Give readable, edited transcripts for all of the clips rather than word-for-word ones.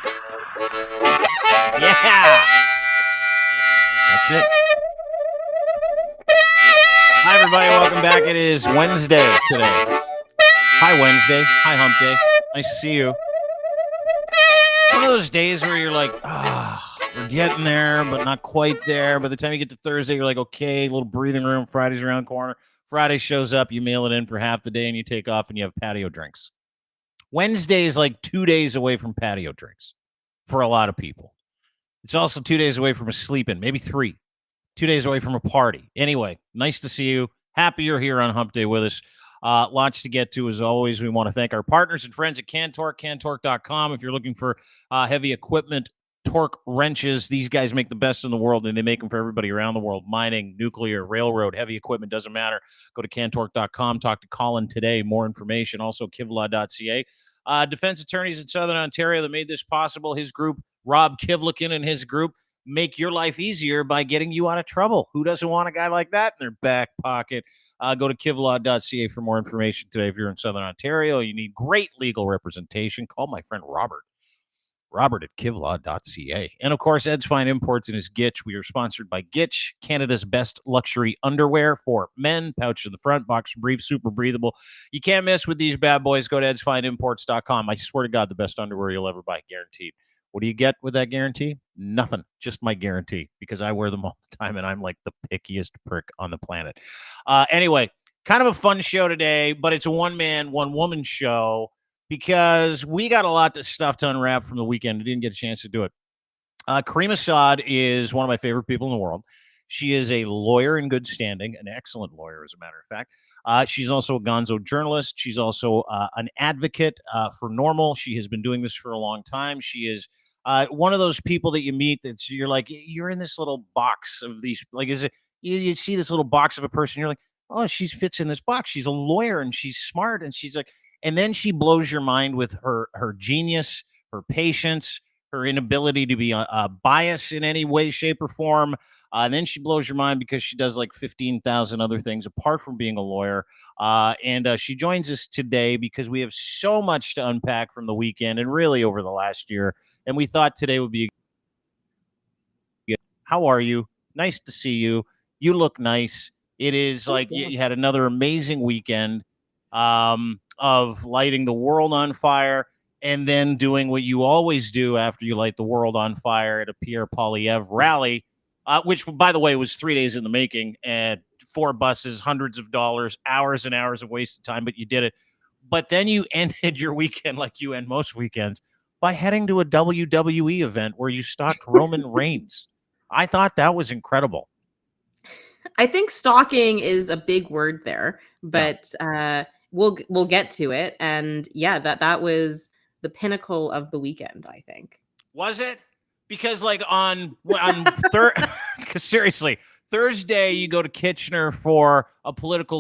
Yeah. That's it. Hi, everybody. Welcome back. It is Wednesday today. Hi, Wednesday. Hi, Hump Day. Nice to see you. It's one of those days where you're like, we're getting there, but not quite there. By the time you get to Thursday, you're like, okay, a little breathing room. Friday's around the corner. Friday shows up. You mail it in for half the day, and you take off, and you have patio drinks. Wednesday is like 2 days away from patio drinks for a lot of people. It's also 2 days away from a sleep-in, maybe 3. 2 days away from a party. Anyway, nice to see you. Happy you're here on Hump Day with us. Lots to get to, as always. We want to thank our partners and friends at Cantork, cantork.com. If you're looking for heavy equipment, torque wrenches, these guys make the best in the world, and they make them for everybody around the world. Mining, nuclear, railroad, heavy equipment, doesn't matter. Go to cantork.com. Talk to Colin today. More information. Also, kivlaw.ca. Defense attorneys in Southern Ontario that made this possible. His group, Rob Kivlikin and his group, make your life easier by getting you out of trouble. Who doesn't want a guy like that in their back pocket? Go to kivlaw.ca for more information today. If you're in Southern Ontario, you need great legal representation. Call my friend Robert at kivlaw.ca. And, of course, Ed's Fine Imports and his Gitch. We are sponsored by Gitch, Canada's best luxury underwear for men. Pouch in the front, boxer brief, super breathable. You can't miss with these bad boys. Go to edsfineimports.com. I swear to God, the best underwear you'll ever buy, guaranteed. What do you get with that guarantee? Nothing. Just my guarantee, because I wear them all the time, and I'm like the pickiest prick on the planet. Anyway, kind of a fun show today, but it's a one-man, one-woman show because we got a lot of stuff to unwrap from the weekend. I didn't get a chance to do it. Caryma Saad is one of my favorite people in the world. She is a lawyer in good standing, an excellent lawyer, as a matter of fact. She's also a gonzo journalist. She's also an advocate for normal. She has been doing this for a long time. She is one of those people that you meet that you're like, you're in this little box of these, like, is it, you see this little box of a person, you're like, oh, she fits in this box. She's a lawyer and she's smart. And she's like, and then she blows your mind with her genius, her patience, her inability to be biased in any way, shape, or form. And then she blows your mind because she does like 15,000 other things apart from being a lawyer. And she joins us today because we have so much to unpack from the weekend and really over the last year. And we thought today would be good. How are you? Nice to see you. You look nice. It is like you had another amazing weekend of lighting the world on fire and then doing what you always do after you light the world on fire at a Pierre Poilievre rally, which, by the way, was 3 days in the making, and 4 buses, hundreds of dollars, hours and hours of wasted time, but you did it. But then you ended your weekend like you end most weekends by heading to a WWE event where you stalked Roman Reigns. I thought that was incredible. I think stalking is a big word there, but we'll get to it. And yeah, that was the pinnacle of the weekend, I think. Was it? Because like on seriously, Thursday you go to Kitchener for a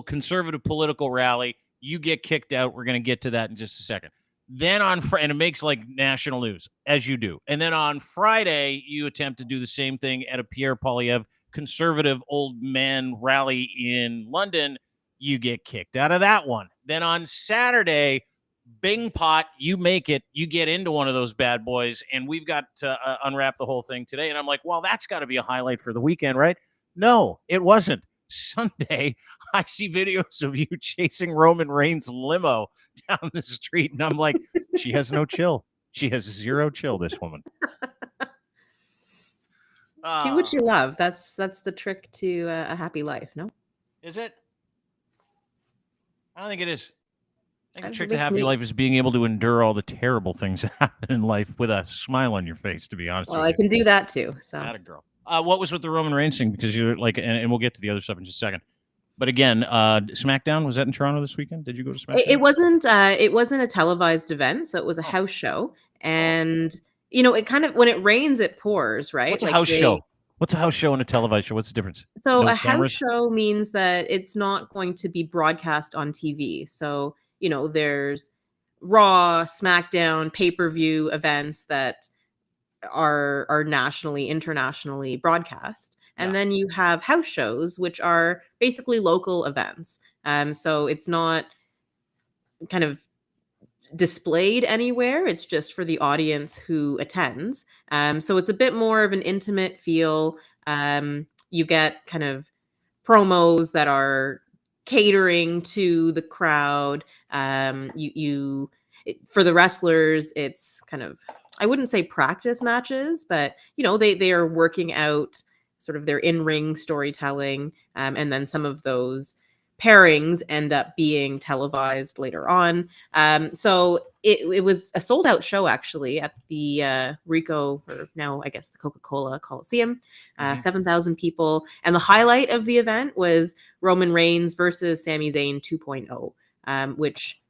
conservative political rally. You get kicked out. We're going to get to that in just a second. Then and it makes like national news, as you do. And then on Friday, you attempt to do the same thing at a Pierre Poilievre conservative old man rally in London. You get kicked out of that one. Then on Saturday, Bing pot, you make it, you get into one of those bad boys, and we've got to unwrap the whole thing today. And I'm like, well, that's got to be a highlight for the weekend, right? No, it wasn't. Sunday, I see videos of you chasing Roman Reigns' limo down the street, and I'm like, she has no chill. She has zero chill, this woman. Do what you love. That's the trick to a happy life, no? Is it? I don't think it is. I think the trick to happy life is being able to endure all the terrible things that happen in life with a smile on your face, to be honest with you. Well, I can do that too. So, Atta girl. What was with the Roman Reigns thing? Because you're like, and we'll get to the other stuff in just a second. But again, SmackDown, was that in Toronto this weekend? Did you go to SmackDown? It wasn't a televised event, so it was a house show. And you know, it kind of, when it rains, it pours, right? What's a house show? What's a house show and a televised show? What's the difference? So a house show means that it's not going to be broadcast on TV. So, you know, there's Raw, SmackDown, pay-per-view events that are nationally, internationally broadcast. And then you have house shows, which are basically local events. So it's not kind of displayed anywhere. It's just for the audience who attends. So it's a bit more of an intimate feel. You get kind of promos that are catering to the crowd. For the wrestlers, it's kind of, I wouldn't say practice matches, but they are working out sort of their in-ring storytelling, and then some of those pairings end up being televised later on. So it was a sold out show actually at the Rico, or now I guess the Coca-Cola Coliseum, 7,000 people. And the highlight of the event was Roman Reigns versus Sami Zayn 2.0, which,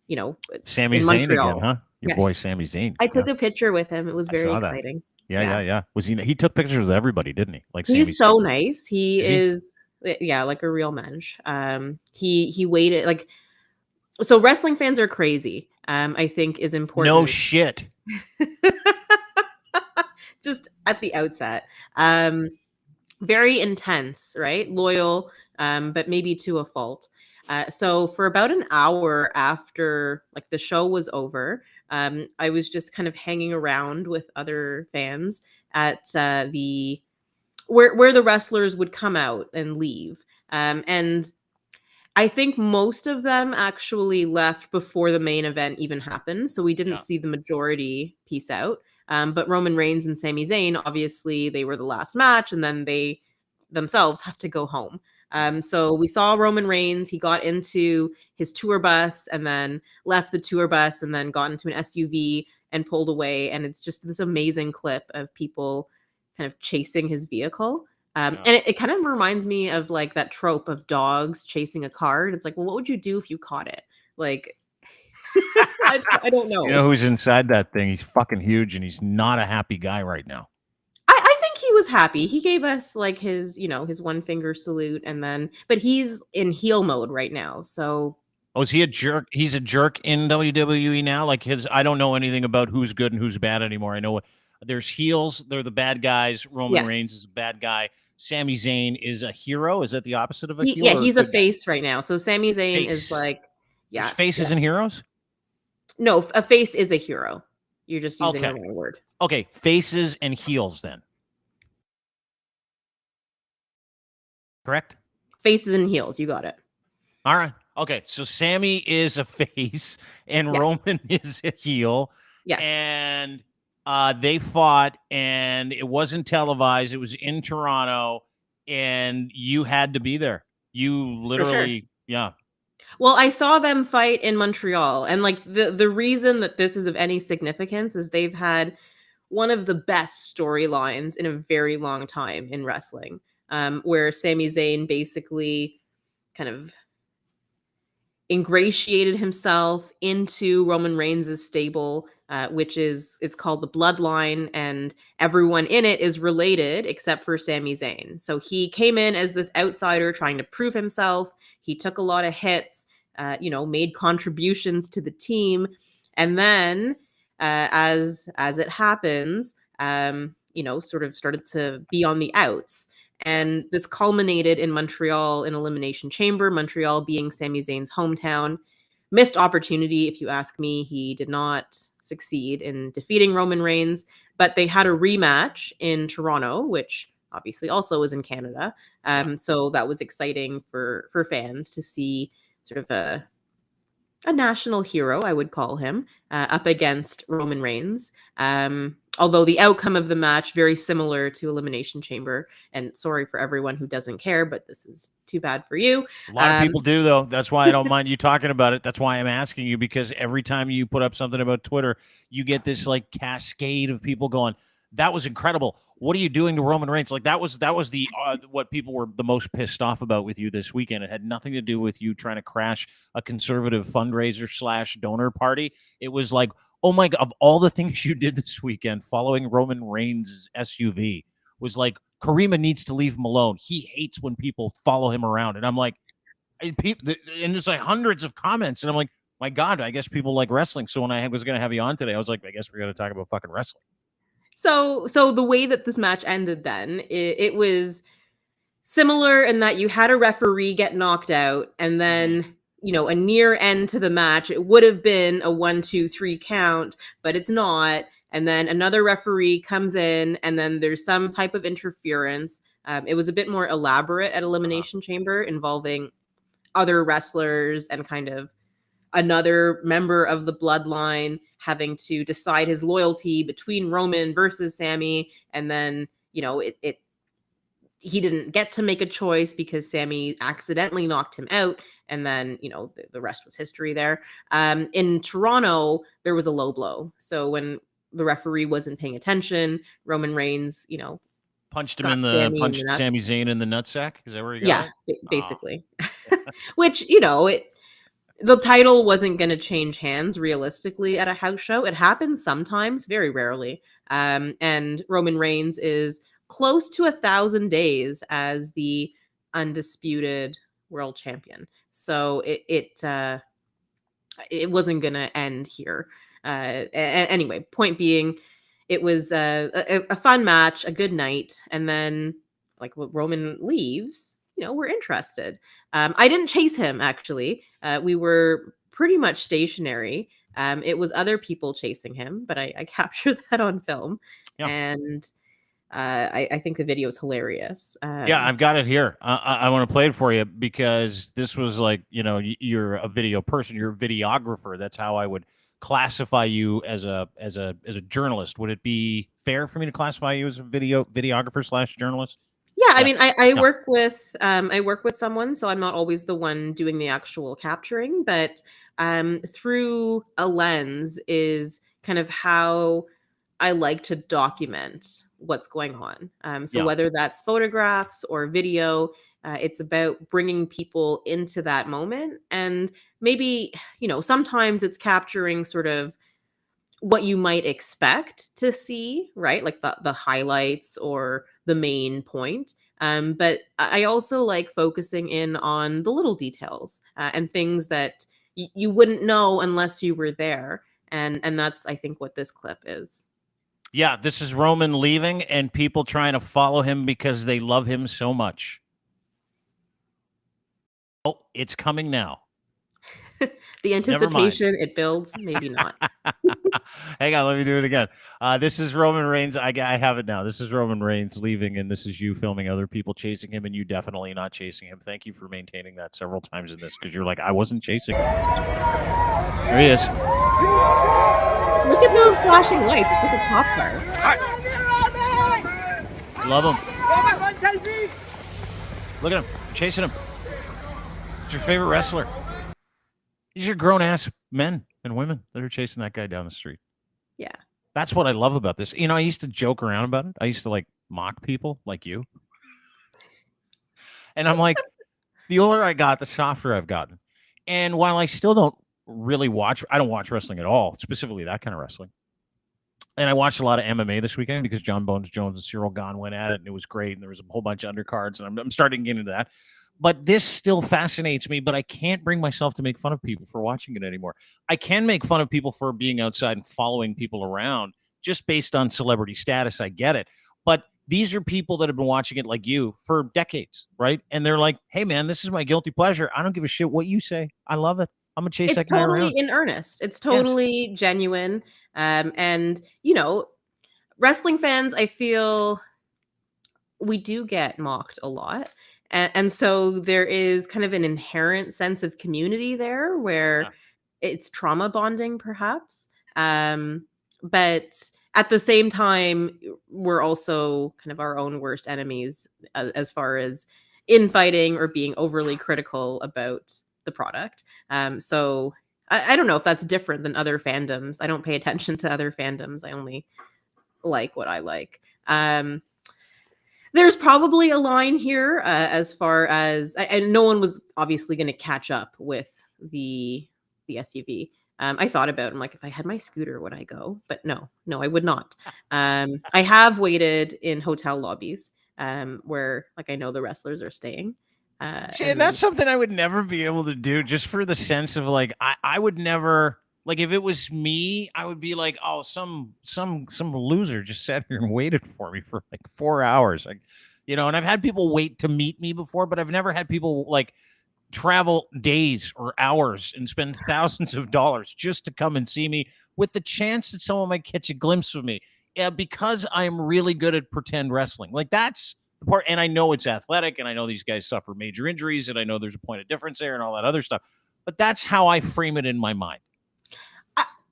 Sami in Zayn Montreal. again, huh? Your Yeah. boy Sami Zayn. I took a picture with him. It was I very saw that. exciting. Yeah. Was he took pictures with everybody, didn't he? Like He's Sami so Zayn. nice. He Is he? is, yeah, like a real mensch. He waited, like, so wrestling fans are crazy, I think is important. No shit. Just at the outset. Very intense, right? Loyal, but maybe to a fault. So for about an hour after like the show was over, I was just kind of hanging around with other fans at the where the wrestlers would come out and leave. And I think most of them actually left before the main event even happened. So we didn't see the majority peace out. But Roman Reigns and Sami Zayn, obviously, they were the last match, and then they themselves have to go home. So we saw Roman Reigns. He got into his tour bus and then left the tour bus and then got into an SUV and pulled away. And it's just this amazing clip of people kind of chasing his vehicle. And it kind of reminds me of like that trope of dogs chasing a car. And it's like, well, what would you do if you caught it? Like, I don't know. You know who's inside that thing? He's fucking huge, and he's not a happy guy right now. I think he was happy. He gave us like his, his one finger salute, and then, but he's in heel mode right now. So, is he a jerk? He's a jerk in WWE now. Like I don't know anything about who's good and who's bad anymore. I know there's heels. They're the bad guys. Roman Reigns is a bad guy. Sami Zayn is a hero. Is that the opposite of a heel? Yeah, he's a face right now. So Sami Zayn is like, yeah. There's faces and heroes? No, a face is a hero. You're just using the wrong word. Okay, faces and heels then. Correct? Faces and heels. You got it. All right. Okay, so Sami is a face and Roman is a heel. Yes. And they fought, and it wasn't televised. It was in Toronto, and you had to be there. You literally, yeah. Well, I saw them fight in Montreal, and like the reason that this is of any significance is they've had one of the best storylines in a very long time in wrestling, where Sami Zayn basically kind of ingratiated himself into Roman Reigns' stable, which it's called the Bloodline, and everyone in it is related except for Sami Zayn. So he came in as this outsider trying to prove himself. He took a lot of hits, made contributions to the team, and then as it happens, sort of started to be on the outs. And this culminated in Montreal in Elimination Chamber, Montreal being Sami Zayn's hometown. Missed opportunity, if you ask me. He did not succeed in defeating Roman Reigns, but they had a rematch in Toronto, which obviously also was in Canada. So that was exciting for fans to see sort of a national hero, I would call him, up against Roman Reigns. Although the outcome of the match, very similar to Elimination Chamber. And sorry for everyone who doesn't care, but this is too bad for you. A lot of people do, though. That's why I don't mind you talking about it. That's why I'm asking you, because every time you put up something about Twitter, you get this like cascade of people going, that was incredible. What are you doing to Roman Reigns? Like that was the what people were the most pissed off about with you this weekend. It had nothing to do with you trying to crash a conservative fundraiser / donor party. It was like, oh my God, of all the things you did this weekend, following Roman Reigns' SUV was like, Caryma needs to leave him alone. He hates when people follow him around. And I'm like, and there's like hundreds of comments. And I'm like, my God, I guess people like wrestling. So when I was going to have you on today, I was like, I guess we're going to talk about fucking wrestling. So the way that this match ended then, it was similar in that you had a referee get knocked out, and then a near end to the match. It would have been a 1-2-3 count, but it's not. And then another referee comes in, and then there's some type of interference. It was a bit more elaborate at Elimination Chamber, involving other wrestlers and kind of another member of the bloodline having to decide his loyalty between Roman versus Sami. And then, he didn't get to make a choice because Sami accidentally knocked him out. And then, the rest was history there. In Toronto, there was a low blow. So when the referee wasn't paying attention, Roman Reigns, punched Sami Zayn in the nutsack. Is that where you got it? Basically. Which, the title wasn't going to change hands realistically at a house show. It happens sometimes, very rarely. And Roman Reigns is close to 1,000 days as the undisputed world champion. So it wasn't going to end here. Anyway, point being, it was a fun match, a good night. And then, like, when Roman leaves, we're interested. I didn't chase him, actually. We were pretty much stationary. It was other people chasing him, but I captured that on film. Yeah. And I think the video is hilarious. Yeah, I've got it here. I want to play it for you because this was like, you're a video person, you're a videographer. That's how I would classify you as a journalist. Would it be fair for me to classify you as a videographer / journalist? Yeah, I mean, I work with someone, so I'm not always the one doing the actual capturing, but through a lens is kind of how I like to document what's going on. So whether that's photographs or video, it's about bringing people into that moment. And maybe, sometimes it's capturing sort of what you might expect to see, right? Like the highlights or the main point. But I also like focusing in on the little details and things that you wouldn't know unless you were there. And that's, I think, what this clip is. Yeah, this is Roman leaving and people trying to follow him because they love him so much. Oh, it's coming now. The anticipation, it builds, maybe not. Hang on, let me do it again. This is Roman Reigns. I have it now. This is Roman Reigns leaving, and this is you filming other people chasing him, and you definitely not chasing him. Thank you for maintaining that several times in this, because you're like, I wasn't chasing him. There he is. Look at those flashing lights. It's like a cop car. Love him. Look at him. Chasing him. It's your favorite wrestler. These are grown-ass men and women that are chasing that guy down the street. Yeah. That's what I love about this. I used to joke around about it. I used to, like, mock people like you. And I'm like, the older I got, the softer I've gotten. And while I still don't really I don't watch wrestling at all, specifically that kind of wrestling. And I watched a lot of MMA this weekend because John Bones Jones and Cyril Gahn went at it, and it was great. And there was a whole bunch of undercards, and I'm starting to get into that. But this still fascinates me, but I can't bring myself to make fun of people for watching it anymore. I can make fun of people for being outside and following people around just based on celebrity status. I get it. But these are people that have been watching it like you for decades, right? And they're like, hey, man, this is my guilty pleasure. I don't give a shit what you say. I love it. I'm going to chase that guy around. It's totally in earnest. It's totally genuine. And, wrestling fans, I feel we do get mocked a lot. And so there is kind of an inherent sense of community there where it's trauma bonding, perhaps. But at the same time, we're also kind of our own worst enemies as far as infighting or being overly critical about the product. So I don't know if that's different than other fandoms. I don't pay attention to other fandoms. I only like what I like. There's probably a line here as far as, and no one was obviously going to catch up with the SUV. I thought about it. I'm like, if I had my scooter, would I go? But no, I would not. I have waited in hotel lobbies where, like, I know the wrestlers are staying. And that's something I would never be able to do, just for the sense of, like, I would never, like, if it was me, I would be like, oh, some loser just sat here and waited for me for like 4 hours. Like, and I've had people wait to meet me before, but I've never had people like travel days or hours and spend thousands of dollars just to come and see me with the chance that someone might catch a glimpse of me. Yeah, because I'm really good at pretend wrestling. Like that's the part. And I know it's athletic and I know these guys suffer major injuries and I know there's a point of difference there and all that other stuff. But that's how I frame it in my mind.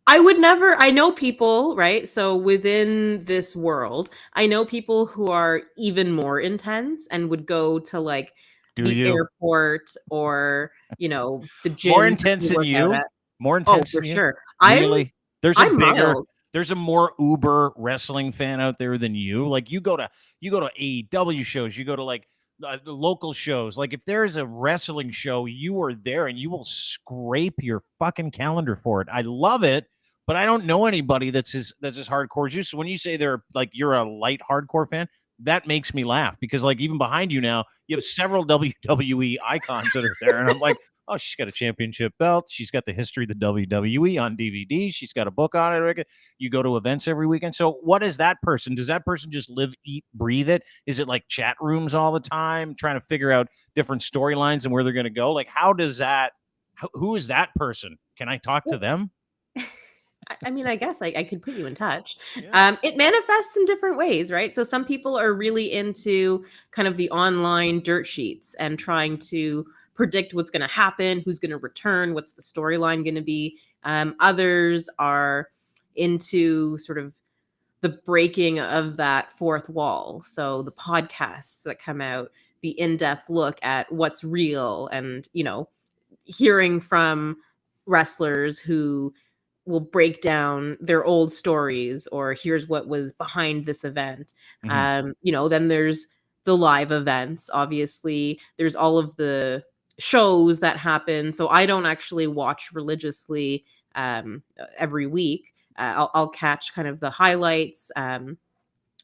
I would never, I know people, right? So within this world, I know people who are even more intense and would go to like Do the you? airport or, the More gyms that intense they than work out you? at. More Oh, intense for than you? sure. Really? I'm mild. There's a more uber wrestling fan out there than you. Like you go to AEW shows, you go to like the local shows. Like if there's a wrestling show, you are there and you will scrape your fucking calendar for it. I love it, but I don't know anybody that's as hardcore as you. So when you say they're like you're a light hardcore fan, that makes me laugh because like even behind you now, you have several WWE icons that are there, and I'm like, oh, she's got a championship belt. She's got the history of the WWE on DVD. She's got a book on it. You go to events every weekend. So what is that person? Does that person just live, eat, breathe it? Is it like chat rooms all the time, trying to figure out different storylines and where they're going to go? Like, how does that? Who is that person? Can I talk to them? I mean, I guess I could put you in touch. Yeah. It manifests in different ways, right? So some people are really into kind of the online dirt sheets and trying to predict what's going to happen, who's going to return, what's the storyline going to be. Others are into sort of the breaking of that fourth wall. So the podcasts that come out, the in-depth look at what's real and, hearing from wrestlers who will break down their old stories or here's what was behind this event. Then there's the live events. Obviously, there's all of the shows that happen. So I don't actually watch religiously every week. I'll catch kind of the highlights, and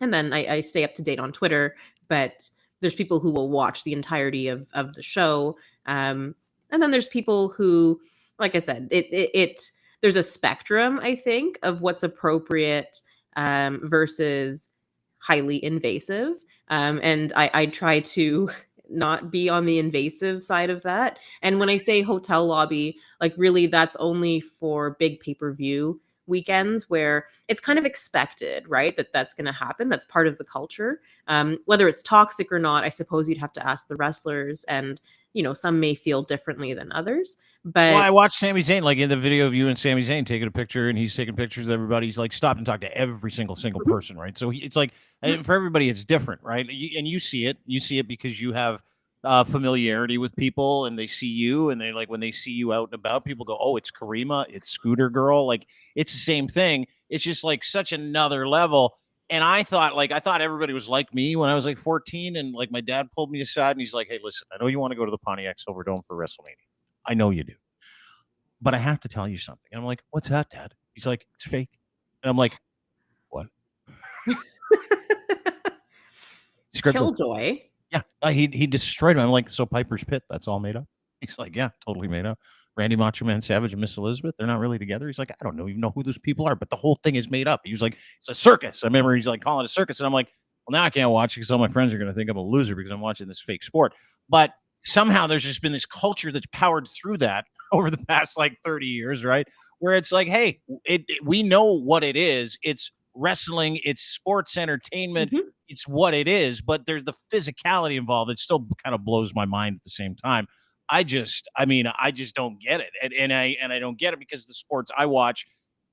then I stay up to date on Twitter. But there's people who will watch the entirety of the show, and then there's people who, like I said, it there's a spectrum, I think, of what's appropriate versus highly invasive. And I try to not be on the invasive side of that. And when I say hotel lobby, like really that's only for big pay-per-view weekends where it's kind of expected, right? That's going to happen. That's part of the culture. Whether it's toxic or not, I suppose you'd have to ask the wrestlers, and some may feel differently than others. Well, I But watched Sami Zayn, like in the video of you and Sami Zayn taking a picture, and he's taking pictures of everybody. He's like stopped and talked to every single Mhm, person, right? So it's like, mhm. and for everybody, it's different, right? And you see it. You see it because you have familiarity with people, and they see you, and they like when they see you out and about, people go, "Oh, it's Caryma, it's Scooter Girl." Like it's the same thing. It's just like such another level. And I thought everybody was like me when I was like 14, and like my dad pulled me aside, and he's like, "Hey, listen, I know you want to go to the Pontiac Silverdome for WrestleMania. I know you do, but I have to tell you something." And I'm like, "What's that, Dad?" He's like, "It's fake." And I'm like, "What?" Scripted. Killjoy. Yeah. He destroyed him. I'm like, "So Piper's Pit, that's all made up?" He's like, "Yeah, totally made up. Randy Macho Man Savage and Miss Elizabeth, they're not really together." He's like, "I don't know even know who those people are, but the whole thing is made up." He was like, "It's a circus." I remember he's like calling it a circus. And I'm like, "Well, now I can't watch it because all my friends are going to think I'm a loser because I'm watching this fake sport." But somehow there's just been this culture that's powered through that over the past like 30 years, right? Where it's like, hey, we know what it is. It's wrestling, it's sports entertainment, Mhm. it's what it is, but there's the physicality involved. It still kind of blows my mind at the same time. I just don't get it, and I don't get it because the sports I watch,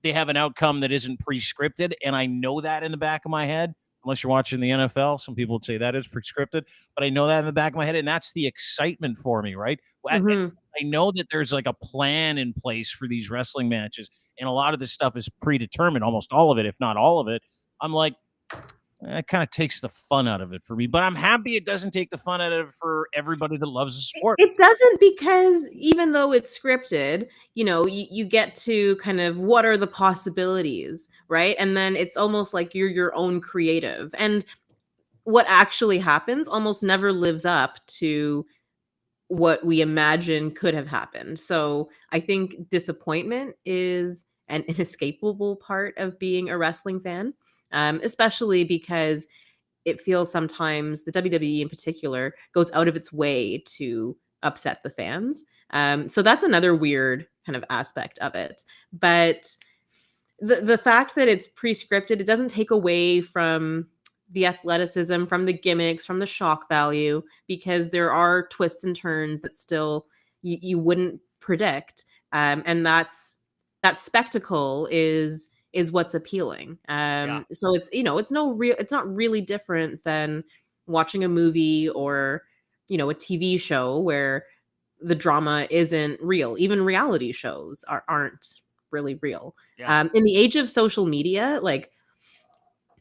they have an outcome that isn't pre-scripted, and I know that in the back of my head. Unless you're watching the NFL, some people would say that is pre-scripted, but I know that in the back of my head, and that's the excitement for me, right? Mhm. I know that there's like a plan in place for these wrestling matches, and a lot of this stuff is predetermined, almost all of it, if not all of it. I'm like, that kind of takes the fun out of it for me. But I'm happy it doesn't take the fun out of it for everybody that loves the sport. It doesn't, because even though it's scripted, you get to kind of what are the possibilities, right? And then it's almost like you're your own creative. And what actually happens almost never lives up to what we imagine could have happened. So I think disappointment is an inescapable part of being a wrestling fan, especially because it feels sometimes the WWE in particular goes out of its way to upset the fans. So that's another weird kind of aspect of it. But the fact that it's pre-scripted, it doesn't take away from the athleticism, from the gimmicks, from the shock value, because there are twists and turns that still you wouldn't predict. And that spectacle is what's appealing. So it's, it's not really different than watching a movie or, a TV show where the drama isn't real. Even reality shows aren't really real. In the age of social media, like,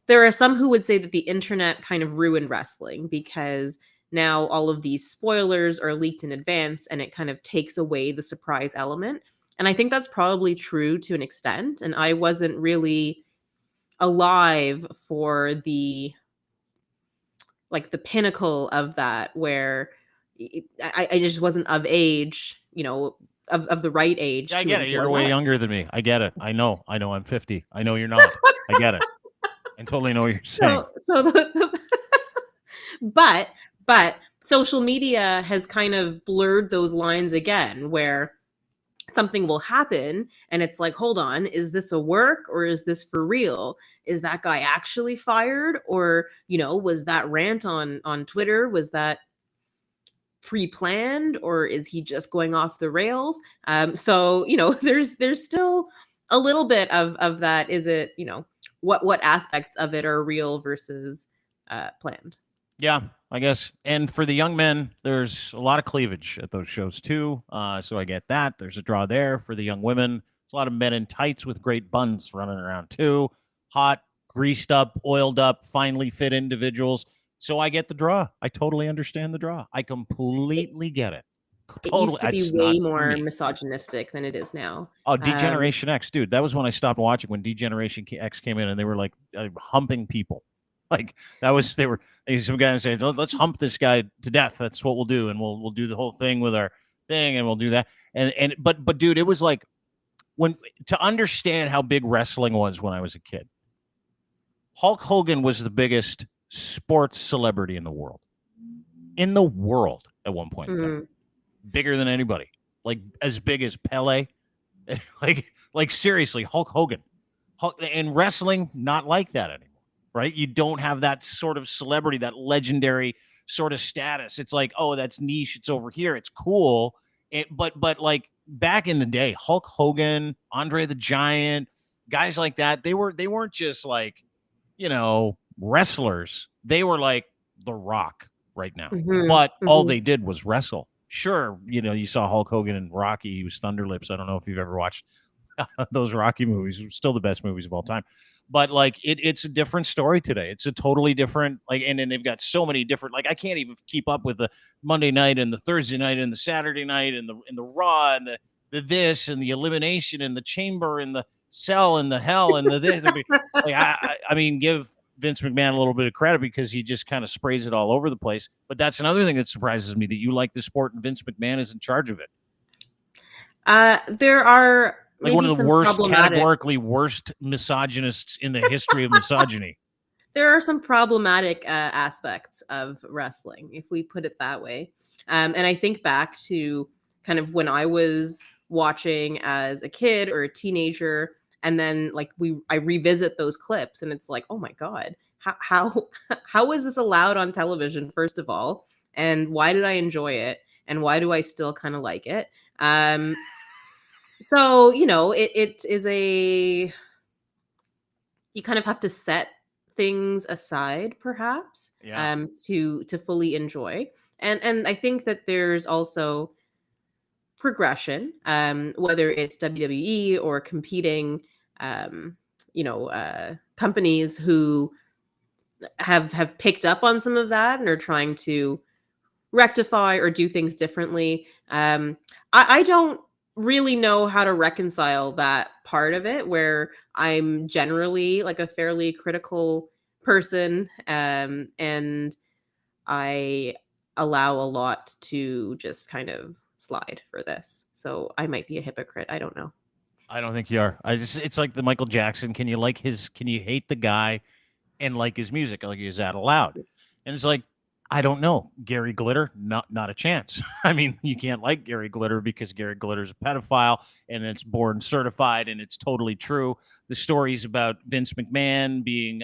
there are some who would say that the internet kind of ruined wrestling, because now all of these spoilers are leaked in advance and it kind of takes away the surprise element. And I think that's probably true to an extent. And I wasn't really alive for the pinnacle of that, where I just wasn't of age, of the right age. Yeah, I to get it. enjoy You're way that. younger than me. I get it. I know I'm 50. I know you're not. I get it. I totally know what you're saying. But social media has kind of blurred those lines again, where something will happen and it's like, hold on, is this a work or is this for real? Is that guy actually fired? Or, was that rant on Twitter, was that pre-planned, or is he just going off the rails? So, there's still a little bit of that. Is it, what aspects of it are real versus planned? Yeah, I guess. And for the young men, there's a lot of cleavage at those shows too. So I get that. There's a draw there. For the young women, there's a lot of men in tights with great buns running around too. Hot, greased up, oiled up, finely fit individuals. So I get the draw. I totally understand the draw. I completely get it. It Totally. used to be It's way not for more me. misogynistic than it is now. Oh, Degeneration X, dude. That was when I stopped watching, when Degeneration X came in and they were like humping people. Like some guys saying, let's hump this guy to death. That's what we'll do. And we'll do the whole thing with our thing and we'll do that. But dude, it was like, to understand how big wrestling was when I was a kid, Hulk Hogan was the biggest sports celebrity in the world. At one point in time. Bigger than anybody. Like as big as Pele. like seriously, Hulk Hogan. And wrestling, not like that anymore. Right? You don't have that sort of celebrity, that legendary sort of status. It's like, oh, that's niche. It's over here. It's cool. But like back in the day, Hulk Hogan, Andre the Giant, guys like that, they weren't just like, wrestlers. They were like The Rock right now. But all they did was wrestle. Sure, you saw Hulk Hogan and Rocky. He was Thunder Lips. I don't know if you've ever watched those Rocky movies. Still the best movies of all time. But like it's a different story today. It's a totally different, like, and then they've got so many different, like, I can't even keep up with the Monday night and the Thursday night and the Saturday night and the Raw and the this and the elimination and the chamber and the cell and the hell and the this. I mean, give Vince McMahon a little bit of credit because he just kind of sprays it all over the place. But that's another thing that surprises me, that you like the sport and Vince McMahon is in charge of it. There are like one of the worst, categorically worst misogynists in the history of misogyny. There are some problematic aspects of wrestling, if we put it that way. And I think back to kind of when I was watching as a kid or a teenager, and then I revisit those clips and it's like, oh my God, how is this allowed on television, first of all? And why did I enjoy it? And why do I still kind of like it? So, it is you kind of have to set things aside, perhaps, to fully enjoy. And I think that there's also progression, whether it's WWE or competing, companies who have picked up on some of that and are trying to rectify or do things differently. I don't really know how to reconcile that part of it, where I'm generally like a fairly critical person, and I allow a lot to just kind of slide for this. So I might be a hypocrite. I don't know. I don't think you are. It's like the Michael Jackson. Can you hate the guy and like his music? Like, is that allowed? And it's like, I don't know. Gary Glitter, not a chance. I mean, you can't like Gary Glitter because Gary Glitter's a pedophile and it's born certified and it's totally true. The stories about Vince McMahon being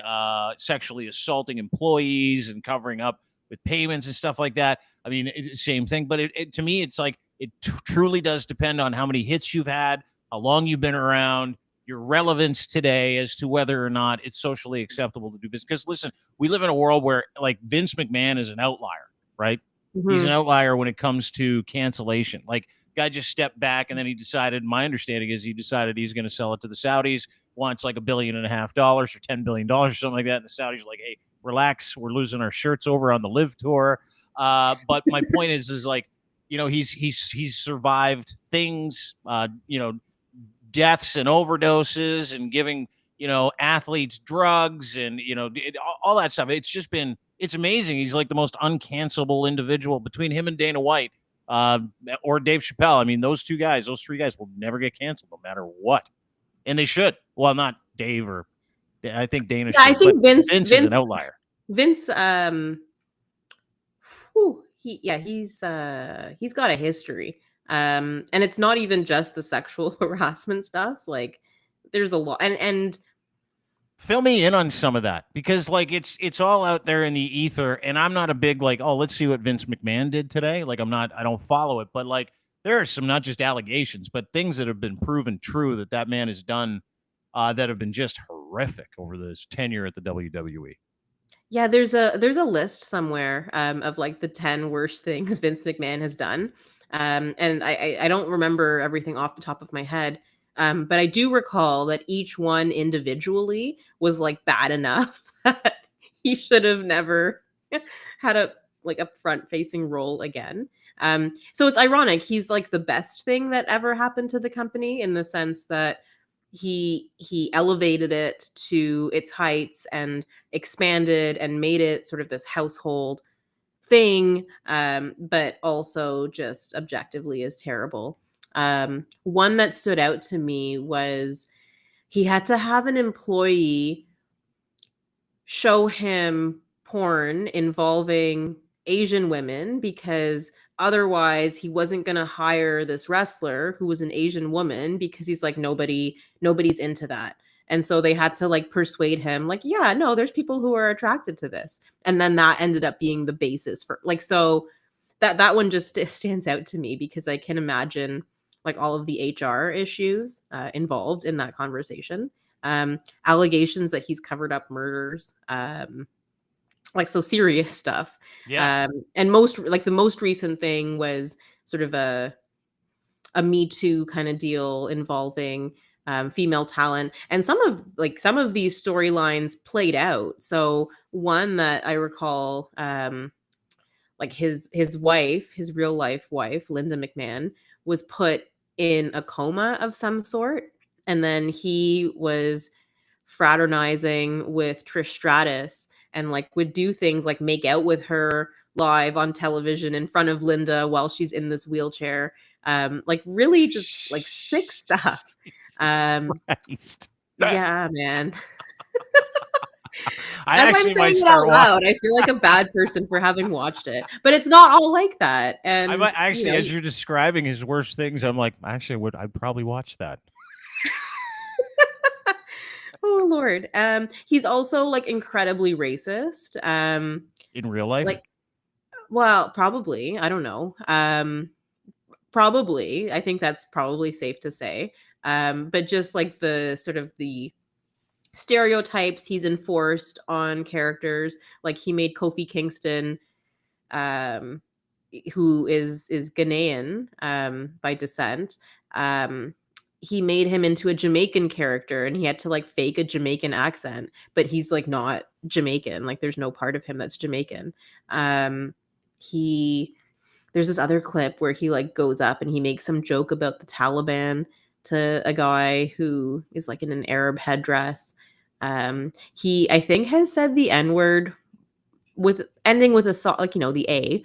sexually assaulting employees and covering up with payments and stuff like that. I mean, same thing. But to me, it's like it truly does depend on how many hits you've had, how long you've been around, your relevance today as to whether or not it's socially acceptable to do business. Because listen, we live in a world where like Vince McMahon is an outlier, right? Mm-hmm. He's an outlier when it comes to cancellation. Like, guy just stepped back and then he decided, my understanding is he decided he's going to sell it to the Saudis, wants like $1.5 billion or $10 billion or something like that. And the Saudis are like, hey, relax, we're losing our shirts over on the Live tour. But my point is like, he's survived things, deaths and overdoses and giving, athletes drugs and, all that stuff. It's amazing. He's like the most uncancelable individual between him and Dana White or Dave Chappelle. I mean, those three guys will never get canceled no matter what. And they should. Well, not Dave or I think Dana should. I think Vince is an outlier. Vince, he's got a history. And it's not even just the sexual harassment stuff. Like, there's a lot, and fill me in on some of that, because like it's all out there in the ether, and I'm not a big like, oh, let's see what Vince McMahon did today. Like, I don't follow it, but like there are some not just allegations, but things that have been proven true that man has done that have been just horrific over this tenure at the WWE. Yeah, there's a list somewhere of like the 10 worst things Vince McMahon has done. And I don't remember everything off the top of my head. But I do recall that each one individually was like bad enough that he should have never had a front facing role again. So it's ironic. He's like the best thing that ever happened to the company in the sense that he elevated it to its heights and expanded and made it sort of this household thing, but also just objectively is terrible. One that stood out to me was he had to have an employee show him porn involving Asian women because otherwise he wasn't going to hire this wrestler who was an Asian woman because he's like, nobody's into that. And so they had to like persuade him like, yeah, no, there's people who are attracted to this. And then that ended up being the basis for like, so that one just stands out to me because I can imagine like all of the HR issues involved in that conversation. Allegations that he's covered up murders, like so serious stuff. Yeah. And the most recent thing was sort of a Me Too kind of deal involving female talent, and some of these storylines played out. So one that I recall, like his wife, his real life wife, Linda McMahon, was put in a coma of some sort, and then he was fraternizing with Trish Stratus and like would do things like make out with her live on television in front of Linda while she's in this wheelchair. Like really just like sick stuff. Yeah, man. As I'm saying it out loud, I feel like a bad person for having watched it, but it's not all like that. And as you're describing his worst things, I'm like, I'd probably watch that. Oh Lord. He's also like incredibly racist. In real life? Like, well, probably. I don't know. Probably. I think that's probably safe to say. But just like the sort of the stereotypes he's enforced on characters, like he made Kofi Kingston, who is Ghanaian by descent. He made him into a Jamaican character and he had to like fake a Jamaican accent, but he's like not Jamaican. Like there's no part of him that's Jamaican. There's this other clip where he like goes up and he makes some joke about the Taliban to a guy who is like in an Arab headdress. He, I think, has said the N-word with ending with a like, the A,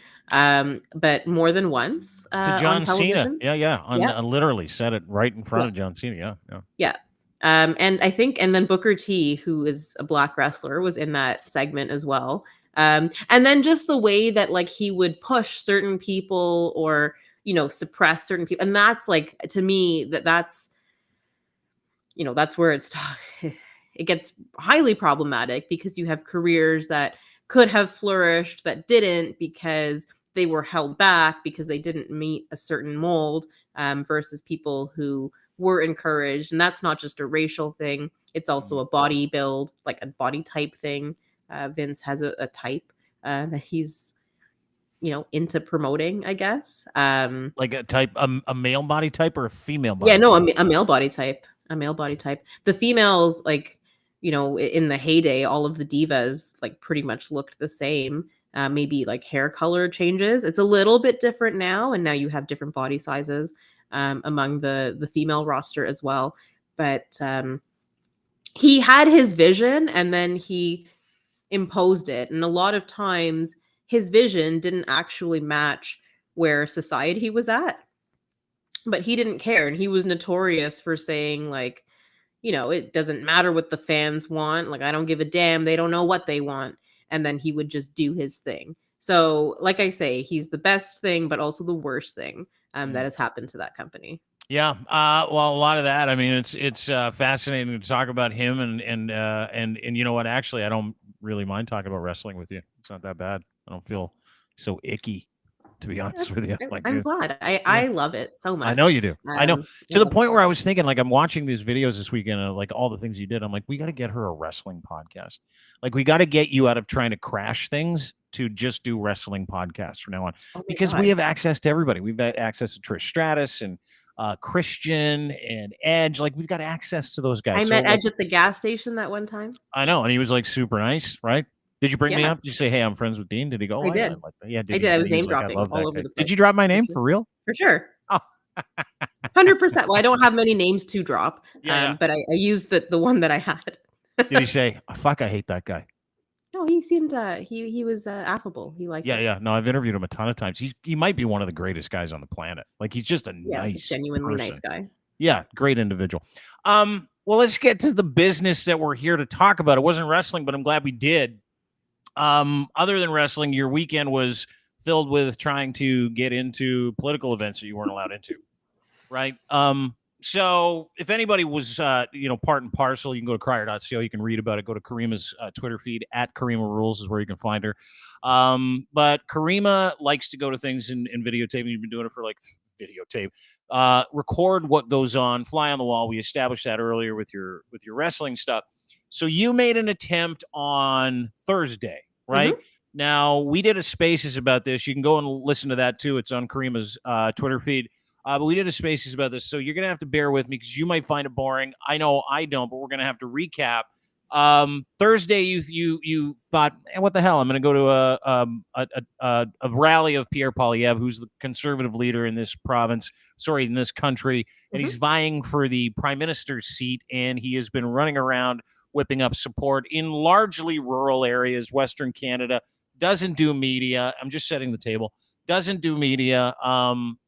but more than once to John Cena. Yeah. Literally said it right in front of John Cena. Yeah. And I think, and then Booker T, who is a black wrestler, was in that segment as well. And then just the way that like he would push certain people or, suppress certain people. And that's like, to me, that's where it gets highly problematic, because you have careers that could have flourished that didn't, because they were held back because they didn't meet a certain mold, versus people who were encouraged. And that's not just a racial thing. It's also a body build, like a body type thing. Vince has a type that he's, into promoting, I guess. Like a type, a male body type or a female body Yeah, no, type? a male body type. A male body type. The females, like, in the heyday, all of the divas like pretty much looked the same. Maybe like hair color changes. It's a little bit different now, and now you have different body sizes among the female roster as well. But he had his vision, and then he imposed it. And a lot of times, his vision didn't actually match where society was at. But he didn't care, and he was notorious for saying, like, it doesn't matter what the fans want. Like, I don't give a damn. They don't know what they want. And then he would just do his thing. So, like I say, he's the best thing, but also the worst thing that has happened to that company. Yeah. Well, a lot of that. I mean, it's fascinating to talk about him, and you know what? Actually, I don't really mind talking about wrestling with you. It's not that bad. I don't feel so icky, to be honest with you. Like, I'm glad. yeah. I love it so much. I know you do. I know, to the love point it. where I was thinking, like, I'm watching these videos this weekend of like all the things you did. I'm like, we got to get her a wrestling podcast. Like, we got to get you out of trying to crash things to just do wrestling podcasts from now on, Oh my because God. we have access to everybody. We've got access to Trish Stratus and Christian and Edge. Like, we've got access to those guys. I met like, Edge at the gas station that one time. I know, and he was like super nice, right? Did you bring me Yeah, up? Did you say, "Hey, I'm friends with Dean"? Did he go? I Oh, yeah, I did. like that. Yeah, I did. I was he name like, I dropping love all that over guy. the place. Did you drop my name for real? For sure. Oh. 100%. Well, I don't have many names to drop, Yeah. but I used the one that I had. Did he say, "Fuck, I hate that guy"? No, he seemed he was affable. He liked Yeah, it. yeah. No, I've interviewed him a ton of times. He might be one of the greatest guys on the planet. Like, he's just a Yeah, nice genuinely person. nice guy. Yeah, great individual. Well, let's get to the business that we're here to talk about. It wasn't wrestling, but I'm glad we did. Other than wrestling, your weekend was filled with trying to get into political events that you weren't allowed into, right? So if anybody was, part and parcel, you can go to crier.co. You can read about it. Go to Caryma's Twitter feed at Caryma Rules is where you can find her. But Caryma likes to go to things in videotape. You've been doing it for like videotape. Record what goes on, fly on the wall. We established that earlier with your wrestling stuff. So you made an attempt on Thursday, right? Mhm. Now, we did a Spaces about this. You can go and listen to that too. It's on Caryma's Twitter feed. But we did a Spaces about this, so you're going to have to bear with me because you might find it boring. I know I don't, but we're going to have to recap. Thursday, you thought, what the hell? I'm going to go to a rally of Pierre Poilievre, who's the conservative leader in this province, in this country, and he's vying for the prime minister's seat, and he has been running around whipping up support in largely rural areas, Western Canada, doesn't do media. I'm just setting the table. Doesn't do media,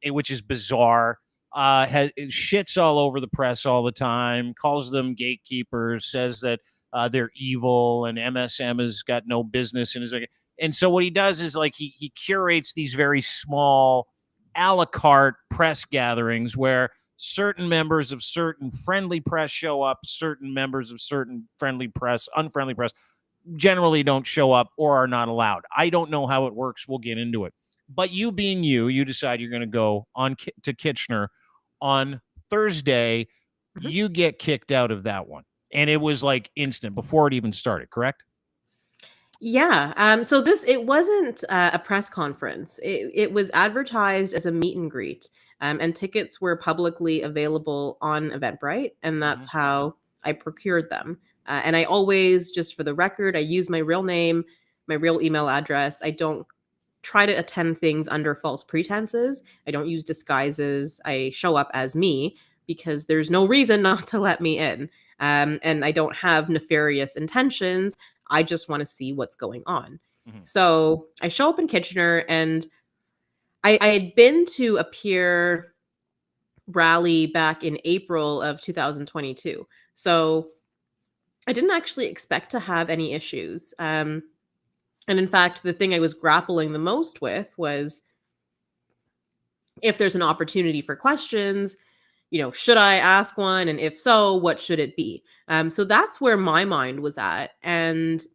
which is bizarre. Shits all over the press all the time, calls them gatekeepers, says that they're evil, and MSM has got no business. And so what he does is like he curates these very small a la carte press gatherings where certain members of certain friendly press show up, certain members of certain unfriendly press generally don't show up or are not allowed. I don't know how it works. We'll get into it. But you being you decide you're going to go on to Kitchener on Thursday. You get kicked out of that one. And it was like instant before it even started, correct? Yeah. So it wasn't a press conference. It was advertised as a meet and greet, and tickets were publicly available on Eventbrite, and that's how I procured them. And I always, just for the record, I use my real name, my real email address. I don't try to attend things under false pretenses. I don't use disguises. I show up as me because there's no reason not to let me in. And I don't have nefarious intentions. I just want to see what's going on. So I show up in Kitchener, and I had been to a peer rally back in April of 2022. So I didn't actually expect to have any issues. And in fact, the thing I was grappling the most with was, if there's an opportunity for questions, should I ask one? And if so, what should it be? So that's where my mind was at. And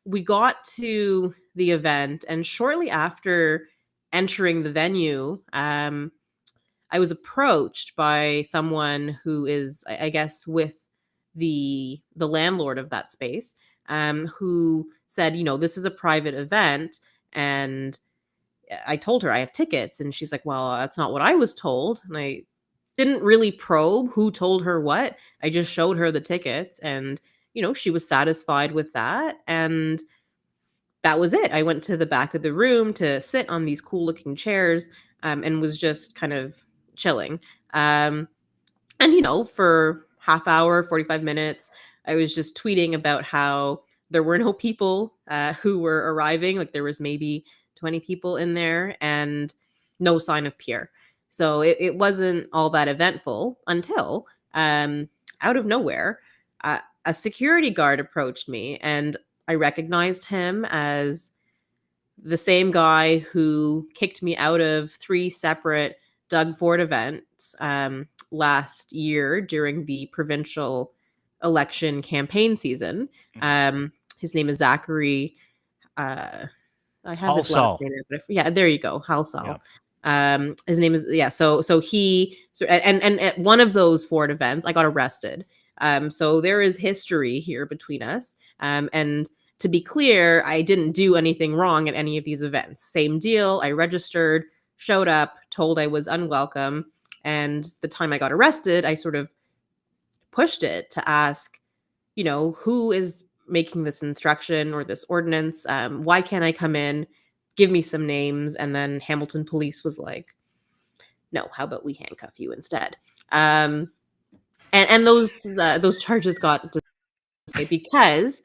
we got to the event, and shortly after entering the venue, I was approached by someone who is, I guess, with the landlord of that space, who said, this is a private event. And I told her I have tickets, and she's like, well, that's not what I was told. And I didn't really probe who told her what. I just showed her the tickets, and she was satisfied with that, and that was it. I went to the back of the room to sit on these cool looking chairs, and was just kind of chilling. And for half hour, 45 minutes, I was just tweeting about how there were no people who were arriving. Like, there was maybe 20 people in there, and no sign of Pierre. So it wasn't all that eventful until, out of nowhere, a security guard approached me, and I recognized him as the same guy who kicked me out of 3 separate Doug Ford events last year during the provincial election campaign season. His name is Zachary. I have his last name. Yeah, there you go, Halsall. Yeah. His name is So he and at one of those Ford events, I got arrested. So there is history here between us. And to be clear, I didn't do anything wrong at any of these events. Same deal. I registered, showed up, told I was unwelcome. And the time I got arrested, I sort of pushed it to ask, who is making this instruction or this ordinance? Why can't I come in? Give me some names. And then Hamilton Police was like, no, how about we handcuff you instead? And those charges got dismissed because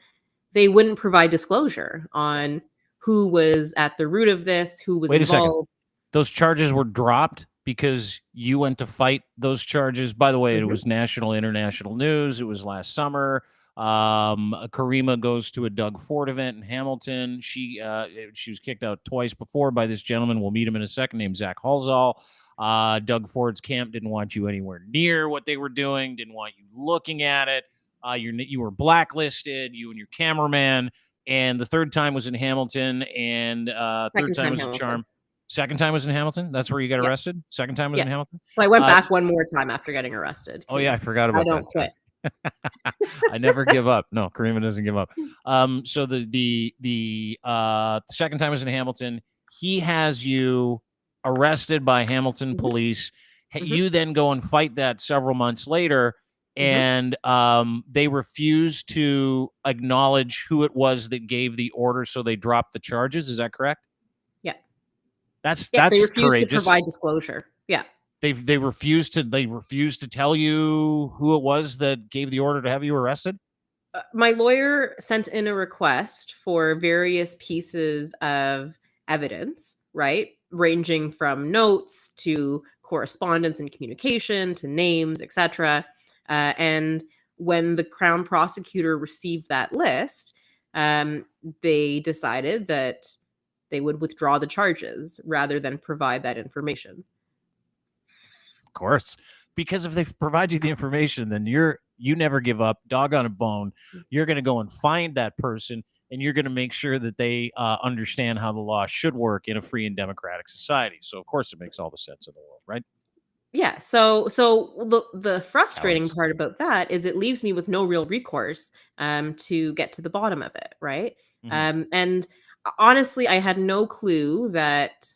they wouldn't provide disclosure on who was at the root of this, who was involved. Wait a second. Those charges were dropped because you went to fight those charges. By the way, it was national, international news. It was last summer. Caryma goes to a Doug Ford event in Hamilton. She was kicked out twice before by this gentleman. We'll meet him in a second, named Zach Halsall. Doug Ford's camp didn't want you anywhere near what they were doing, didn't want you looking at it. You were blacklisted, you and your cameraman. And the third time was in Hamilton, and third time was a charm. Second time was in Hamilton? That's where you got arrested? Second time was in Hamilton? So I went back one more time after getting arrested. Oh, yeah, I forgot about that. I don't quit. I never give up. No, Caryma doesn't give up. So the second time was in Hamilton. He has you arrested by Hamilton police. You then go and fight that several months later, and they refuse to acknowledge who it was that gave the order, so they dropped the charges. Is that correct? Yeah. That's they refuse courageous. To provide disclosure. Yeah. They refused to tell you who it was that gave the order to have you arrested? My lawyer sent in a request for various pieces of evidence, right? Ranging from notes to correspondence and communication to names, etc. And when the Crown prosecutor received that list, they decided that they would withdraw the charges rather than provide that information. Of course, because if they provide you the information, then you never give up, dog on a bone. You're going to go and find that person, and you're going to make sure that they understand how the law should work in a free and democratic society. So, of course, it makes all the sense in the world, right? Yeah. So the frustrating part about that is it leaves me with no real recourse to get to the bottom of it, right? And honestly, I had no clue that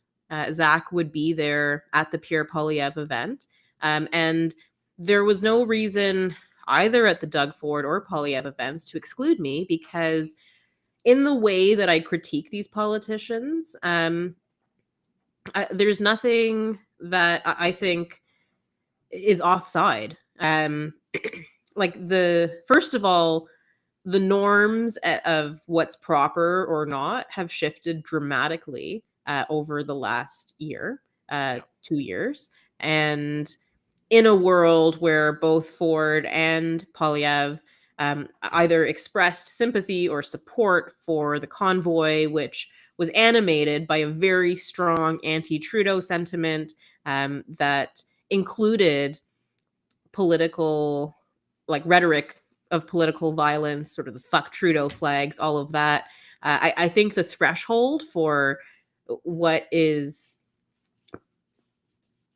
Zach would be there at the Pierre Poilievre event. And there was no reason either at the Doug Ford or Poilievre events to exclude me, because in the way that I critique these politicians, there's nothing that I think is offside. Like first of all, the norms of what's proper or not have shifted dramatically over the last year, 2 years. And in a world where both Ford and Poilievre either expressed sympathy or support for the convoy, which was animated by a very strong anti-Trudeau sentiment that included political, like, rhetoric of political violence, sort of the fuck Trudeau flags, all of that. I think the threshold for what is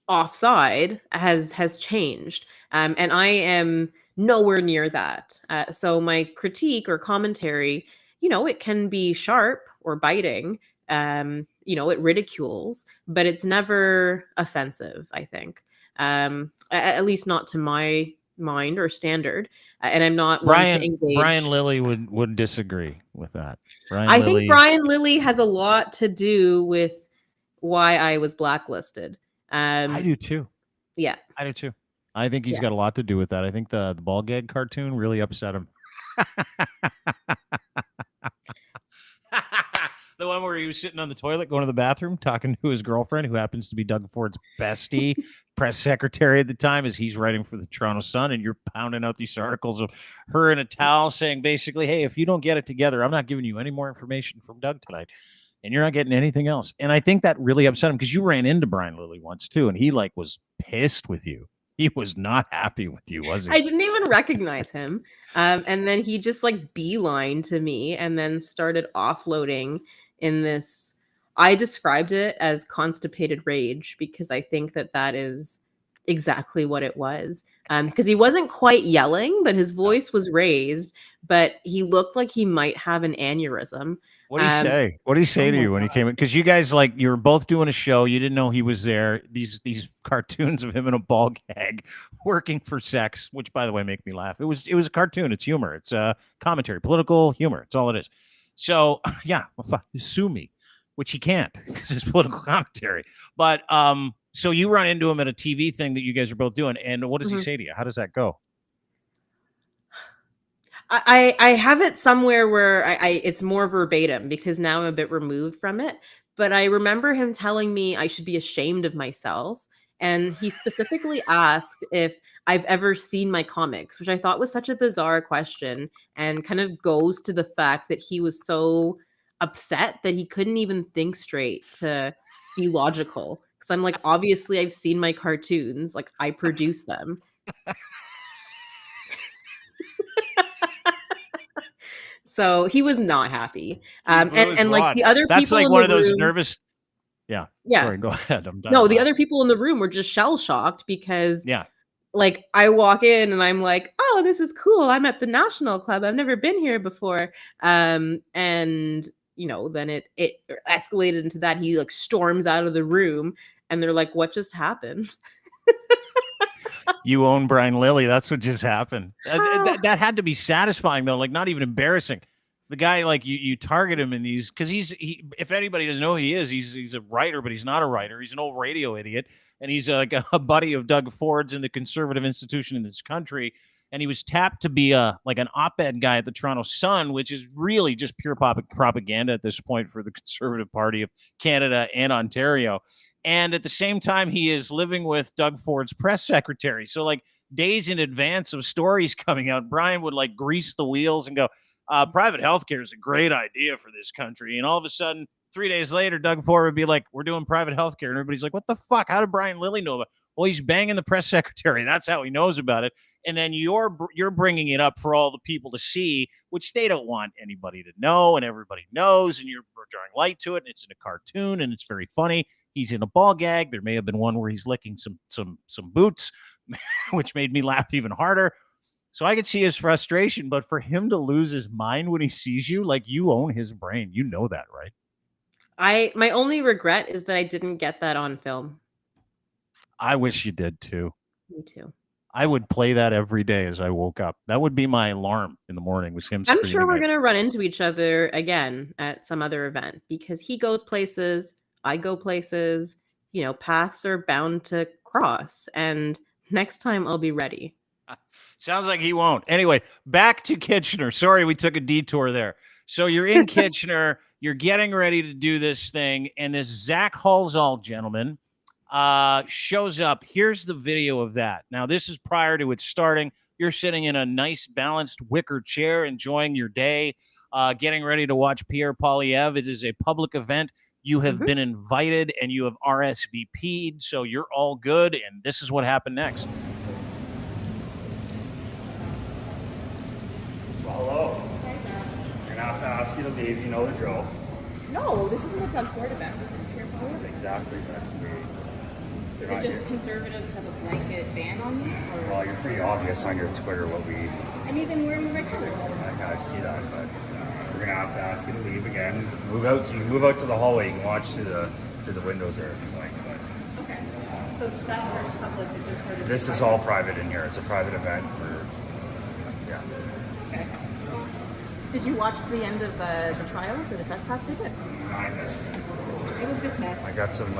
offside has changed, and I am nowhere near that. So my critique or commentary, it can be sharp or biting. It ridicules, but it's never offensive, I think. At least not to my mind or standard. And I'm not one to Brian engage. Lilly would disagree with that. I think Brian Lilly has a lot to do with why I was blacklisted. I do too. Yeah. I do too. I think he's Yeah. got a lot to do with that. I think the ball gag cartoon really upset him. The one where he was sitting on the toilet going to the bathroom talking to his girlfriend, who happens to be Doug Ford's bestie, press secretary at the time, as he's writing for the Toronto Sun, and you're pounding out these articles of her in a towel saying basically, hey, if you don't get it together, I'm not giving you any more information from Doug tonight, and you're not getting anything else. And I think that really upset him, because you ran into Brian Lilly once too, and he was pissed with you. He was not happy with you, was he? I didn't even recognize him. And then he just beeline to me and then started offloading in this. I described it as constipated rage, because I think that is exactly what it was. Because he wasn't quite yelling, but his voice was raised, but he looked like he might have an aneurysm. What did he say? What did he say to you when he came in? Because you guys, you were both doing a show. You didn't know he was there. These cartoons of him in a ball gag working for sex, which, by the way, make me laugh. It was a cartoon. It's humor. It's commentary, political humor. It's all it is. So, yeah, sue me, which he can't because it's political commentary. But so you run into him at a TV thing that you guys are both doing. And what does he say to you? How does that go? I have it somewhere where it's more verbatim, because now I'm a bit removed from it. But I remember him telling me I should be ashamed of myself. And he specifically asked if I've ever seen my comics, which I thought was such a bizarre question, and kind of goes to the fact that he was so upset that he couldn't even think straight to be logical. Because I'm like, obviously, I've seen my cartoons, I produce them. So he was not happy. And the other That's people in one the of those room, nervous. Yeah. Yeah. Sorry, go ahead. I'm done. No, the other people in the room were just shell shocked, because yeah, I walk in and I'm like, oh, this is cool. I'm at the National Club. I've never been here before. And then it escalated into that. He storms out of the room, and they're like, what just happened? You own Brian Lilly. That's what just happened. That had to be satisfying, though. Not even embarrassing. The guy, you target him, and because if anybody doesn't know who he is, he's a writer, but he's not a writer. He's an old radio idiot, and he's a buddy of Doug Ford's in the conservative institution in this country. And he was tapped to be an op-ed guy at the Toronto Sun, which is really just pure propaganda at this point for the Conservative Party of Canada and Ontario. And at the same time, he is living with Doug Ford's press secretary. So days in advance of stories coming out, Brian would grease the wheels and go, private healthcare is a great idea for this country. And all of a sudden, 3 days later, Doug Ford would be like, we're doing private healthcare. And everybody's like, what the fuck? How did Brian Lilly know about it? Well, he's banging the press secretary. That's how he knows about it. And then you're bringing it up for all the people to see, which they don't want anybody to know. And everybody knows. And you're drawing light to it. And it's in a cartoon, and it's very funny. He's in a ball gag. There may have been one where he's licking some boots, which made me laugh even harder. So I could see his frustration, but for him to lose his mind when he sees you, you own his brain. You know that, right? My only regret is that I didn't get that on film. I wish you did too. Me too. I would play that every day as I woke up. That would be my alarm in the morning, was him screaming. I'm sure we're going to run into each other again at some other event, because he goes places, I go places, paths are bound to cross, and next time I'll be ready. Sounds like he won't. Anyway, back to Kitchener. Sorry, we took a detour there. So you're in Kitchener, you're getting ready to do this thing, and this Zach Halsall gentleman shows up. Here's the video of that. Now, this is prior to it starting. You're sitting in a nice, balanced wicker chair, enjoying your day, getting ready to watch Pierre Poilievre. It is a public event. You have been invited and you have RSVP'd, so you're all good. And this is what happened next. Well, hello. Hi, Sam. We're going to have to ask you to leave. You know the drill. No, this isn't a Doug Ford event. This is Pierre Poilievre. Exactly, but Is it just conservatives have a blanket ban on you? Or? well, you're pretty obvious on your Twitter what we... I'm even wearing my colors. I see that, but we're going to have to ask you to leave again. Move out. You can move out to the hallway. You can watch through the windows there if you like. But Okay. So that part's public, is this part of this is all private in here. It's a private event. Yeah. Okay. Did you watch the end of the trial for the trespass ticket? I missed it. It was dismissed. I got some...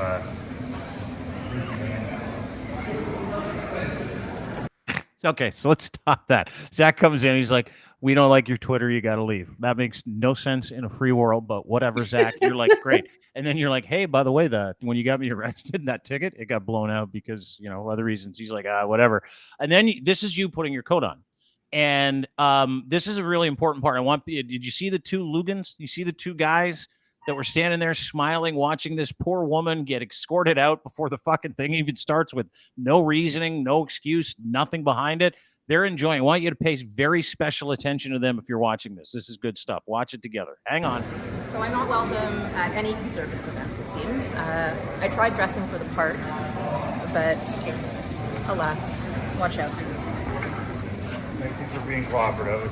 Okay, so let's stop that. Zach comes in. He's like, we don't like your Twitter. You got to leave. That makes no sense in a free world, but whatever, Zach. You're like, great. And then you're like, hey, by the way, when you got me arrested, that ticket, it got blown out because, other reasons. He's like, whatever. And then this is you putting your coat on. And this is a really important part. Did you see the two Lugans? You see the two guys that were standing there smiling, watching this poor woman get escorted out before the fucking thing even starts with no reasoning, no excuse, nothing behind it. They're enjoying. I want you to pay very special attention to them if you're watching this. This is good stuff. Watch it together. Hang on. So I'm not welcome at any conservative events, it seems. I tried dressing for the part, but alas, watch out. Thank you for being cooperative.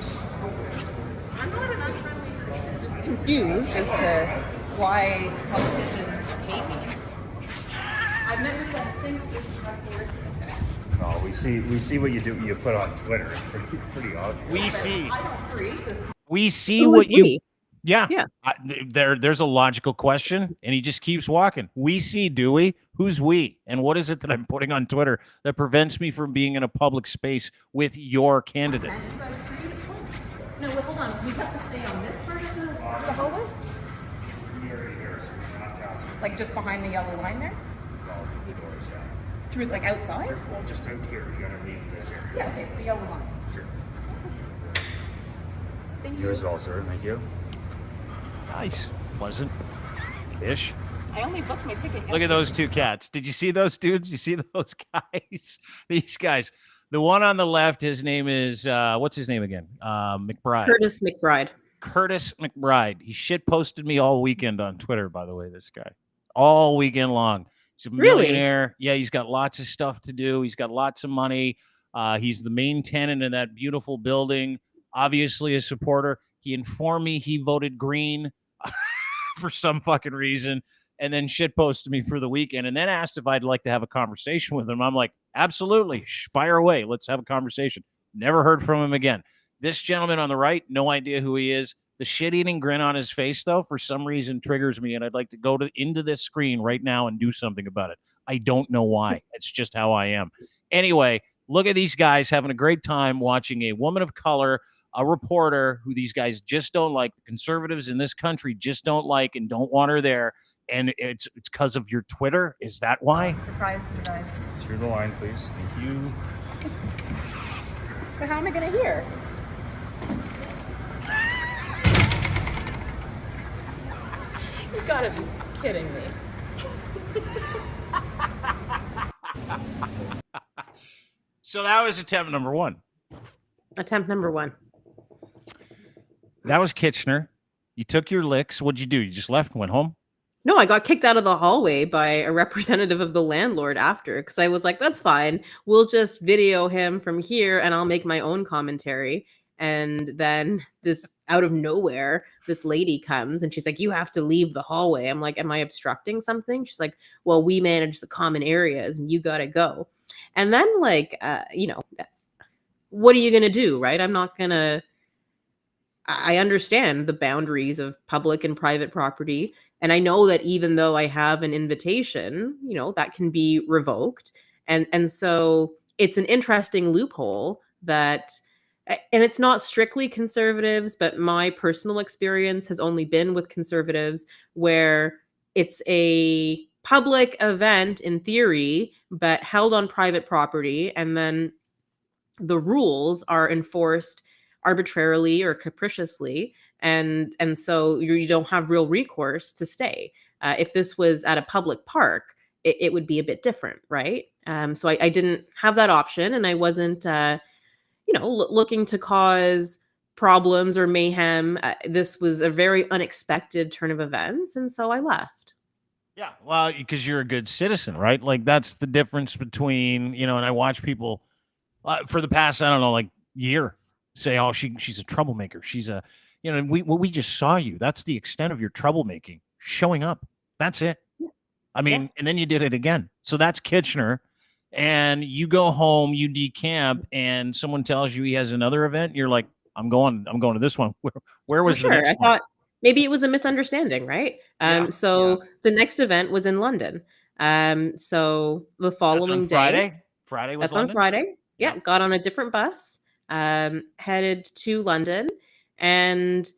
I'm not an unfriendly person, just confused as to why politicians hate me. I've never said a single disrespectful word to this guy. No, we see what you do. You put on Twitter. It's pretty obvious. We see Who what is you. we? Yeah. Yeah. There's a logical question, and he just keeps walking. We see, do we? Who's we? And what is it that I'm putting on Twitter that prevents me from being in a public space with your candidate? And you guys created it. No, wait, hold on. We have to stay on this part of the hallway? Here, so we have to ask you. Like just behind the yellow line there? Well, through the doors, yeah. Through, like, outside? Well, just out here. You gotta leave this area. Yeah, okay, so the yellow line. Sure. Thank You as well, sir. Thank you. Nice. Pleasant-ish. I only booked my ticket. Look at those two cats. Did you see those dudes? You see those guys? These guys. The one on the left, his name is, what's his name again? McBride. Curtis McBride. Curtis McBride. He shit posted me all weekend on Twitter, by the way, this guy. All weekend long. He's a Really? millionaire. Yeah, he's got lots of stuff to do. He's got lots of money. He's the main tenant in that beautiful building. Obviously a supporter. He informed me he voted green for some fucking reason, and then shit posted me for the weekend, and then asked if I'd like to have a conversation with him. I'm like, absolutely, fire away. Let's have a conversation. Never heard from him again. This gentleman on the right, no idea who he is. The shit-eating grin on his face, though, for some reason triggers me, and I'd like to go into this screen right now and do something about it. I don't know why. It's just how I am. Anyway, look at these guys having a great time watching a woman of color, a reporter who these guys just don't like. The conservatives in this country just don't like and don't want her there. And it's because of your Twitter. Is that why? Surprise you guys. Through the line, please. Thank you. But how am I going to hear? You gotta be kidding me. So that was attempt number one. Attempt number one. That was Kitchener. You took your licks. What'd you do? You just left and went home? No, I got kicked out of the hallway by a representative of the landlord after, because I was like, that's fine. We'll just video him from here and I'll make my own commentary. And then out of nowhere, this lady comes and she's like, you have to leave the hallway. I'm like, am I obstructing something? She's like, well, we manage the common areas and you got to go. And then what are you going to do? Right. I understand the boundaries of public and private property. And I know that even though I have an invitation, that can be revoked. And so it's an interesting loophole that, and it's not strictly conservatives, but my personal experience has only been with conservatives where it's a public event in theory, but held on private property. And then the rules are enforced arbitrarily or capriciously, and so you don't have real recourse to stay. If this was at a public park, it would be a bit different, right? So I didn't have that option, and I wasn't, looking to cause problems or mayhem. This was a very unexpected turn of events, and so I left. Yeah, well, because you're a good citizen, right? Like that's the difference between, and I watch people for the past, I don't know, like year say, oh, she's a troublemaker. She's a, we just saw you. That's the extent of your troublemaking, showing up. That's it. I mean, and then you did it again. So that's Kitchener. And you go home, you decamp, and someone tells you he has another event. And you're like, I'm going to this one. Where was the next I one? thought maybe it was a misunderstanding, right? The next event was in London. So the following day, Friday was that's London? on Friday. Yeah, got on a different bus, headed to London, and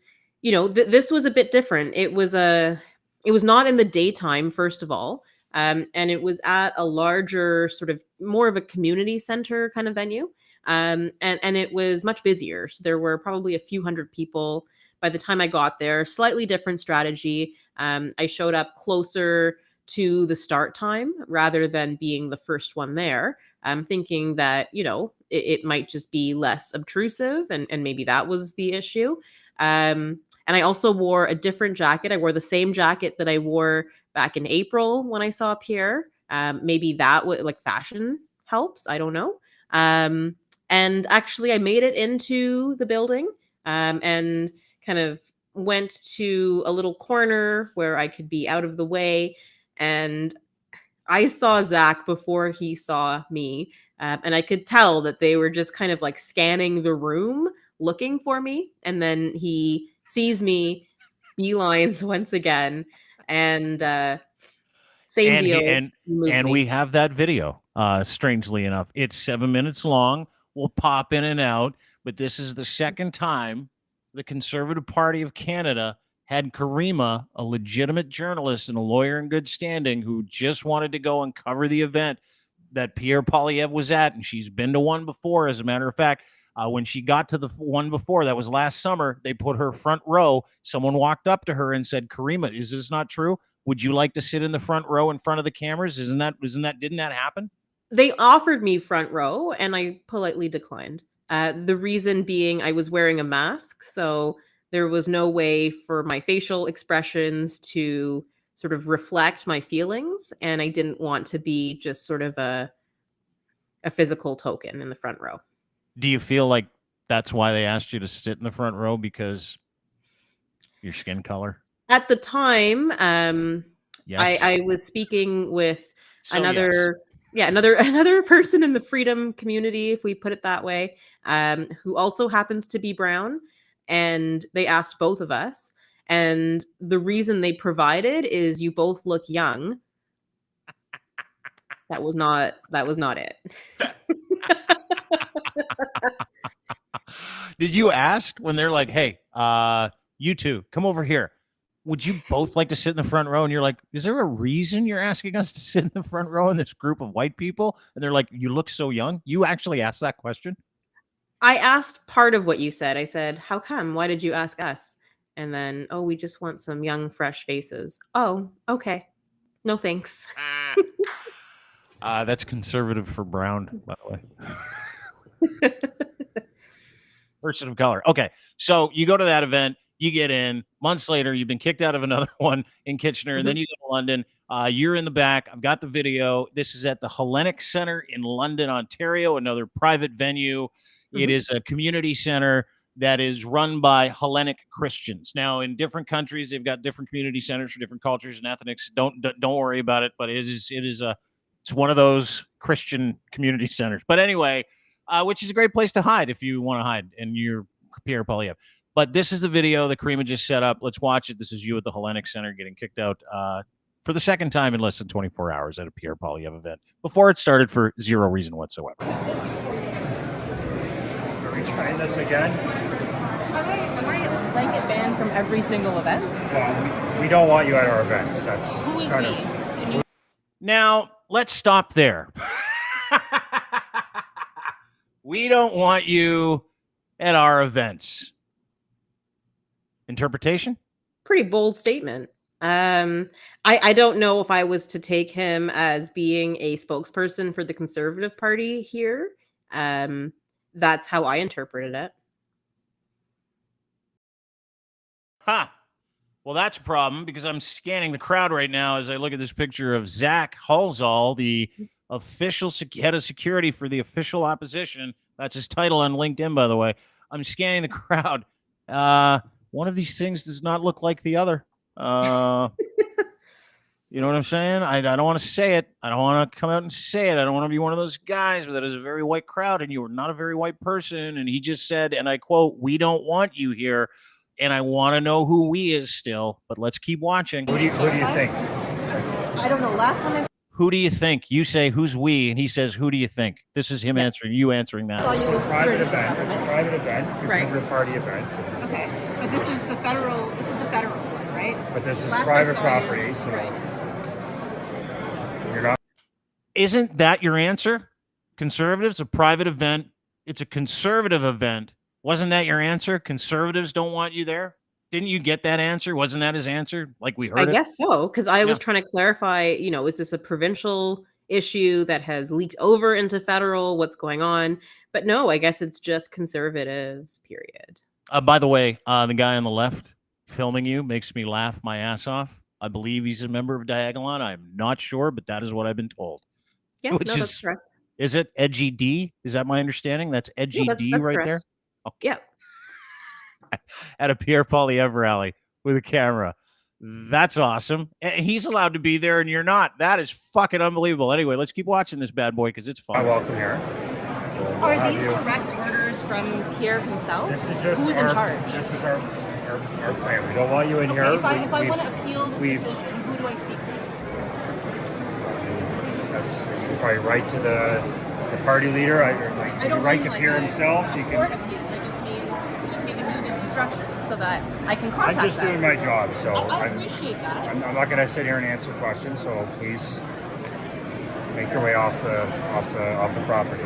this was a bit different. It was not in the daytime, first of all, and it was at a larger, sort of more of a community center kind of venue, and it was much busier. So there were probably a few hundred people by the time I got there. Slightly different strategy. I showed up closer to the start time rather than being the first one there. I'm thinking that, it might just be less obtrusive, and maybe that was the issue. And I also wore a different jacket. I wore the same jacket that I wore back in April when I saw Pierre. Maybe that would, like, fashion helps. I don't know. And actually I made it into the building, and kind of went to a little corner where I could be out of the way. And I saw Zach before he saw me, and I could tell that they were just kind of like scanning the room, looking for me. And then he sees me, beelines once again, and same deal. And we have that video. Strangely enough, it's 7 minutes long. We'll pop in and out, but this is the second time the Conservative Party of Canada had Caryma, a legitimate journalist and a lawyer in good standing, who just wanted to go and cover the event that Pierre Poilievre was at. And she's been to one before, as a matter of fact. When she got to the one before, that was last summer, they put her front row. Someone walked up to her and said, Caryma, is this not true? Would you like to sit in the front row in front of the cameras? Didn't that happen? They offered me front row, and I politely declined. The reason being I was wearing a mask, so there was no way for my facial expressions to sort of reflect my feelings, and I didn't want to be just sort of a physical token in the front row. Do you feel like that's why they asked you to sit in the front row, because your skin color? At the time, yes. I was speaking with another person in the freedom community, if we put it that way, who also happens to be brown. And they asked both of us. And the reason they provided is you both look young. That was not it. Did you ask when they're like, hey, you two, come over here. Would you both like to sit in the front row? And you're like, is there a reason you're asking us to sit in the front row in this group of white people? And they're like, you look so young. You actually asked that question? I asked part of what you said. I said, how come? Why did you ask us? And then, oh, we just want some young, fresh faces. Oh, okay. No, thanks. That's conservative for brown, by the way. Person of color. Okay. So you go to that event, you get in. Months later, you've been kicked out of another one in Kitchener, and then you go to London. You're in the back. I've got the video. This is at the Hellenic Center in London, Ontario, another private venue. It is a community center that is run by Hellenic Christians. Now, in different countries, they've got different community centers for different cultures and ethnics. Don't worry about it, but it's one of those Christian community centers. But anyway, which is a great place to hide if you want to hide, and you're Pierre Poilievre. But this is the video that Caryma just set up. Let's watch it. This is you at the Hellenic Center getting kicked out for the second time in less than 24 hours at a Pierre Poilievre event before it started for zero reason whatsoever. Are we trying this again? Am I blanket banned from every single event? Well, we don't want you at our events. That's Who is kind we? of- Can you Now, let's stop there. We don't want you at our events. Interpretation? Pretty bold statement. I don't know if I was to take him as being a spokesperson for the Conservative Party here. That's how I interpreted it. Ha! Well, that's a problem because I'm scanning the crowd right now as I look at this picture of Zach Halsall, the official head of security for the official opposition. That's his title on LinkedIn, by the way. I'm scanning the crowd. One of these things does not look like the other. You know what I'm saying? I don't want to say it. I don't want to come out and say it. I don't want to be one of those guys that is a very white crowd and you are not a very white person. And he just said, and I quote, "We don't want you here." And I want to know who we is still, but let's keep watching. Who do you think? I don't know. Last time I Who do you think? You say, who's we? And he says, who do you think? This is him answering, you answering that. saw you It's was a private British event. It's a government. private event. Conservative Right. Party event. Okay, but this is the federal one, right? But this is Last I private saw property, you- so right. you're not. Isn't that your answer? Conservatives, a private event. It's a conservative event. Wasn't that your answer? Conservatives don't want you there? Didn't you get that answer? Wasn't that his answer? Like we heard I it? guess so, because I was Yeah. trying to clarify, is this a provincial issue that has leaked over into federal? What's going on? But no, I guess it's just conservatives, period. By the way, the guy on the left filming you makes me laugh my ass off. I believe he's a member of Diagolon. I'm not sure, but that is what I've been told. Yeah, Which no, is- that's correct. Is it Edgy D? Is that my understanding? That's Edgy that's- D that's right correct. there? Okay. Yeah. At a Pierre Poilievre rally with a camera. That's awesome. And he's allowed to be there and you're not. That is fucking unbelievable. Anyway, let's keep watching this bad boy because it's I fun. welcome here. We'll Are have these you- direct orders from Pierre himself? This is just Who's our, in charge? This is our plan. We don't want you in here. Okay, if I We've- want to appeal this we've- decision, who do I speak to? That's you can probably write to the party leader. I You don't can write mean to like Pierre a himself. You court can. appeal. I just mean I'm just giving you these instructions so that I can I'm contact just them. doing my job, so I I'm appreciate that. I'm not going to sit here and answer questions. So please make your way off the property.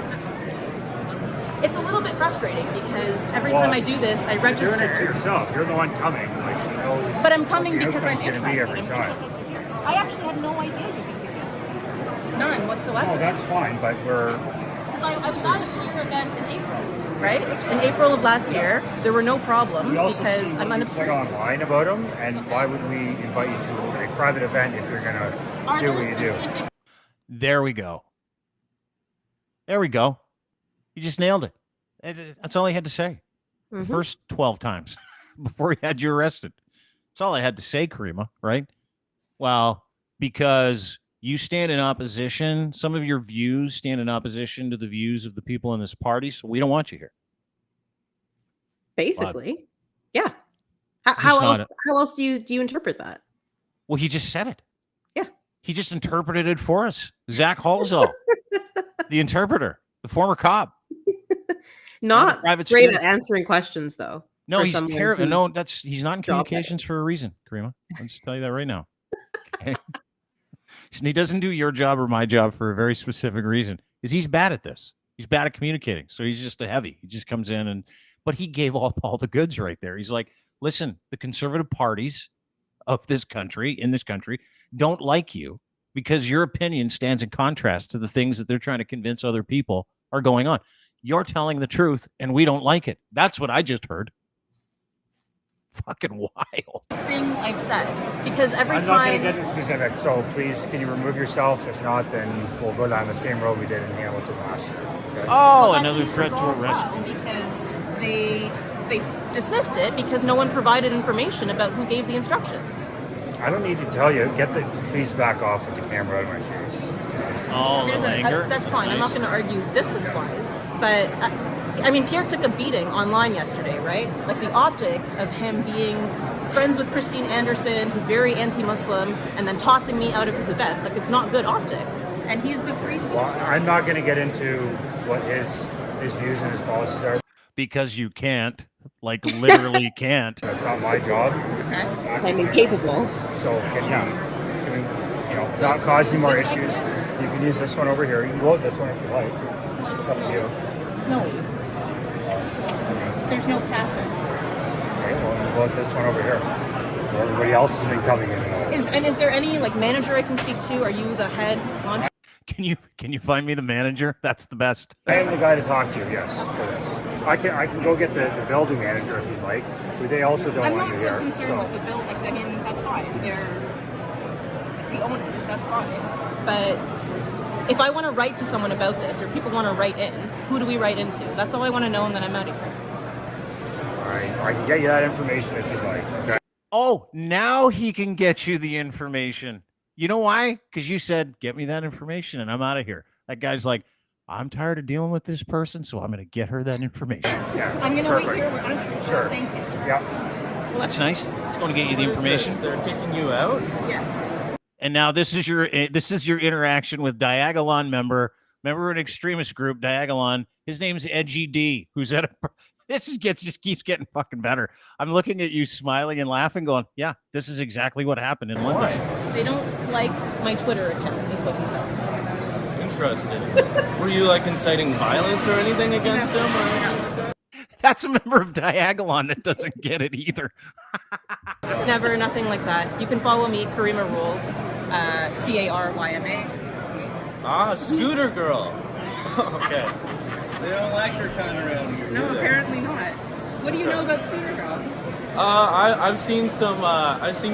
It's a little bit frustrating because every time I do this, I You're register. doing it to yourself. You're the one coming. Like you know. But I'm coming what the because I'm outcome's interested. gonna be every I'm time. interested to hear. I actually had no idea you'd be here yesterday. None whatsoever. Oh, that's fine, but we're. Because I was at a Pierre event in April, right? In April of last year, there were no problems We also because see I'm what you put unobtrusive. online about them, and why would we invite you to a private event if you're gonna Are do there what you do? specific There we go. There we go. You just nailed it. That's all I had to say. The Mhm. first 12 times before he had you arrested. That's all I had to say, Caryma, right? Well, because you stand in opposition, some of your views stand in opposition to the views of the people in this party, so we don't want you here. Basically. Yeah. It's How just not else? How else do you interpret that? Well, he just said it. Yeah. He just interpreted it for us. Zach Halsall, the interpreter, the former cop. Not private great security. at answering questions, though. No, for he's someone terrible. who's No, he's not in job communications for a reason, Caryma. I'll just tell you that right now. Okay? He doesn't do your job or my job for a very specific reason. Is he's bad at this. He's bad at communicating. So he's just a heavy. He just comes in but he gave all the goods right there. He's like, listen, the conservative parties of this country, in this country, don't like you because your opinion stands in contrast to the things that they're trying to convince other people are going on. You're telling the truth and we don't like it. That's what I just heard. Fucking wild. things I've said? Because every I'm not going time. to get into specifics, so please, can you remove yourself? If not, then we'll go down the same road we did in Hamilton last year. Okay? Oh, That another didn't threat to resolve arrest. well because they dismissed it because no one provided information about who gave the instructions. I don't need to tell you. Please back off with the camera out of my face. Oh, a There's little anger. that's fine. I'm not going to argue distance-wise, but I mean, Pierre took a beating online yesterday, right? Like the optics of him being friends with Christine Anderson, who's very anti-Muslim, and then tossing me out of his event. Like it's not good optics. And he's the free speech. Well, I'm not going to get into what his views and his policies are. Because you can't, like literally can't. That's not my job. I mean, capable. So can we, not cause any more issues? You can use this one over here. You can go with this one if you like. It's up to you. snowy. There's no path. Okay, well, what about this one over here? Where everybody else has been coming in and out. Is there any like manager I can speak to? Are you the head on? Can you find me the manager? That's the best. I am the guy to talk to, yes, for this. I can go get the building manager if you'd like, but they also don't I'm want not me so here. concerned with the bill. Like, I mean, that's fine. They're the owners. That's fine. But if I want to write to someone about this, or people want to write in, who do we write into? That's all I want to know, and then I'm out of here. All right, I can get you that information if you'd like. Okay. Oh, now he can get you the information. You know why? Because you said, get me that information and I'm out of here. That guy's like, I'm tired of dealing with this person, so I'm going to get her that information. Yeah. I'm going to wait here. Sure. Thank you. Yeah. Well, that's nice. It's going to get you the information. They're kicking you out? Yes. And now this is your interaction with Diagolon member an extremist group, Diagolon. His name's Edgy D, who's at a... just keeps getting fucking better. I'm looking at you smiling and laughing, going, yeah, this is exactly what happened in London. They don't like my Twitter account, is what he said. Interesting. Were you like inciting violence or anything against them? Or... That's a member of Diagolon that doesn't get it either. Never, nothing like that. You can follow me, Caryma Rules, Caryma. Ah, Scooter Girl. Okay. They don't like her kind around here. No, apparently not. What do you know about Scooter Girl? I've seen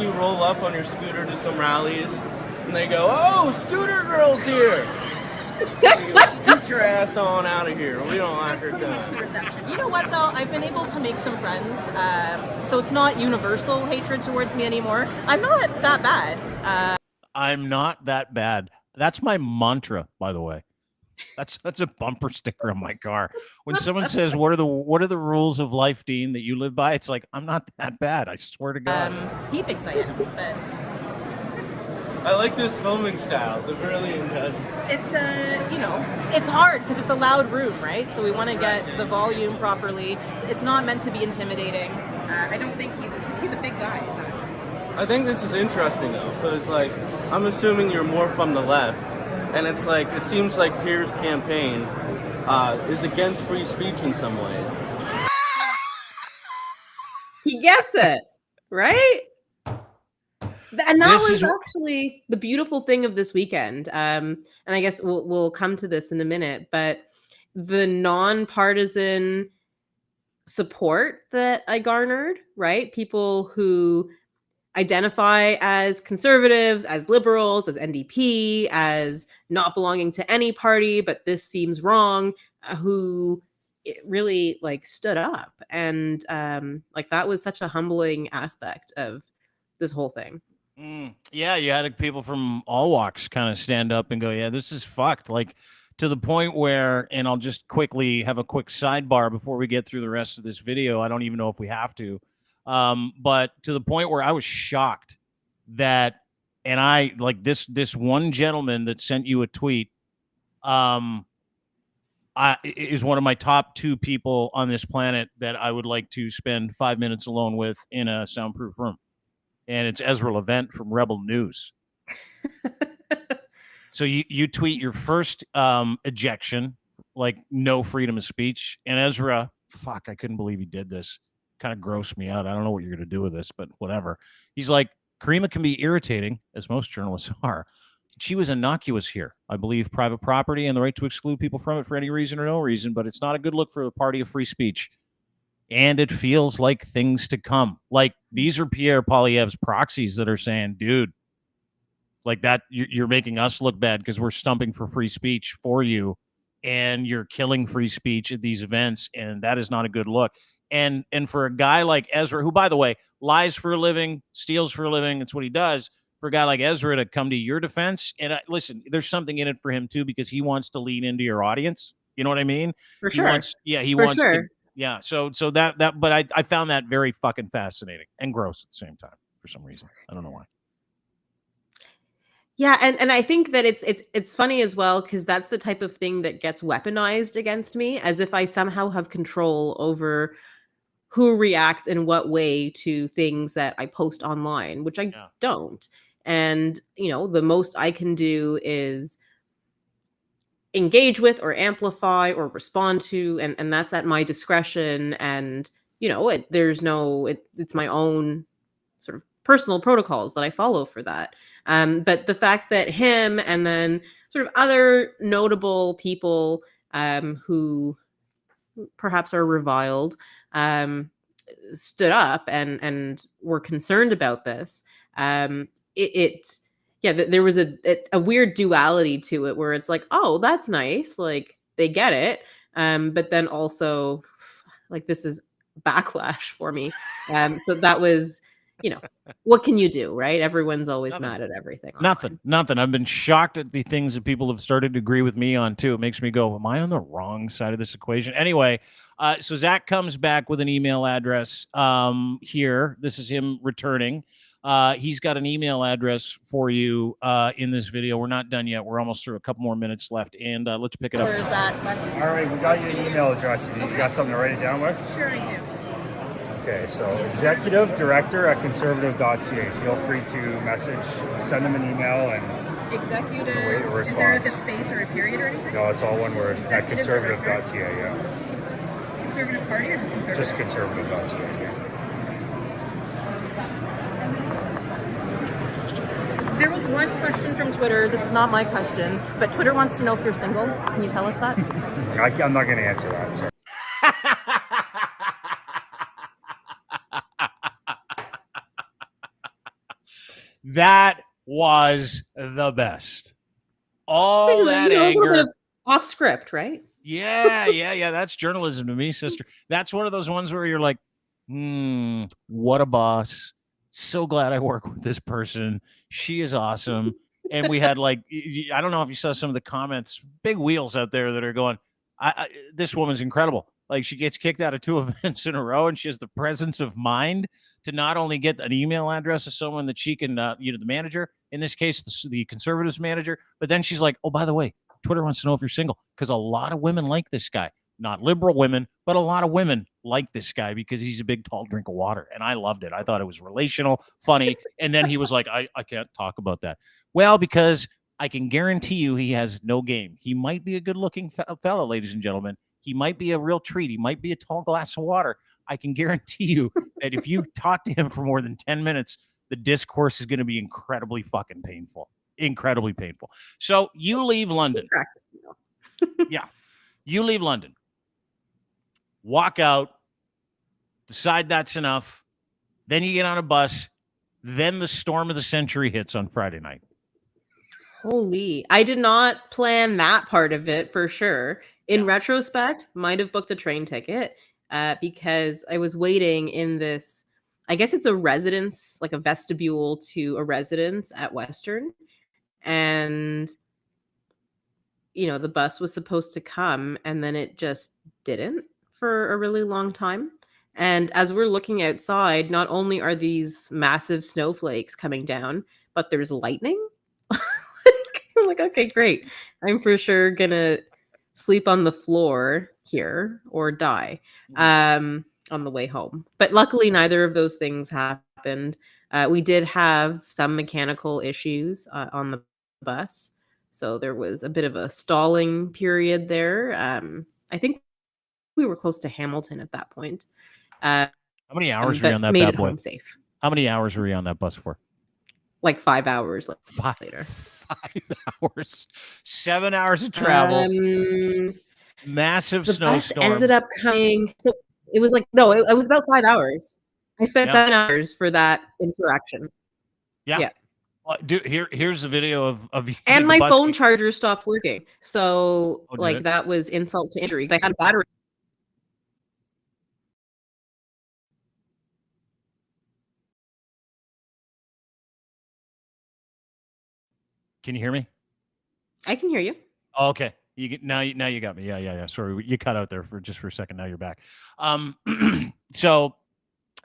you roll up on your scooter to some rallies, and they go, "Oh, Scooter Girl's here." You go, scoot your ass on out of here. We don't like her kind. Reception. You know what though? I've been able to make some friends, so it's not universal hatred towards me anymore. I'm not that bad. I'm not that bad. That's my mantra, by the way. That's a bumper sticker on my car. When someone says, what are the rules of life, Dean, that you live by? It's like, I'm not that bad. I swear to God. He thinks I am, but I like this filming style. They're really intense. it's it's hard because it's a loud room, right? So we want to get the volume properly. It's not meant to be intimidating. I don't think he's a big guy. I think this is interesting though, because like I'm assuming you're more from the left. And it's like, it seems like Pierre's campaign is against free speech in some ways. He gets it, right? And that was actually the beautiful thing of this weekend. And I guess we'll come to this in a minute, but the non-partisan support that I garnered, right? People who identify as conservatives, as liberals, as NDP, as not belonging to any party, but this seems wrong, who really like stood up. And like that was such a humbling aspect of this whole thing. Yeah, you had people from all walks kind of stand up and go, yeah, this is fucked. Like to the point where, and I'll just quickly have a quick sidebar before we get through the rest of this video. I don't even know if we have to. But to the point where I was shocked that, and I like this one gentleman that sent you a tweet, is one of my top 2 people on this planet that I would like to spend 5 minutes alone with in a soundproof room. And it's Ezra Levent from Rebel News. So you tweet your first ejection, like no freedom of speech. And Ezra, fuck, I couldn't believe he did this. Kind of grossed me out. I don't know what you're going to do with this, but whatever. He's like, Caryma can be irritating, as most journalists are. She was innocuous here. I believe private property and the right to exclude people from it for any reason or no reason, but it's not a good look for the party of free speech. And it feels like things to come. Like these are Pierre Poilievre's proxies that are saying, dude, like that, you're making us look bad because we're stumping for free speech for you, and you're killing free speech at these events, and that is not a good look. And for a guy like Ezra, who, by the way, lies for a living, steals for a living, it's what he does. For a guy like Ezra to come to your defense, and listen, there's something in it for him too, because he wants to lean into your audience. You know what I mean? For sure. He wants to. Yeah. So that, but I found that very fucking fascinating and gross at the same time for some reason. I don't know why. Yeah, and I think that it's funny as well, because that's the type of thing that gets weaponized against me, as if I somehow have control over who reacts in what way to things that I post online, which I don't. And, the most I can do is engage with or amplify or respond to, and that's at my discretion. And it's my own sort of personal protocols that I follow for that. But the fact that him and then sort of other notable people who perhaps are reviled stood up and were concerned about this, there was a weird duality to it, where it's like, oh, that's nice, like they get it, but then also like this is backlash for me. So that was, what can you do, right? Everyone's always mad at everything. Nothing. I've been shocked at the things that people have started to agree with me on too. It makes me go, am I on the wrong side of this equation? Anyway, so Zach comes back with an email address here. This is him returning. He's got an email address for you in this video. We're not done yet. We're almost through, a couple more minutes left, and let's pick it up. Where's that? All right, we got you an email address. You got something to write it down with? Sure I do. Okay, so executive director at conservative.ca. Feel free to send them an email and Executive, wait a response. is there like a space or a period or anything? No, it's all one word. At Executive conservative.ca, yeah. Conservative Party or just conservative? Just conservative.ca, yeah. There was one question from Twitter. This is not my question, but Twitter wants to know if you're single. Can you tell us that? I'm not going to answer that. Sorry. That was the best. All that a anger. little bit of off script, right? Yeah. That's journalism to me, sister. That's one of those ones where you're like, what a boss. So glad I work with this person. She is awesome. And we had I don't know if you saw some of the comments, big wheels out there that are going, this woman's incredible. Like, she gets kicked out of 2 events in a row, and she has the presence of mind to not only get an email address of someone that she can, the manager, in this case, the Conservatives manager, but then she's like, oh, by the way, Twitter wants to know if you're single, because a lot of women like this guy. Not liberal women, but a lot of women like this guy because he's a big, tall drink of water. And I loved it. I thought it was relational, funny. And then he was like, I can't talk about that. Well, because I can guarantee you he has no game. He might be a good-looking fella, ladies and gentlemen. He might be a real treat. He might be a tall glass of water. I can guarantee you that if you talk to him for more than 10 minutes, the discourse is going to be incredibly fucking painful. Incredibly painful. So you leave London. Yeah. You leave London. Walk out. Decide that's enough. Then you get on a bus. Then the storm of the century hits on Friday night. Holy. I did not plan that part of it for sure. In retrospect, might have booked a train ticket because I was waiting in this, I guess it's a residence, like a vestibule to a residence at Western. And, the bus was supposed to come, and then it just didn't for a really long time. And as we're looking outside, not only are these massive snowflakes coming down, but there's lightning. I'm like, okay, great. I'm for sure gonna sleep on the floor here or die on the way home. But luckily, neither of those things happened. We did have some mechanical issues on the bus. So there was a bit of a stalling period there. I think we were close to Hamilton at that point. How many hours were you on that bad boy? Home safe. How many hours were you on that bus for? Like 5 hours later. 5 hours. 7 hours of travel. Massive snowstorm. Ended up coming. So it was like, no, it was about 5 hours. I spent 7 hours for that interaction. Yeah. Dude, here's the video of and my phone charger stopped working. So did it? That was insult to injury. I had a battery. Can you hear me? I can hear you. Oh, okay. Now you got me. Yeah. Sorry, you cut out there for a second. Now you're back. So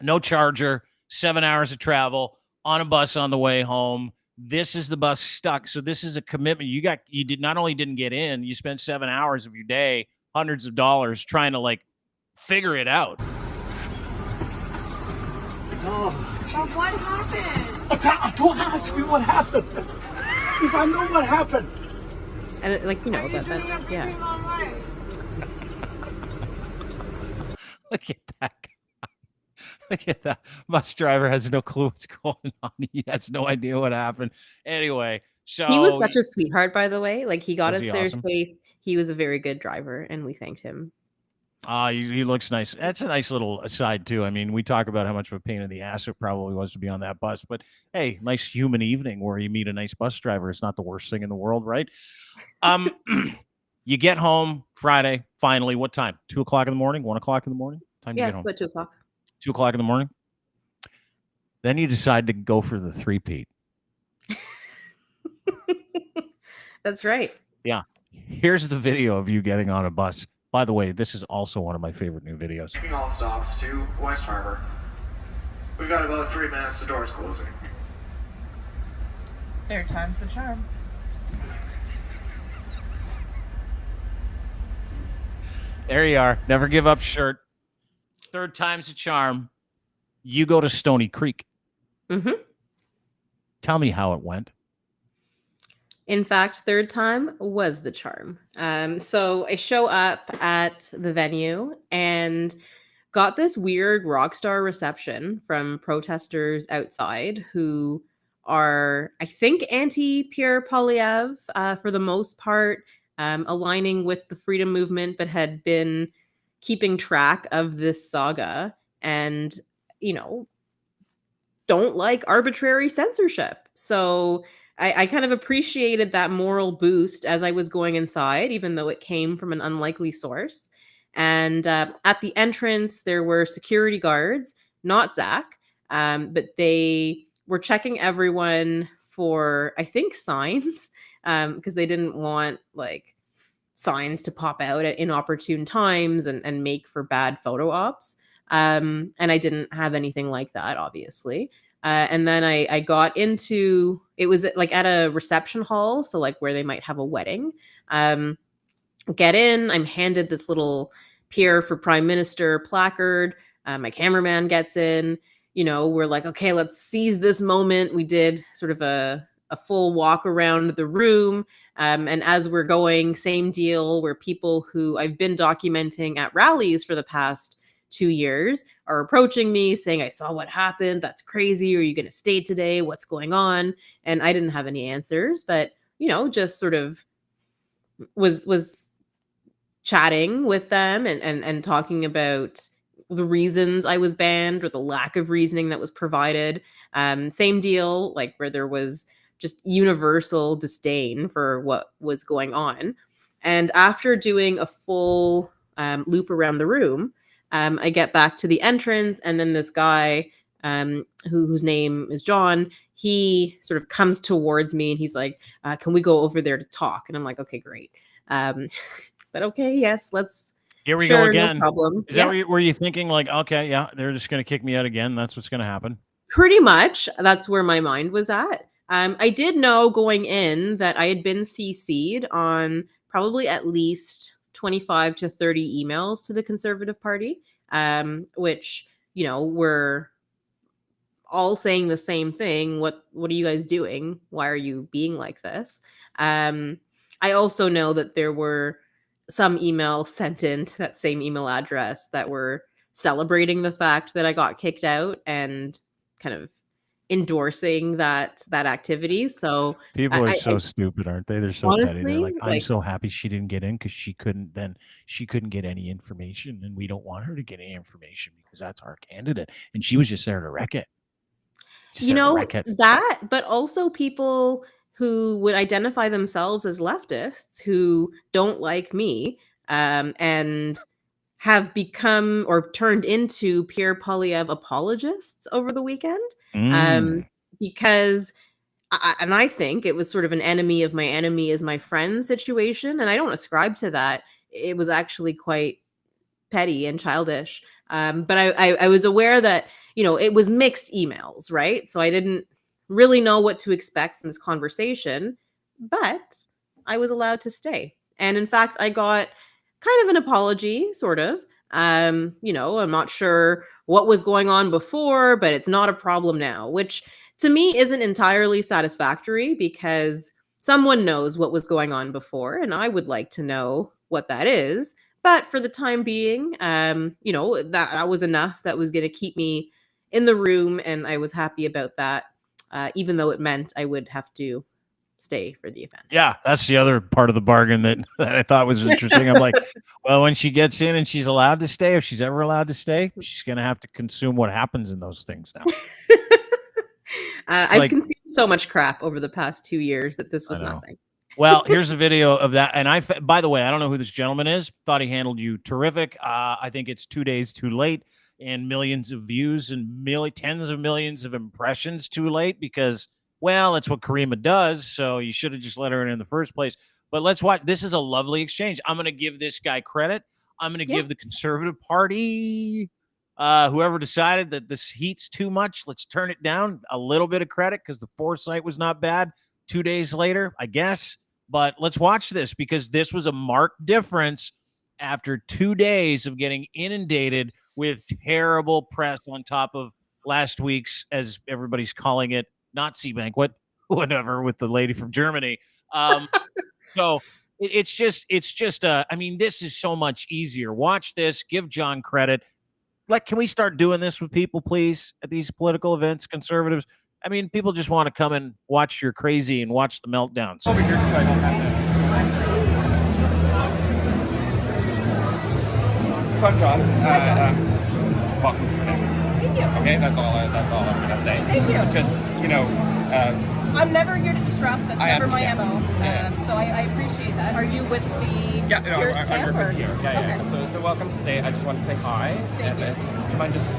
no charger, 7 hours of travel on a bus on the way home. This is the bus stuck. So this is a commitment. You not only didn't get in, you spent 7 hours of your day, hundreds of dollars trying to figure it out. But what happened? Don't ask me what happened. If I know what happened. And like, you know, that's yeah. Look at that guy. Look at that. Bus driver has no clue what's going on. He has no idea what happened. Anyway, so He was such a sweetheart, by the way. Like, he got Was us he there awesome? safe. He was a very good driver, and we thanked him. He looks nice. That's a nice little aside too. I mean, we talk about how much of a pain in the ass it probably was to be on that bus, but hey, nice human evening where you meet a nice bus driver. It's not the worst thing in the world, right? You get home Friday, finally. What time? 2 o'clock in the morning? 1 o'clock in the morning? Time to Yeah, get home? about 2 o'clock. 2 o'clock in the morning. Then you decide to go for the three-peat. That's right. Yeah. Here's the video of you getting on a bus. By the way, this is also one of my favorite new videos. Taking all stops to West Harbor. We've got about 3 minutes, the door's closing. Third time's the charm. There you are. Never give up shirt. Third time's a charm. You go to Stony Creek. Mm-hmm. Tell me how it went. In fact, third time was the charm. So I show up at the venue and got this weird rock star reception from protesters outside who are, I think, anti-Pierre Poilievre for the most part, aligning with the freedom movement, but had been keeping track of this saga and, you know, don't like arbitrary censorship. So I kind of appreciated that moral boost as I was going inside, even though it came from an unlikely source. And at the entrance, there were security guards, not Zach, but they were checking everyone for, I think, signs, because they didn't want like signs to pop out at inopportune times and make for bad photo ops. And I didn't have anything like that, obviously. And then I got into, it was like at a reception hall, so like where they might have a wedding. Get in, I'm handed this little Pierre for Prime Minister placard. My cameraman gets in, you know, we're like, okay, let's seize this moment. We did sort of a full walk around the room. And as we're going, same deal where people who I've been documenting at rallies for the past 2 years are approaching me saying, I saw what happened. That's crazy. Are you going to stay today? What's going on? And I didn't have any answers, but, you know, just sort of was chatting with them and talking about the reasons I was banned or the lack of reasoning that was provided. Same deal, like where there was just universal disdain for what was going on. And after doing a full loop around the room, I get back to the entrance, and then this guy whose name is John, he sort of comes towards me and he's like, can we go over there to talk? And I'm like, okay, great. But okay, yes, let's. Here we sure, go again. No problem. Is that were you thinking like, okay, yeah, they're just going to kick me out again. That's what's going to happen. Pretty much. That's where my mind was at. I did know going in that I had been CC'd on probably at least 25 to 30 emails to the Conservative Party, which, you know, were all saying the same thing. What are you guys doing? Why are you being like this? I also know that there were some emails sent in to that same email address that were celebrating the fact that I got kicked out and kind of endorsing that activity. So People are so stupid, aren't they? They're so petty. They're like, I'm like, so happy she didn't get in because she couldn't get any information, and we don't want her to get any information because that's our candidate, and she was just there to wreck it. you know, that, but also people who would identify themselves as leftists who don't like me, and have become or turned into Pierre Poilievre apologists over the weekend. Because I think it was sort of an enemy of my enemy is my friend situation. And I don't ascribe to that. It was actually quite petty and childish. But I was aware that, you know, it was mixed emails, right? So I didn't really know what to expect from this conversation, but I was allowed to stay. And in fact, I got kind of an apology, sort of. You know, I'm not sure what was going on before, but it's not a problem now, which to me isn't entirely satisfactory because someone knows what was going on before, and I would like to know what that is. But for the time being, that was enough. That was going to keep me in the room, and I was happy about that, even though it meant I would have to stay for the event. Yeah, that's the other part of the bargain that I thought was interesting. I'm like, well, when she gets in and she's allowed to stay, if she's ever allowed to stay, she's going to have to consume what happens in those things now. I've consumed so much crap over the past 2 years that this was nothing. Well, here's a video of that. And by the way, I don't know who this gentleman is. Thought he handled you terrific. I think it's 2 days too late and millions of views and tens of millions of impressions too late because, well, that's what Caryma does. So you should have just let her in the first place. But let's watch. This is a lovely exchange. I'm going to give this guy credit. I'm going to give the Conservative Party, whoever decided that this heat's too much, let's turn it down, a little bit of credit because the foresight was not bad 2 days later, I guess. But let's watch this because this was a marked difference after 2 days of getting inundated with terrible press on top of last week's, as everybody's calling it, Nazi banquet, whatever, with the lady from Germany. So it's just, I mean, this is so much easier. Watch this, give John credit. Like, can we start doing this with people, please, at these political events, conservatives? I mean, people just want to come and watch your crazy and watch the meltdowns. Over here, I don't have that. So I'm John. Welcome to today. Thank you. Okay, that's all I'm gonna say. Thank you. Just, I'm never here to disrupt. That's never my understand. MO. Yeah. So I appreciate that. Are you with the yeah, no, Pierce I'm camp, working or- here. Yeah. Okay. So welcome to stay. I just want to say hi. Thank you. Do you mind just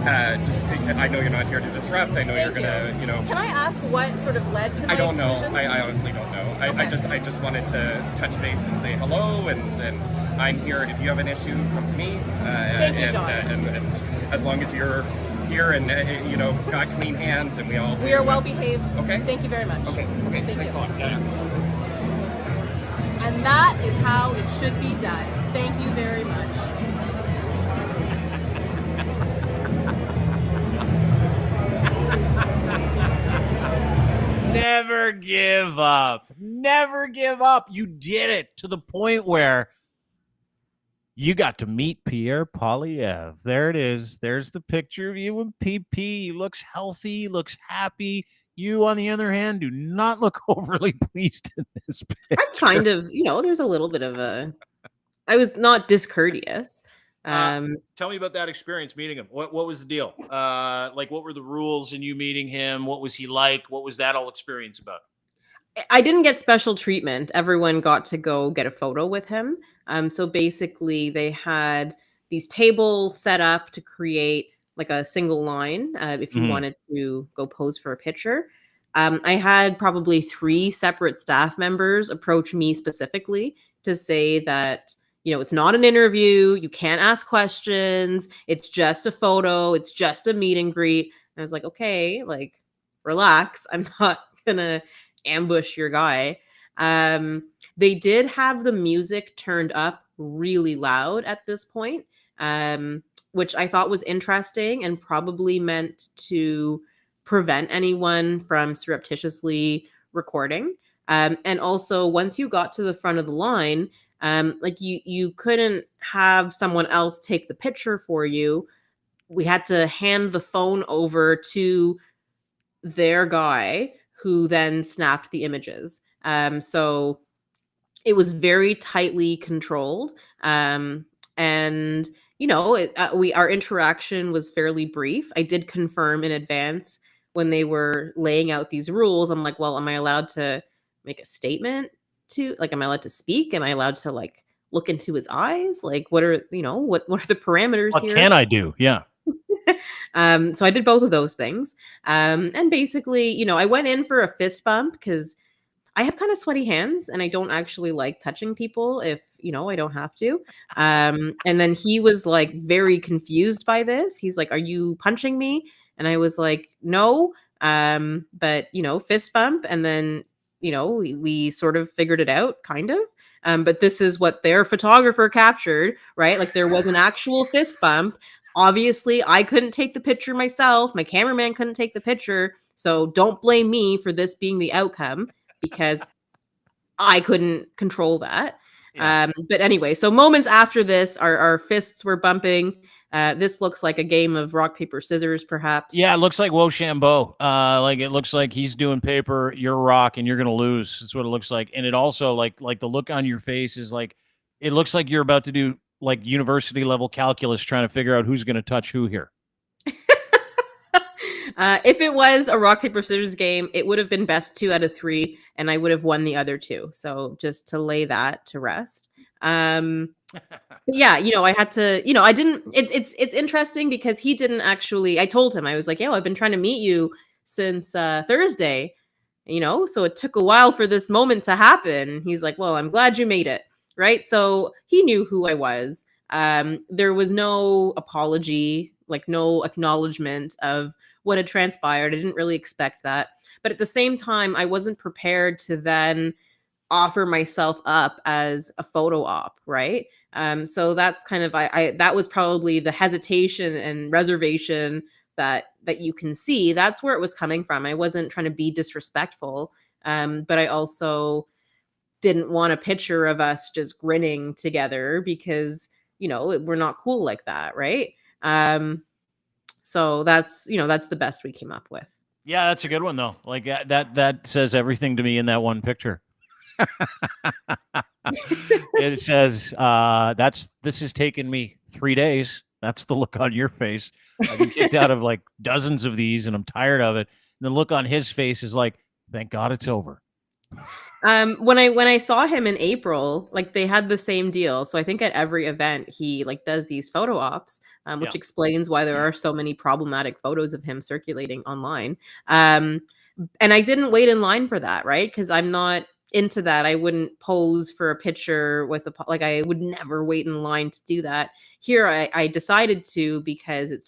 I know you're not here to disrupt. I know Thank you're gonna, Can I ask what sort of led to my I don't know. exclusion? I honestly don't know. Okay. I just wanted to touch base and say hello, and I'm here. If you have an issue, come to me. Thank you, John. And as long as you're here and got clean hands, and we all We are well behaved. Okay. Thank you very much. Okay. Thank Thanks you. a lot. Yeah. And that is how it should be done. Thank you very much. Never give up. Never give up. You did it to the point where you got to meet Pierre Poilievre. There it is. There's the picture of you and PeePee. He looks healthy, looks happy. You, on the other hand, do not look overly pleased in this picture. I'm kind of, there's a little bit of I was not discourteous. Tell me about that experience meeting him. What was the deal? Like, what were the rules in you meeting him? What was he like? What was that whole experience about? I didn't get special treatment. Everyone got to go get a photo with him. So basically, they had these tables set up to create like a single line if you wanted to go pose for a picture. I had probably 3 separate staff members approach me specifically to say that, it's not an interview. You can't ask questions. It's just a photo. It's just a meet and greet. And I was like, okay, like, relax. I'm not going to ambush your guy. They did have the music turned up really loud at this point, which I thought was interesting and probably meant to prevent anyone from surreptitiously recording. And also, once you got to the front of the line, like you couldn't have someone else take the picture for you. We had to hand the phone over to their guy, who then snapped the images. So it was very tightly controlled. And our interaction was fairly brief. I did confirm in advance when they were laying out these rules. I'm like, well, am I allowed to make a statement am I allowed to speak? Am I allowed to look into his eyes? Like, what are the parameters What here? can I do? Yeah. So I did both of those things. And basically, I went in for a fist bump because I have kind of sweaty hands and I don't actually like touching people if, I don't have to. And then he was very confused by this. He's like, are you punching me? And I was like, no. But, fist bump. And then, we sort of figured it out, kind of. But this is what their photographer captured, right? Like, there was an actual fist bump Obviously, I couldn't take the picture myself. My cameraman couldn't take the picture. So don't blame me for this being the outcome because I couldn't control that. Yeah. But anyway, so moments after this, our fists were bumping. This looks like a game of rock, paper, scissors, perhaps. Yeah, it looks like Rochambeau. Like it looks like he's doing paper, you're rock, and you're gonna lose. That's what it looks like. And it also like the look on your face is like it looks like you're about to do like university level calculus, trying to figure out who's gonna touch who here. If it was a rock, paper, scissors game, it would have been best 2 out of 3, and I would have won the other 2. So just to lay that to rest. Yeah, I had to, I didn't, it's interesting because he didn't actually, I told him, I was like, I've been trying to meet you since Thursday, so it took a while for this moment to happen. He's like, well, I'm glad you made it. Right. So he knew who I was. There was no apology, like no acknowledgement of what had transpired. I didn't really expect that. But at the same time, I wasn't prepared to then offer myself up as a photo op, right? So that's kind of that was probably the hesitation and reservation that you can see. That's where it was coming from. I wasn't trying to be disrespectful, but I also didn't want a picture of us just grinning together because we're not cool like that, right? So that's the best we came up with. Yeah, that's a good one though. Like that says everything to me in that one picture. It says this has taken me 3 days. That's the look on your face. I've been kicked out of like dozens of these and I'm tired of it. And the look on his face is like, thank God it's over. When I saw him in April, like they had the same deal. So I think at every event he like does these photo ops, which explains why there are so many problematic photos of him circulating online. And I didn't wait in line for that, right? Because I'm not into that. I wouldn't pose for a picture with I would never wait in line to do that. Here I decided to because it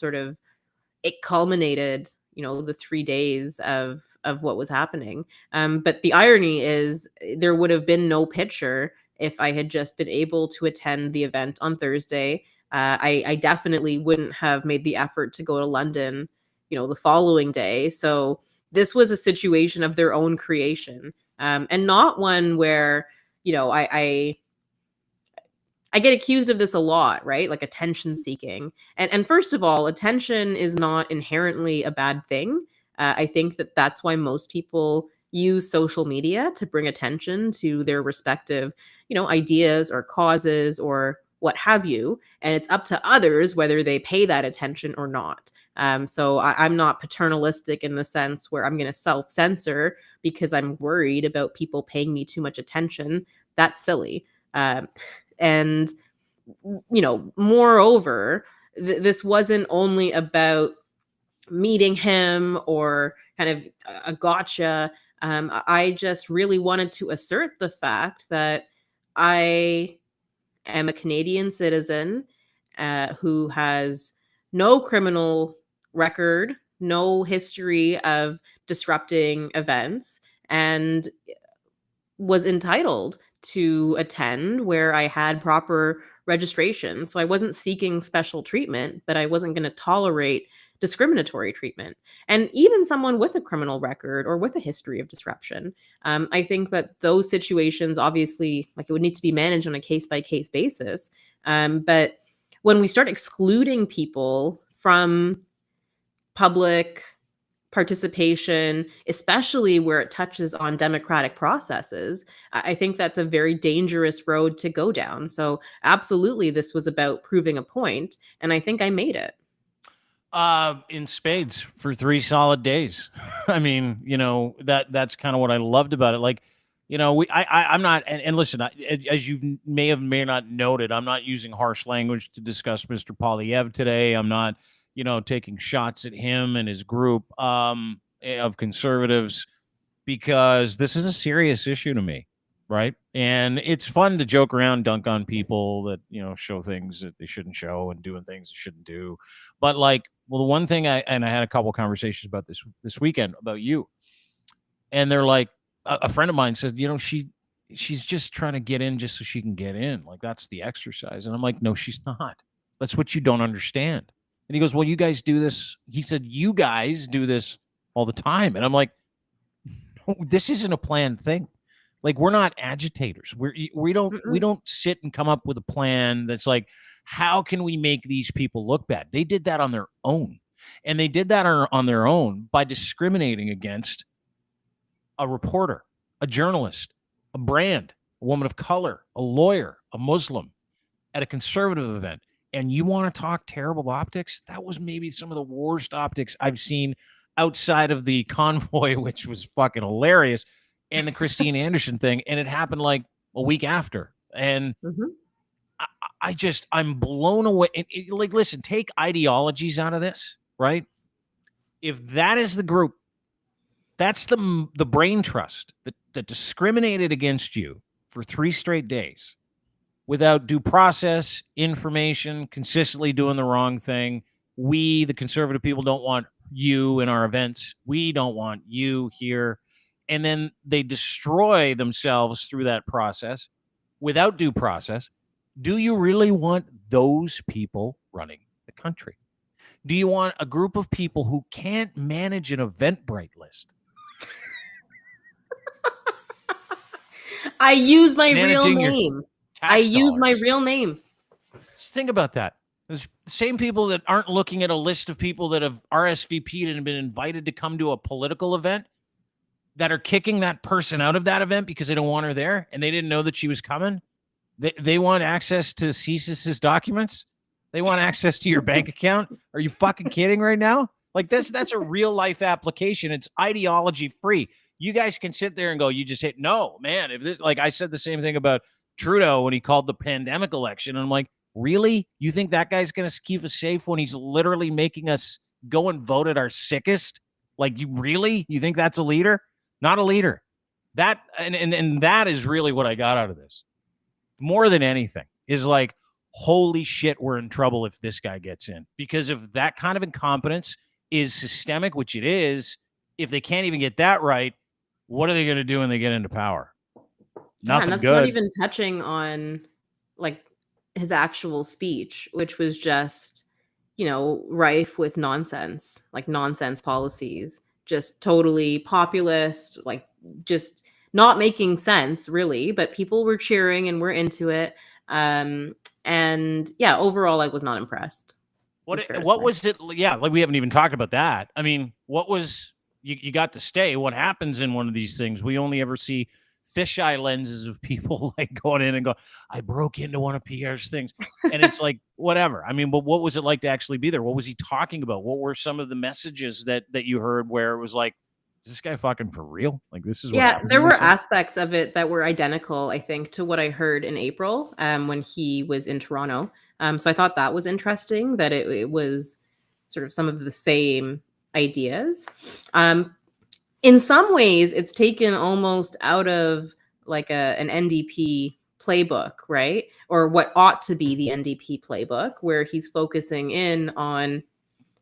culminated, the 3 days of what was happening. But the irony is there would have been no picture if I had just been able to attend the event on Thursday. I definitely wouldn't have made the effort to go to London, the following day. So this was a situation of their own creation, and not one where, I get accused of this a lot, right? Like attention seeking. And first of all, attention is not inherently a bad thing. I think that's why most people use social media to bring attention to their respective, ideas or causes or what have you. And it's up to others whether they pay that attention or not. So I'm not paternalistic in the sense where I'm going to self-censor because I'm worried about people paying me too much attention. That's silly. And, moreover, this wasn't only about meeting him or kind of a gotcha. I just really wanted to assert the fact that I am a Canadian citizen who has no criminal record, no history of disrupting events, and was entitled to attend where I had proper registration. So I wasn't seeking special treatment, but I wasn't going to tolerate discriminatory treatment. And even someone with a criminal record or with a history of disruption, I think that those situations, obviously, like it would need to be managed on a case-by-case basis. But when we start excluding people from public participation, especially where it touches on democratic processes, I think that's a very dangerous road to go down. So absolutely, this was about proving a point, and I think I made it. In spades for 3 solid days. I mean, that's kind of what I loved about it. Like, I'm not, and listen, as you may not noted, I'm not using harsh language to discuss Mr. Poilievre today. I'm not, taking shots at him and his group of conservatives because this is a serious issue to me, right? And it's fun to joke around, dunk on people that, show things that they shouldn't show and doing things they shouldn't do. But like, well, the one thing I had a couple conversations about this weekend about you, and they're like, a friend of mine said, she's just trying to get in just so she can get in. Like that's the exercise. And I'm like, no, she's not. That's what you don't understand. And he goes, well, you guys do this. He said, you guys do this all the time. And I'm like, no, this isn't a planned thing. Like, we're not agitators. We don't sit and come up with a plan that's like, how can we make these people look bad? They did that on their own. And they did that on their own by discriminating against a reporter, a journalist, a brand, a woman of color, a lawyer, a Muslim at a conservative event. And you want to talk terrible optics? That was maybe some of the worst optics I've seen outside of the convoy, which was fucking hilarious, and the Christine Anderson thing. And it happened like a week after. And I'm blown away. Like, listen, take ideologies out of this, right? If that is the group, that's the brain trust that discriminated against you for 3 straight days without due process, information, consistently doing the wrong thing. We, the conservative people, don't want you in our events. We don't want you here. And then they destroy themselves through that process without due process. Do you really want those people running the country? Do you want a group of people who can't manage an Eventbrite list? I use my Managing real your name. tax I use my dollars. real name. Just think about that. There's the same people that aren't looking at a list of people that have RSVP'd and been invited to come to a political event that are kicking that person out of that event because they don't want her there and they didn't know that she was coming. They want access to CSIS's documents. They want access to your bank account. Are you fucking kidding right now? Like, that's a real life application. It's ideology free. You guys can sit there and go, you just hit no, man. If this, like I said the same thing about Trudeau when he called the pandemic election. And I'm like, really? You think that guy's going to keep us safe when he's literally making us go and vote at our sickest? Like, you think that's a leader? Not a leader. That and that is really what I got out of this. More than anything is like, holy shit, we're in trouble if this guy gets in, because if that kind of incompetence is systemic, which it is, if they can't even get that right, what are they going to do when they get into power? Nothing and that's good. not even touching on like his actual speech, which was just, rife with nonsense, like nonsense policies, just totally populist, like just not making sense really, but people were cheering and were into it. And yeah, overall, I was not impressed. What was it? Yeah, like we haven't even talked about that. I mean, what was you got to stay? What happens in one of these things? We only ever see fisheye lenses of people like going in and go, I broke into one of Pierre's things. And it's like, whatever. I mean, but what was it like to actually be there? What was he talking about? What were some of the messages that you heard where it was like, is this guy fucking for real? Like, this is what happens. There were aspects of it that were identical, I think, to what I heard in April when he was in Toronto. So I thought that was interesting that it was sort of some of the same ideas. In some ways, it's taken almost out of like an NDP playbook, right? Or what ought to be the NDP playbook, where he's focusing in on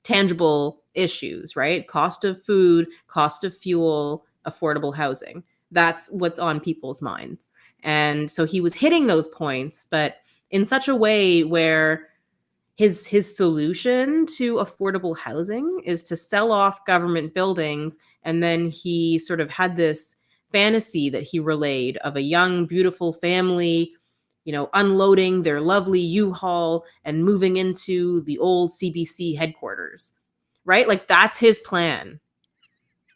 tangible issues, right? Cost of food, cost of fuel, affordable housing. That's what's on people's minds. And so he was hitting those points, but in such a way where his solution to affordable housing is to sell off government buildings. And then he sort of had this fantasy that he relayed of a young, beautiful family, unloading their lovely U-Haul and moving into the old CBC headquarters, right? Like, that's his plan.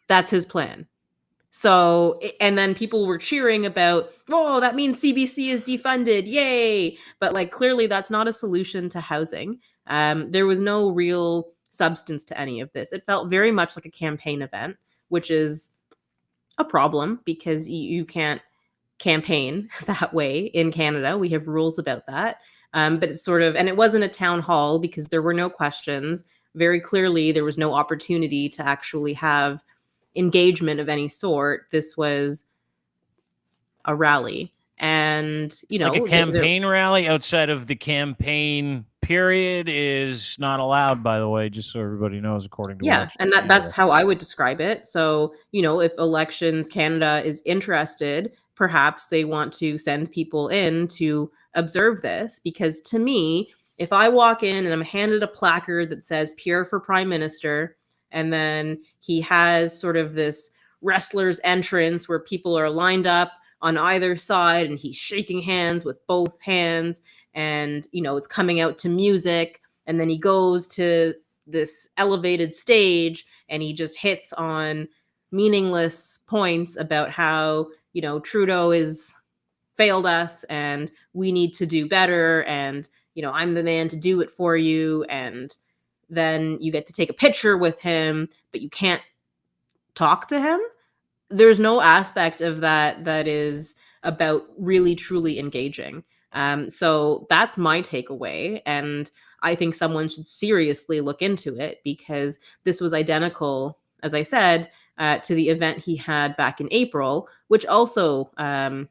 That's his plan. So, and then people were cheering about, oh, that means CBC is defunded. Yay. But like, clearly that's not a solution to housing. There was no real substance to any of this. It felt very much like a campaign event, which is a problem because you can't campaign that way in Canada. We have rules about that. But it's sort of, and it wasn't a town hall because there were no questions. Very clearly, there was no opportunity to actually have engagement of any sort. This was a rally. And, like a campaign rally outside of the campaign period is not allowed, by the way, just so everybody knows, according to and that's how I would describe it. So, if Elections Canada is interested, perhaps they want to send people in to observe this, because to me, if I walk in and I'm handed a placard that says Pierre for Prime Minister, and then he has sort of this wrestler's entrance where people are lined up on either side and he's shaking hands with both hands, and it's coming out to music, and then he goes to this elevated stage and he just hits on meaningless points about how Trudeau is failed us and we need to do better, and I'm the man to do it for you, and then you get to take a picture with him but you can't talk to him. There's no aspect of that is about really truly engaging. So that's my takeaway, and I think someone should seriously look into it, because this was identical, as I said, to the event he had back in April, which also, I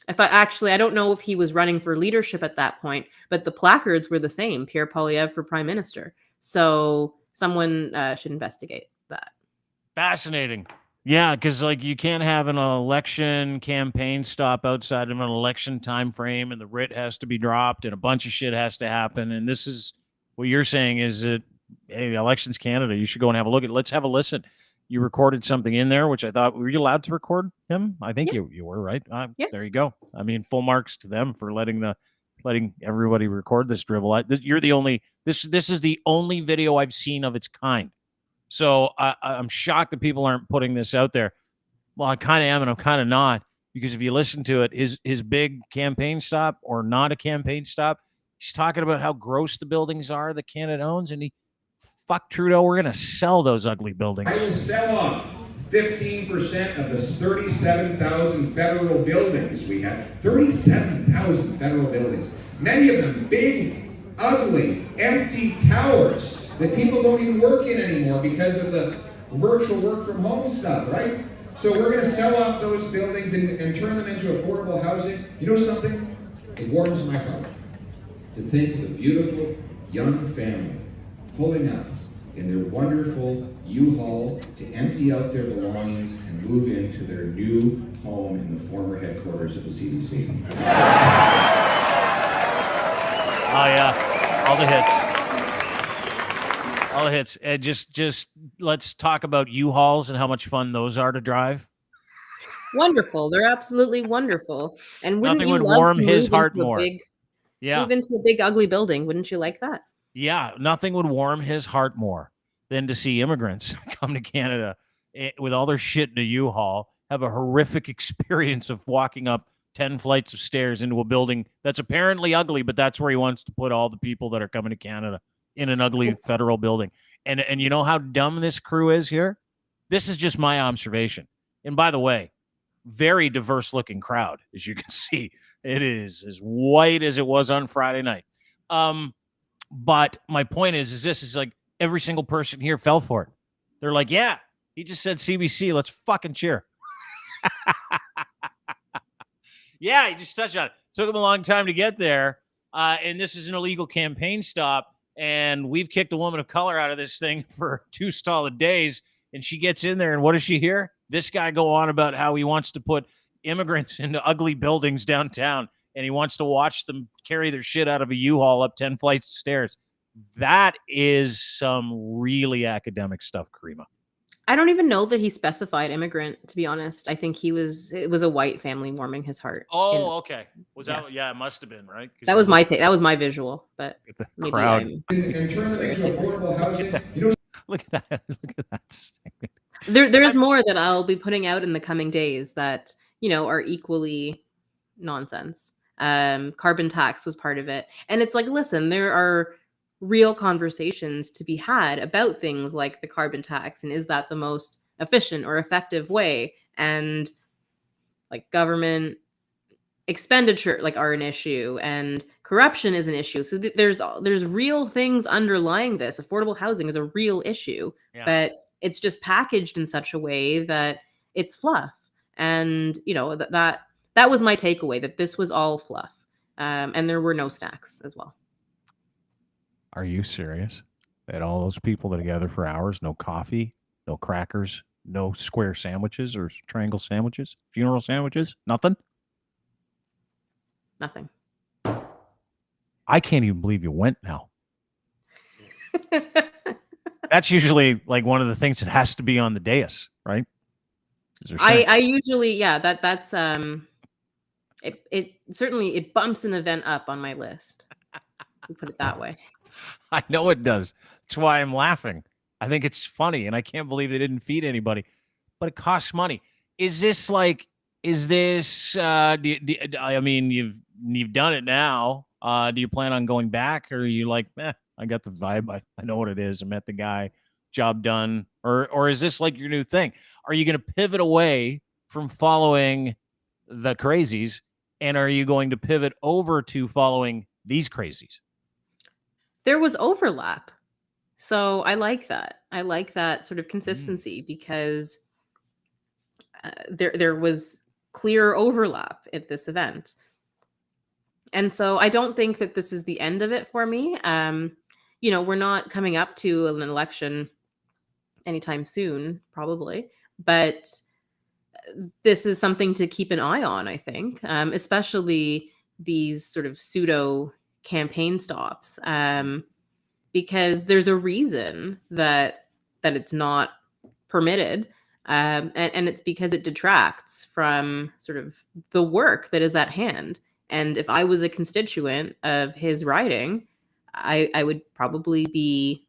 don't know if he was running for leadership at that point, but the placards were the same: Pierre Poilievre for Prime Minister. So someone should investigate that. Fascinating. Yeah, because you can't have an election campaign stop outside of an election time frame, and the writ has to be dropped, and a bunch of shit has to happen. And this is what you're saying is that, hey, Elections Canada, you should go and have a look at. Let's have a listen. You recorded something in there, which I thought, were you allowed to record him? I think you were, right? Yeah. There you go. I mean, full marks to them for letting everybody record this drivel. You're the only. This is the only video I've seen of its kind. So I'm shocked that people aren't putting this out there. Well, I kind of am, and I'm kind of not, because if you listen to it, his big campaign stop, or not a campaign stop, he's talking about how gross the buildings are that Canada owns, and fuck Trudeau, we're going to sell those ugly buildings. I will sell off 15% of the 37,000 federal buildings we have. 37,000 federal buildings. Many of them big, ugly, empty towers that people don't even work in anymore because of the virtual work from home stuff, right? So we're going to sell off those buildings and turn them into affordable housing. You know something? It warms my heart to think of a beautiful young family pulling up in their wonderful U-Haul to empty out their belongings and move into their new home in the former headquarters of the CDC. Oh yeah, all the hits. All the hits. And just let's talk about U-Hauls and how much fun those are to drive. Wonderful. They're absolutely wonderful. And wouldn't Nothing you would love warm to his move heart into a more. big, Yeah. move into a big ugly building? Wouldn't you like that? Yeah, nothing would warm his heart more than to see immigrants come to Canada with all their shit in a U-Haul, have a horrific experience of walking up 10 flights of stairs into a building that's apparently ugly, but that's where he wants to put all the people that are coming to Canada, in an ugly federal building. And you know how dumb this crew is here? This is just my observation. And by the way, very diverse looking crowd, as you can see. It is as white as it was on Friday night. But my point is this is like every single person here fell for it. They're like, yeah, he just said CBC. Let's fucking cheer. Yeah, he just touched on it. Took him a long time to get there. And this is an illegal campaign stop. And we've kicked a woman of color out of this thing for 2 solid days. And she gets in there, and what does she hear? This guy go on about how he wants to put immigrants into ugly buildings downtown, and he wants to watch them carry their shit out of a U-Haul up 10 flights of stairs. That is some really academic stuff, Caryma. I don't even know that he specified immigrant, to be honest. I think it was a white family warming his heart. Oh, okay. Was that? Yeah, it must have been, right? That was my take. That was my visual, but maybe crowd. And turn them into affordable housing. You know, Look at that. Look at that. There's more that I'll be putting out in the coming days that, are equally nonsense. Carbon tax was part of it. And it's like, listen, there are real conversations to be had about things like the carbon tax, and is that the most efficient or effective way? And like government expenditure are an issue, and corruption is an issue. So there's real things underlying this. Affordable housing is a real issue, but it's just packaged in such a way that it's fluff. And that was my takeaway, that this was all fluff, and there were no snacks as well. Are you serious? That all those people that are together for hours, no coffee, no crackers, no square sandwiches or triangle sandwiches, funeral sandwiches, nothing? Nothing. I can't even believe you went now. That's usually like one of the things that has to be on the dais, right? I usually, yeah, that's it certainly it bumps an event up on my list. We put it that way. I know it does. That's why I'm laughing. I think it's funny, and I can't believe they didn't feed anybody. But it costs money. Is this like? Is this? I mean, you've done it now. Do you plan on going back, or are you like, I got the vibe. I know what it is. I met the guy. Job done. Or is this like your new thing? Are you going to pivot away from following the crazies, and are you going to pivot over to following these crazies? There was overlap. So I like that. I like that sort of consistency because there was clear overlap at this event. And so I don't think that this is the end of it for me. We're not coming up to an election anytime soon, probably, but this is something to keep an eye on, I think, especially these sort of pseudo campaign stops, because there's a reason that it's not permitted. And it's because it detracts from sort of the work that is at hand. And if I was a constituent of his riding, I would probably be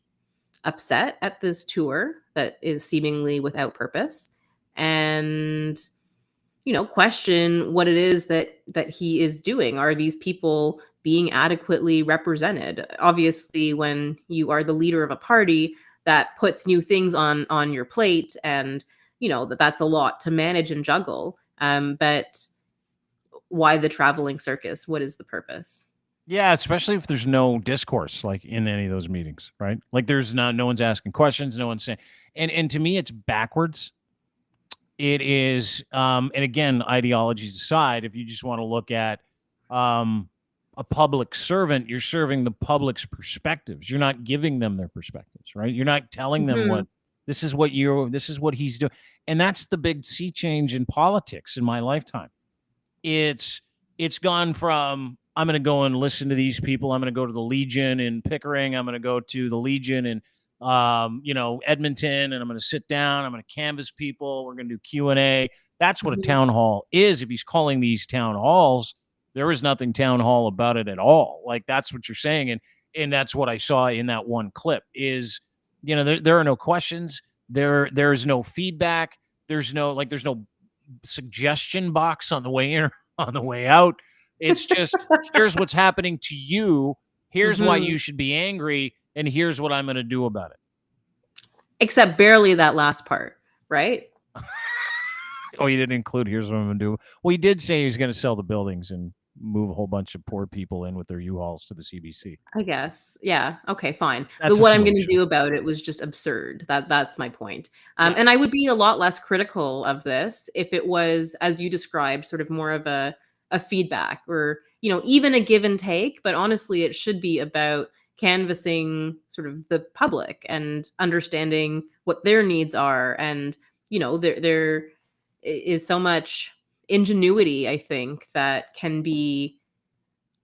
upset at this tour that is seemingly without purpose, and question what it is that he is doing. Are these people being adequately represented? Obviously, when you are the leader of a party, that puts new things on your plate, and that's a lot to manage and juggle. But why the traveling circus? What is the purpose? Yeah, especially if there's no discourse like in any of those meetings, right? Like there's no one's asking questions, no one's saying, and to me it's backwards. It is, and again, ideologies aside, if you just want to look at a public servant, you're serving the public's perspectives. You're not giving them their perspectives, right? You're not telling them what this is what he's doing. And that's the big sea change in politics in my lifetime. It's gone from, I'm going to go and listen to these people. I'm going to go to the Legion in Pickering. I'm going to go to the Legion in, Edmonton, and I'm going to sit down. I'm going to canvass people. We're going to do Q&A. That's what a town hall is. If he's calling these town halls, there is nothing town hall about it at all. Like that's what you're saying. And that's what I saw in that one clip is, there are no questions. There's no feedback. There's no suggestion box on the way in or on the way out. It's just, here's what's happening to you. Here's why you should be angry. And here's what I'm going to do about it. Except barely that last part, right? Oh, you didn't include here's what I'm going to do. Well, he did say he's going to sell the buildings and move a whole bunch of poor people in with their U-Hauls to the CBC. I guess. Yeah. Okay, fine. That's but what I'm going to do about it was just absurd. That's my point. And I would be a lot less critical of this if it was, as you described, sort of more of a feedback or, even a give and take. But honestly, it should be about canvassing sort of the public and understanding what their needs are. And, there is so much ingenuity, I think, that can be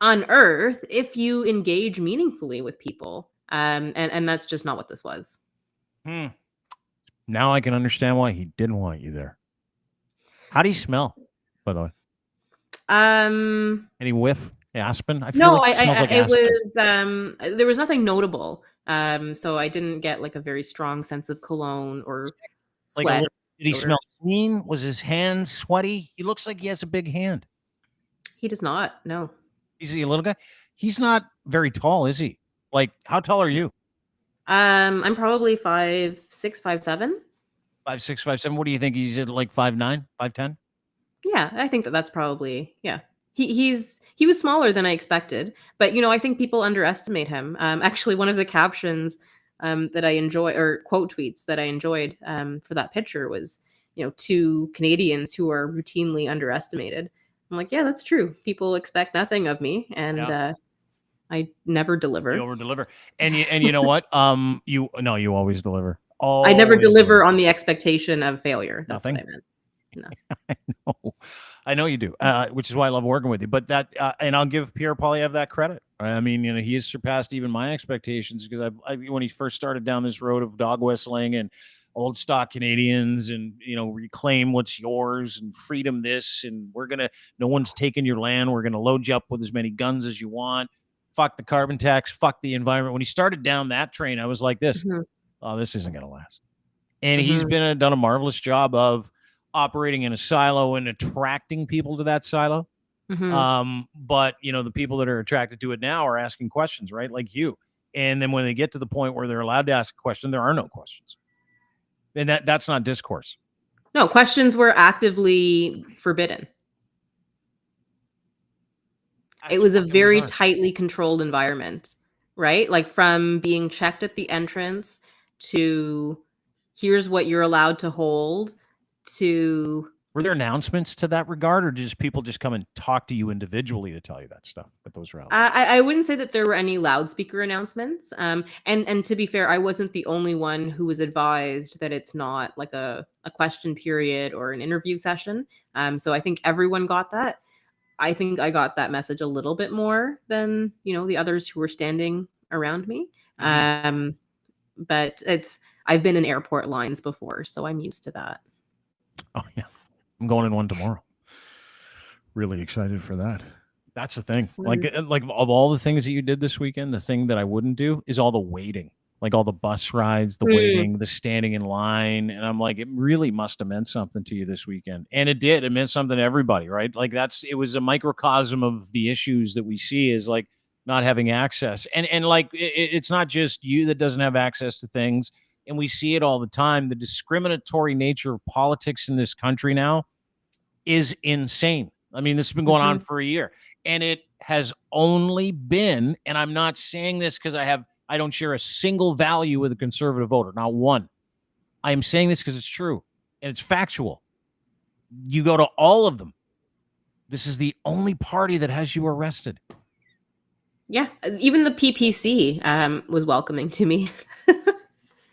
unearthed if you engage meaningfully with people. And that's just not what this was. Now I can understand why he didn't want you there. How do you smell, by the way? Any whiff? Aspen? I feel like it smells like aspen. It was there was nothing notable. So I didn't get like a very strong sense of cologne or sweat. Did he smell clean? Was his hands sweaty? He looks like he has a big hand. He does not. No. Is he a little guy? He's not very tall, is he? Like, how tall are you? I'm probably 5'6", 5'7". 5'6", 5'7". What do you think? He's at like 5'9", 5'10"? Yeah, I think that's probably, yeah. He was smaller than I expected, but I think people underestimate him. Actually, one of the captions that I enjoy, or quote tweets that I enjoyed for that picture was, 2 Canadians who are routinely underestimated. I'm like, yeah, that's true. People expect nothing of me, and I never deliver. You over-deliver, and you know what? You always deliver. I never deliver on the expectation of failure. That's Nothing? what I meant. I know you do, which is why I love working with you. But that, and I'll give Pierre Poilievre that credit. Right? I mean, he has surpassed even my expectations because when he first started down this road of dog whistling and old stock Canadians and, reclaim what's yours and freedom this, and no one's taking your land. We're going to load you up with as many guns as you want. Fuck the carbon tax, fuck the environment. When he started down that train, I was like this, oh, this isn't going to last. And he's done a marvelous job of operating in a silo and attracting people to that silo. But the people that are attracted to it now are asking questions, right? Like you. And then when they get to the point where they're allowed to ask a question, there are no questions. And that's not discourse. No, questions were actively forbidden. It was a very tightly controlled environment, right? Like from being checked at the entrance to here's what you're allowed to hold to... Were there announcements to that regard, or just people just come and talk to you individually to tell you that stuff at those rallies? I wouldn't say that there were any loudspeaker announcements. And to be fair, I wasn't the only one who was advised that it's not like a question period or an interview session. So I think everyone got that. I think I got that message a little bit more than, the others who were standing around me. But I've been in airport lines before, so I'm used to that. Oh, yeah. I'm going in one tomorrow. Really excited for that. That's the thing. Like of all the things that you did this weekend, the thing that I wouldn't do is all the waiting, like all the bus rides, the waiting, the standing in line. And I'm like, it really must have meant something to you this weekend. And it did. It meant something to everybody, right? Like it was a microcosm of the issues that we see is like not having access. And like, it's not just you that doesn't have access to things. And we see it all the time. The discriminatory nature of politics in this country now is insane. I mean, this has been going on for a year, and it has only been, and I'm not saying this because I don't share a single value with a conservative voter, not one. I am saying this because it's true and it's factual. You go to all of them. This is the only party that has you arrested. Yeah. Even the PPC was welcoming to me.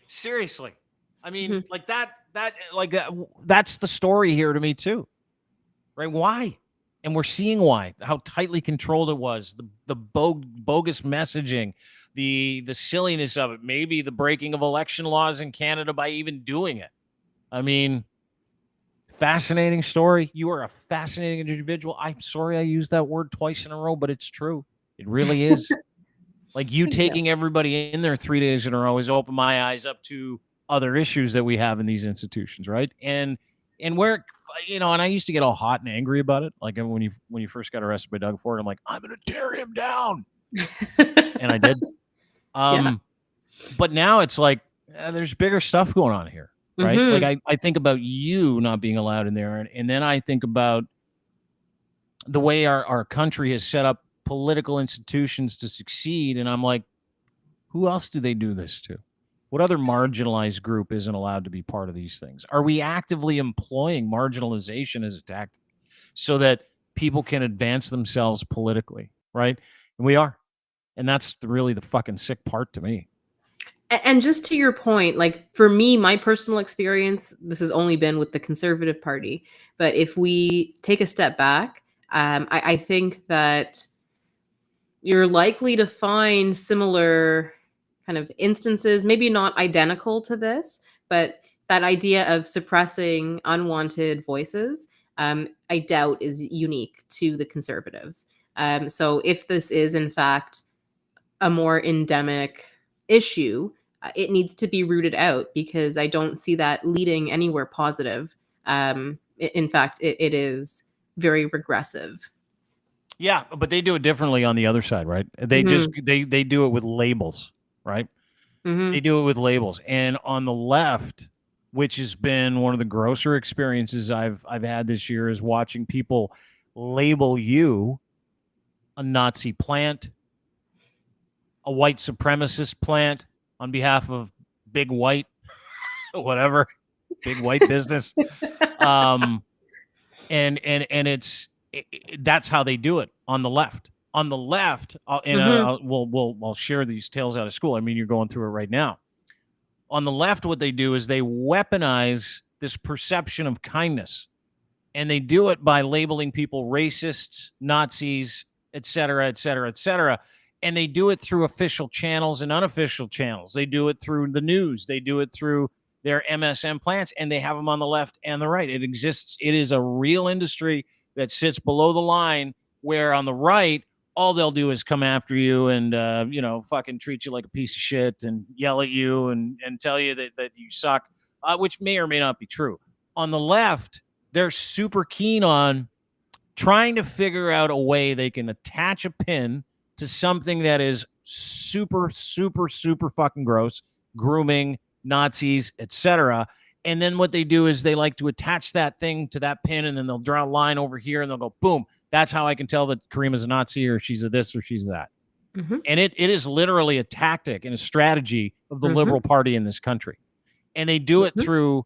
Seriously. I mean, that's the story here to me too. Right? Why? And we're seeing why, how tightly controlled it was, the bogus messaging, the silliness of it, maybe the breaking of election laws in Canada by even doing it. I mean, fascinating story. You are a fascinating individual. I'm sorry I used that word twice in a row, but it's true. It really is. Like you taking everybody in there 3 days in a row has opened my eyes up to other issues that we have in these institutions, right? And where, and I used to get all hot and angry about it. Like when you first got arrested by Doug Ford, I'm like, I'm going to tear him down. And I did. But now it's like, there's bigger stuff going on here, right? Like I think about you not being allowed in there. And then I think about the way our country has set up political institutions to succeed. And I'm like, who else do they do this to? What other marginalized group isn't allowed to be part of these things? Are we actively employing marginalization as a tactic so that people can advance themselves politically, right? And we are. And that's really the fucking sick part to me. And just to your point, like for me, my personal experience, this has only been with the Conservative Party. But if we take a step back, I think that you're likely to find similar kind of instances, maybe not identical to this, but that idea of suppressing unwanted voices, I doubt is unique to the Conservatives. So if this is in fact a more endemic issue, it needs to be rooted out because I don't see that leading anywhere positive. In fact, it is very regressive. Yeah, but they do it differently on the other side, right? They just they do it with labels, right? They do it with labels. And on the left, which has been one of the grosser experiences I've had this year, is watching people label you a Nazi plant, a white supremacist plant on behalf of big white, whatever, big white business. And it's that's how they do it on the left. On the left, I'll share these tales out of school. I mean, you're going through it right now. On the left, what they do is they weaponize this perception of kindness And they do it by labeling people racists, Nazis, et cetera, et cetera, et cetera. And they do it through official channels and unofficial channels. They do it through the news. They do it through their MSM plants, and they have them on the left and the right. It exists. It is a real industry that sits below the line, where on the right, all they'll do is come after you and, fucking treat you like a piece of shit and yell at you and tell you that you suck, which may or may not be true. On the left, they're super keen on trying to figure out a way they can attach a pin to something that is super, super, super fucking gross, grooming, Nazis, etc. And then what they do is they like to attach that thing to that pin, and then they'll draw a line over here, and they'll go, boom, that's how I can tell that Caryma's a Nazi, or she's a this, or she's that. Mm-hmm. And it is literally a tactic and a strategy of the Liberal Party in this country. And they do it through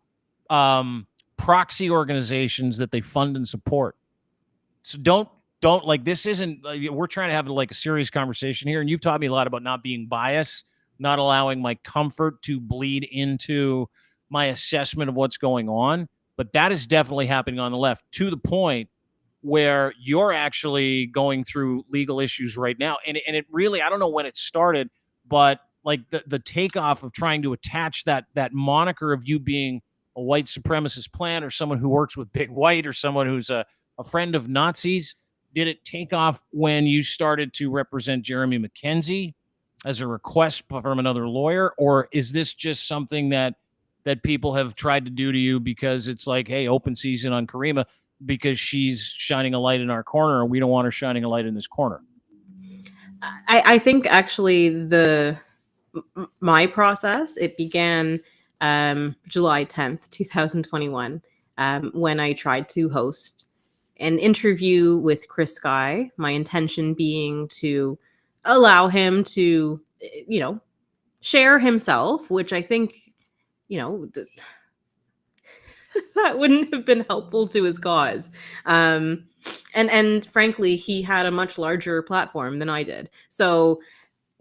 proxy organizations that they fund and support. So don't like, this isn't, we're trying to have like a serious conversation here. And you've taught me a lot about not being biased, not allowing my comfort to bleed into my assessment of what's going on. But that is definitely happening on the left, to the point where you're actually going through legal issues right now. And it really, I don't know when it started, but like the takeoff of trying to attach that moniker of you being a white supremacist plant, or someone who works with Big White, or someone who's a friend of Nazis. Did it take off when you started to represent Jeremy McKenzie as a request from another lawyer? Or is this just something that people have tried to do to you because it's like, hey, open season on Caryma because she's shining a light in our corner and we don't want her shining a light in this corner? I think actually my process, it began July 10th, 2021, when I tried to host an interview with Chris Guy, my intention being to allow him to, share himself, which I think, that wouldn't have been helpful to his cause. And frankly, he had a much larger platform than I did. So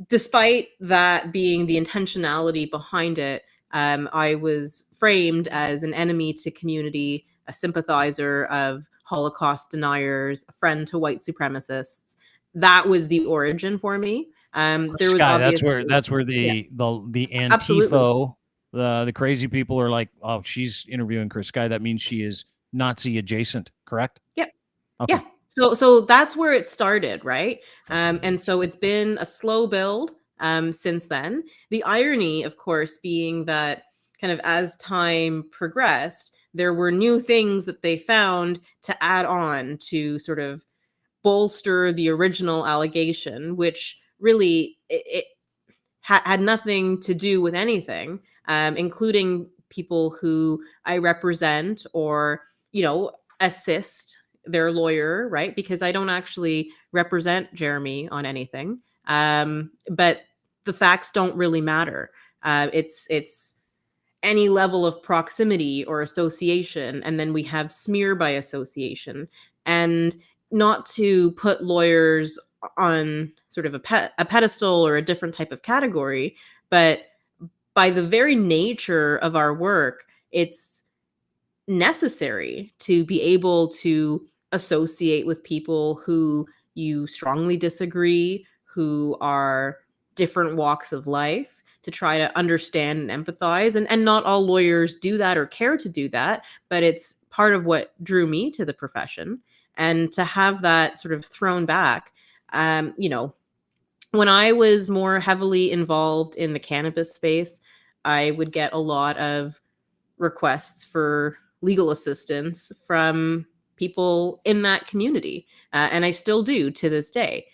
despite that being the intentionality behind it, I was framed as an enemy to community, a sympathizer of Holocaust deniers, a friend to white supremacists. That was the origin for me. There was Sky, obviously, that's where the Antifa, Absolutely. the crazy people are like, oh, she's interviewing Chris Guy. That means she is Nazi adjacent, correct? Yep. Okay. Yeah. So that's where it started, right? And so it's been a slow build since then. The irony, of course, being that kind of as time progressed, there were new things that they found to add on to sort of bolster the original allegation, which really it had nothing to do with anything, including people who I represent or, assist their lawyer, right? Because I don't actually represent Jeremy on anything. But the facts don't really matter. It's any level of proximity or association, and then we have smear by association. And not to put lawyers on sort of a pedestal or a different type of category, but by the very nature of our work, it's necessary to be able to associate with people who you strongly disagree, who are different walks of life, to try to understand and empathize. And not all lawyers do that or care to do that, but it's part of what drew me to the profession. And to have that sort of thrown back, when I was more heavily involved in the cannabis space, I would get a lot of requests for legal assistance from people in that community. And I still do to this day.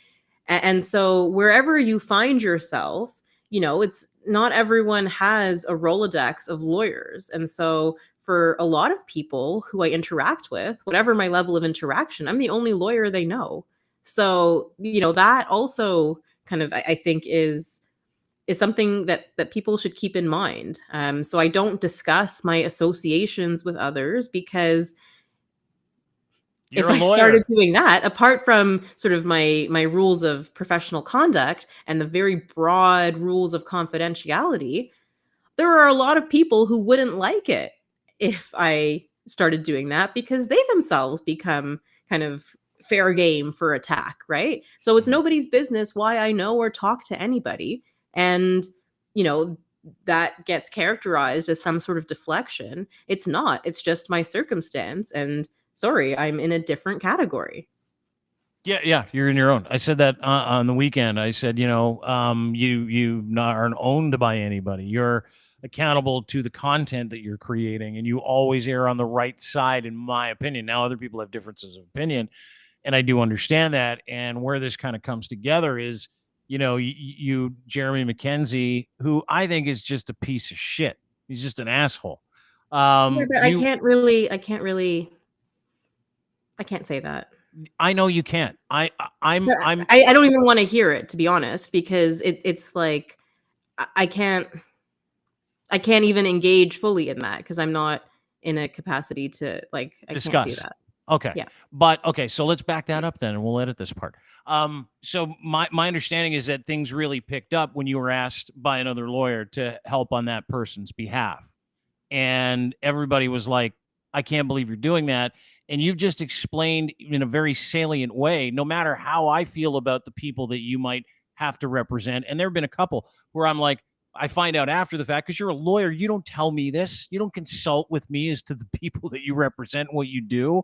And so wherever you find yourself, it's not everyone has a Rolodex of lawyers. And so for a lot of people who I interact with, whatever my level of interaction, I'm the only lawyer they know. So, that also kind of, I think is something that people should keep in mind. So I don't discuss my associations with others, because You're if a I lawyer. started doing that, apart from sort of my rules of professional conduct and the very broad rules of confidentiality, there are a lot of people who wouldn't like it if I started doing that because they themselves become kind of fair game for attack, right? So it's nobody's business why I know or talk to anybody. And, you know, that gets characterized as some sort of deflection. It's not. It's just my circumstance. And sorry, I'm in a different category. Yeah, you're in your own. I said that on the weekend. I said, you aren't owned by anybody. You're accountable to the content that you're creating, and you always err on the right side, in my opinion. Now, other people have differences of opinion, and I do understand that. And where this kind of comes together is, you Jeremy McKenzie, who I think is just a piece of shit. He's just an asshole. Yeah, but I can't say that. I know you can't. I don't even want to hear it, to be honest, because it's like I can't even engage fully in that because I'm not in a capacity to I discuss. can't do that. Okay. Yeah. But okay, so let's back that up then, and we'll edit this part. So my understanding is that things really picked up when you were asked by another lawyer to help on that person's behalf. And everybody was like, I can't believe you're doing that. And you've just explained in a very salient way, no matter how I feel about the people that you might have to represent. And there have been a couple where I'm like, I find out after the fact, because you're a lawyer, you don't tell me this. You don't consult with me as to the people that you represent, what you do.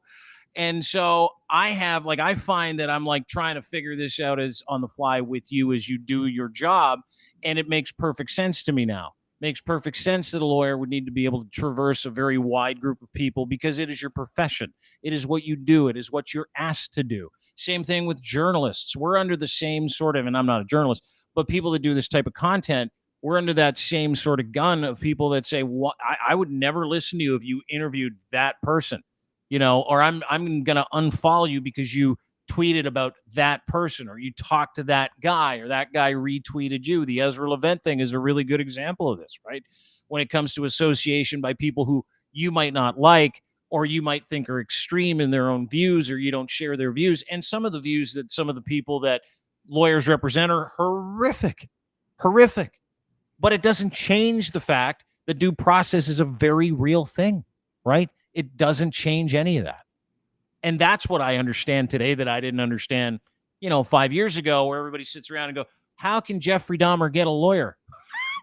And so I find that I'm like trying to figure this out as on the fly with you as you do your job. And it makes perfect sense to me now. Makes perfect sense that a lawyer would need to be able to traverse a very wide group of people because it is your profession. It is what you do. It is what you're asked to do. Same thing with journalists. We're under the same sort of, and I'm not a journalist, but people that do this type of content, we're under that same sort of gun of people that say, "What? I would never listen to you if you interviewed that person, or I'm going to unfollow you because you tweeted about that person or you talked to that guy or that guy retweeted you." The Ezra Levant thing is a really good example of this, right? When it comes to association by people who you might not like or you might think are extreme in their own views or you don't share their views. And some of the views that some of the people that lawyers represent are horrific. But it doesn't change the fact that due process is a very real thing, right? It doesn't change any of that. And that's what I understand today that I didn't understand, 5 years ago, where everybody sits around and go, how can Jeffrey Dahmer get a lawyer?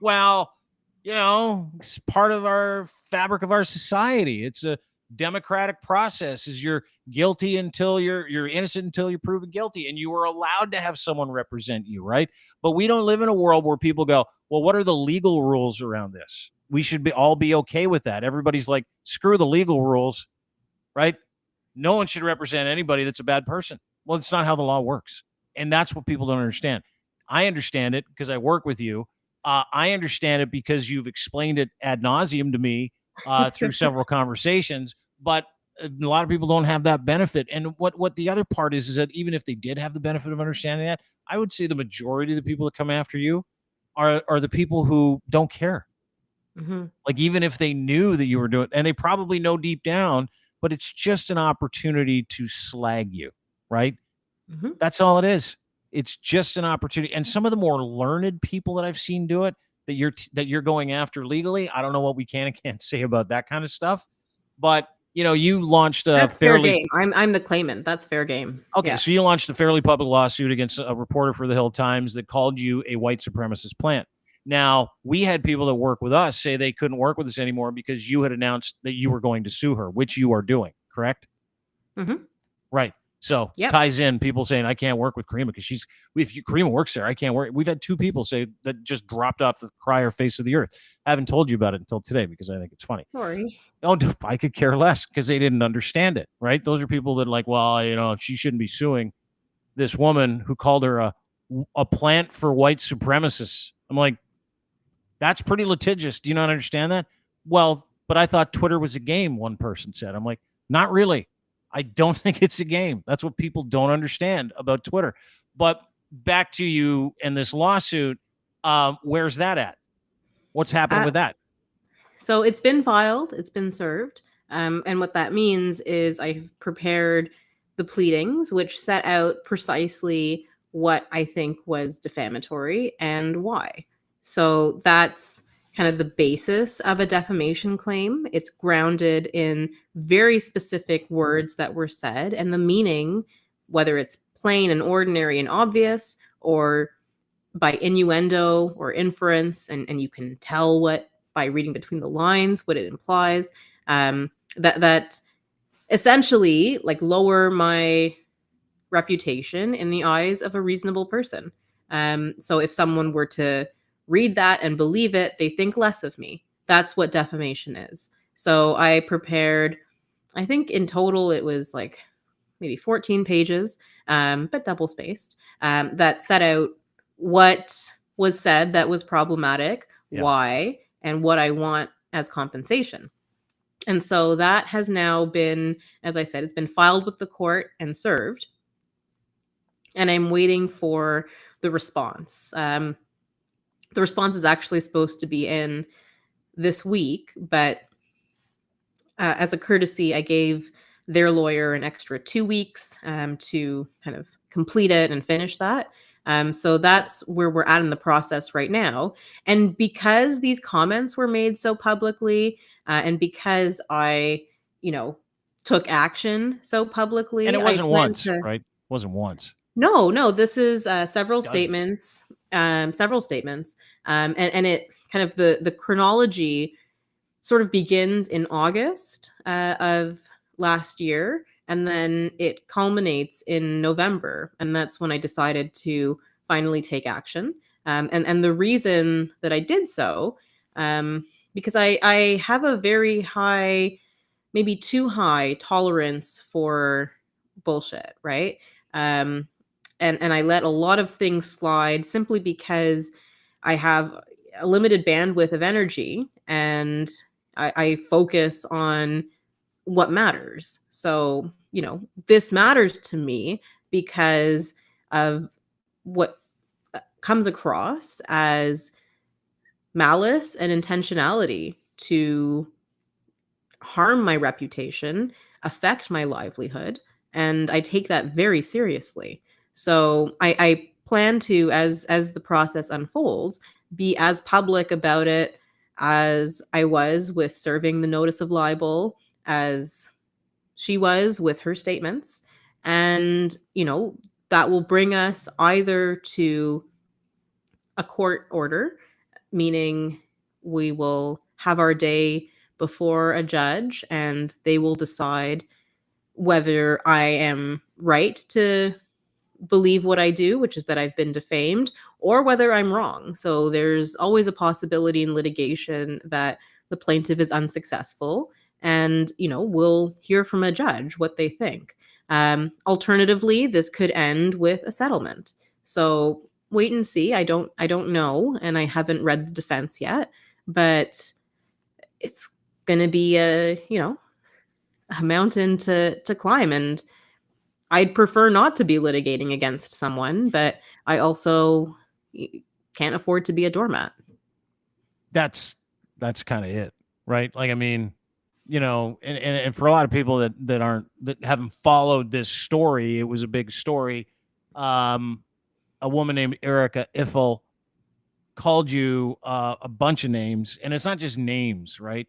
Well, it's part of our fabric of our society. It's a democratic process. Is you're guilty until you're innocent until you're proven guilty, and you are allowed to have someone represent you, right? But we don't live in a world where people go, well, what are the legal rules around this? We should all be okay with that. Everybody's like, screw the legal rules, right? No one should represent anybody that's a bad person. Well, it's not how the law works. And that's what people don't understand. I understand it because I work with you. I understand it because you've explained it ad nauseum to me through several conversations. But a lot of people don't have that benefit. And what the other part is that even if they did have the benefit of understanding that, I would say the majority of the people that come after you are the people who don't care. Mm-hmm. Like, even if they knew that you were doing, and they probably know deep down, but it's just an opportunity to slag you, right? Mm-hmm. That's all it is. It's just an opportunity. And some of the more learned people that I've seen do it, that you're going after legally, I don't know what we can and can't say about that kind of stuff. But you launched a That's fair game. I'm the claimant. That's fair game. Okay, Yeah. so you launched a fairly public lawsuit against a reporter for the Hill Times that called you a white supremacist plant. Now, we had people that work with us say they couldn't work with us anymore because you had announced that you were going to sue her, which you are doing, correct? Mm-hmm. Right. So ties in people saying, I can't work with Caryma because Caryma works there. I can't work. We've had two people say that just dropped off the crier face of the earth. I haven't told you about it until today because I think it's funny. Sorry. Oh, I could care less because they didn't understand it, right? Those are people that are like, well, she shouldn't be suing this woman who called her a plant for white supremacists. I'm like, that's pretty litigious. Do you not understand that? Well, but I thought Twitter was a game, one person said. I'm like, not really. I don't think it's a game. That's what people don't understand about Twitter. But back to you and this lawsuit, where's that at? What's happening with that? So it's been filed. It's been served. And what that means is I've prepared the pleadings, which set out precisely what I think was defamatory and why. So that's kind of the basis of a defamation claim. It's grounded in very specific words that were said, and the meaning, whether it's plain and ordinary and obvious, or by innuendo or inference, and you can tell what by reading between the lines what it implies, that essentially like lower my reputation in the eyes of a reasonable person. So if someone were to read that and believe it, they think less of me. That's what defamation is. So I prepared, I think in total it was like maybe 14 pages, but double spaced, that set out what was said that was problematic, why, and what I want as compensation. And so that has now been, as I said, it's been filed with the court and served. And I'm waiting for the response. The response is actually supposed to be in this week, but as a courtesy, I gave their lawyer an extra 2 weeks to kind of complete it and finish that. So that's where we're at in the process right now. And because these comments were made so publicly, and because I, took action so publicly, And it wasn't I plan once, to- right? It wasn't once. No, this is several Dozens. statements, and it kind of the chronology sort of begins in August of last year, and then it culminates in November, and that's when I decided to finally take action. And the reason that I did so, because I have a very high, maybe too high tolerance for bullshit, right? And I let a lot of things slide simply because I have a limited bandwidth of energy, and I focus on what matters. So, this matters to me because of what comes across as malice and intentionality to harm my reputation, affect my livelihood, and I take that very seriously. So I plan to, as the process unfolds, be as public about it as I was with serving the notice of libel, as she was with her statements. And, that will bring us either to a court order, meaning we will have our day before a judge and they will decide whether I am right to believe what I do, which is that I've been defamed, or whether I'm wrong. So there's always a possibility in litigation that the plaintiff is unsuccessful, and we'll hear from a judge what they think. Alternatively, this could end with a settlement. So wait and see. I don't know, and I haven't read the defense yet, but it's going to be a mountain to climb, and I'd prefer not to be litigating against someone, but I also can't afford to be a doormat. That's kind of it, right? Like, I mean, and for a lot of people that haven't followed this story, it was a big story. A woman named Erica Iffel called you a bunch of names, and it's not just names, right?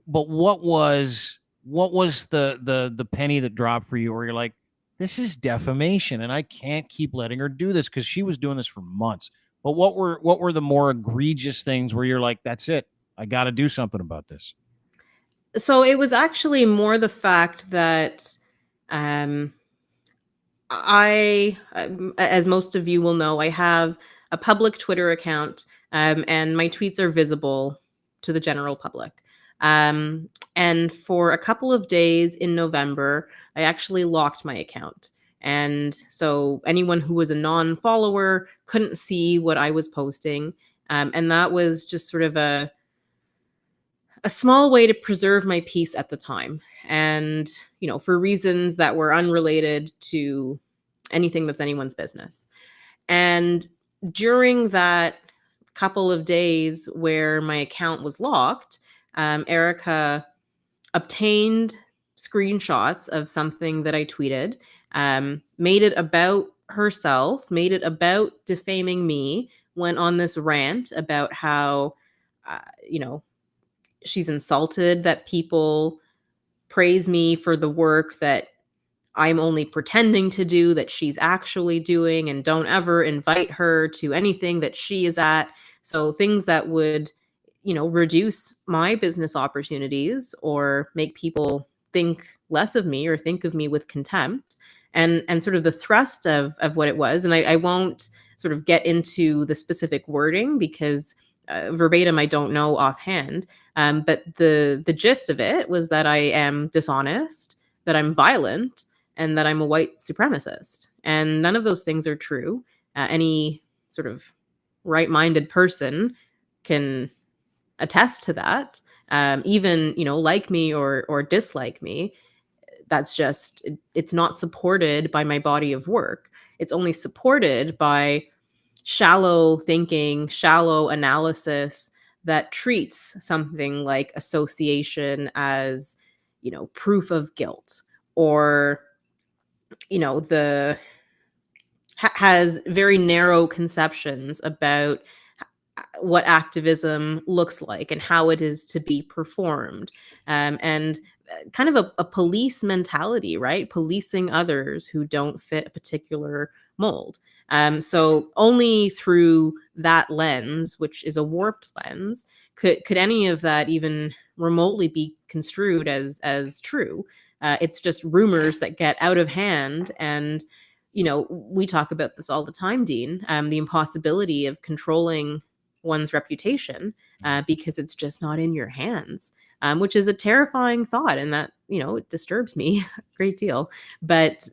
But what was the penny that dropped for you, where you're like, this is defamation, and I can't keep letting her do this, because she was doing this for months. But what were the more egregious things where you're like, that's it, I got to do something about this? So it was actually more the fact that I, as most of you will know, I have a public Twitter account, and my tweets are visible to the general public. And for a couple of days in November, I actually locked my account. And so anyone who was a non-follower couldn't see what I was posting. And that was just sort of a small way to preserve my peace at the time. And, for reasons that were unrelated to anything that's anyone's business. And during that couple of days where my account was locked, Erica obtained screenshots of something that I tweeted, made it about herself, made it about defaming me, went on this rant about how you know, she's insulted that people praise me for the work that I'm only pretending to do, that she's actually doing, and don't ever invite her to anything that she is at. So things that would, reduce my business opportunities or make people think less of me or think of me with contempt. And sort of the thrust of what it was. And I won't sort of get into the specific wording because verbatim I don't know offhand. But the gist of it was that I am dishonest, that I'm violent, and that I'm a white supremacist. And none of those things are true. Any sort of right-minded person can attest to that. Even, like me or dislike me, that's just, it's not supported by my body of work. It's only supported by shallow thinking, shallow analysis that treats something like association as, proof of guilt, or has very narrow conceptions about what activism looks like and how it is to be performed, and kind of a police mentality, right? Policing others who don't fit a particular mold. So only through that lens, which is a warped lens, could any of that even remotely be construed as true. It's just rumors that get out of hand. And we talk about this all the time, Dean, the impossibility of controlling one's reputation because it's just not in your hands, which is a terrifying thought. And that, it disturbs me a great deal, but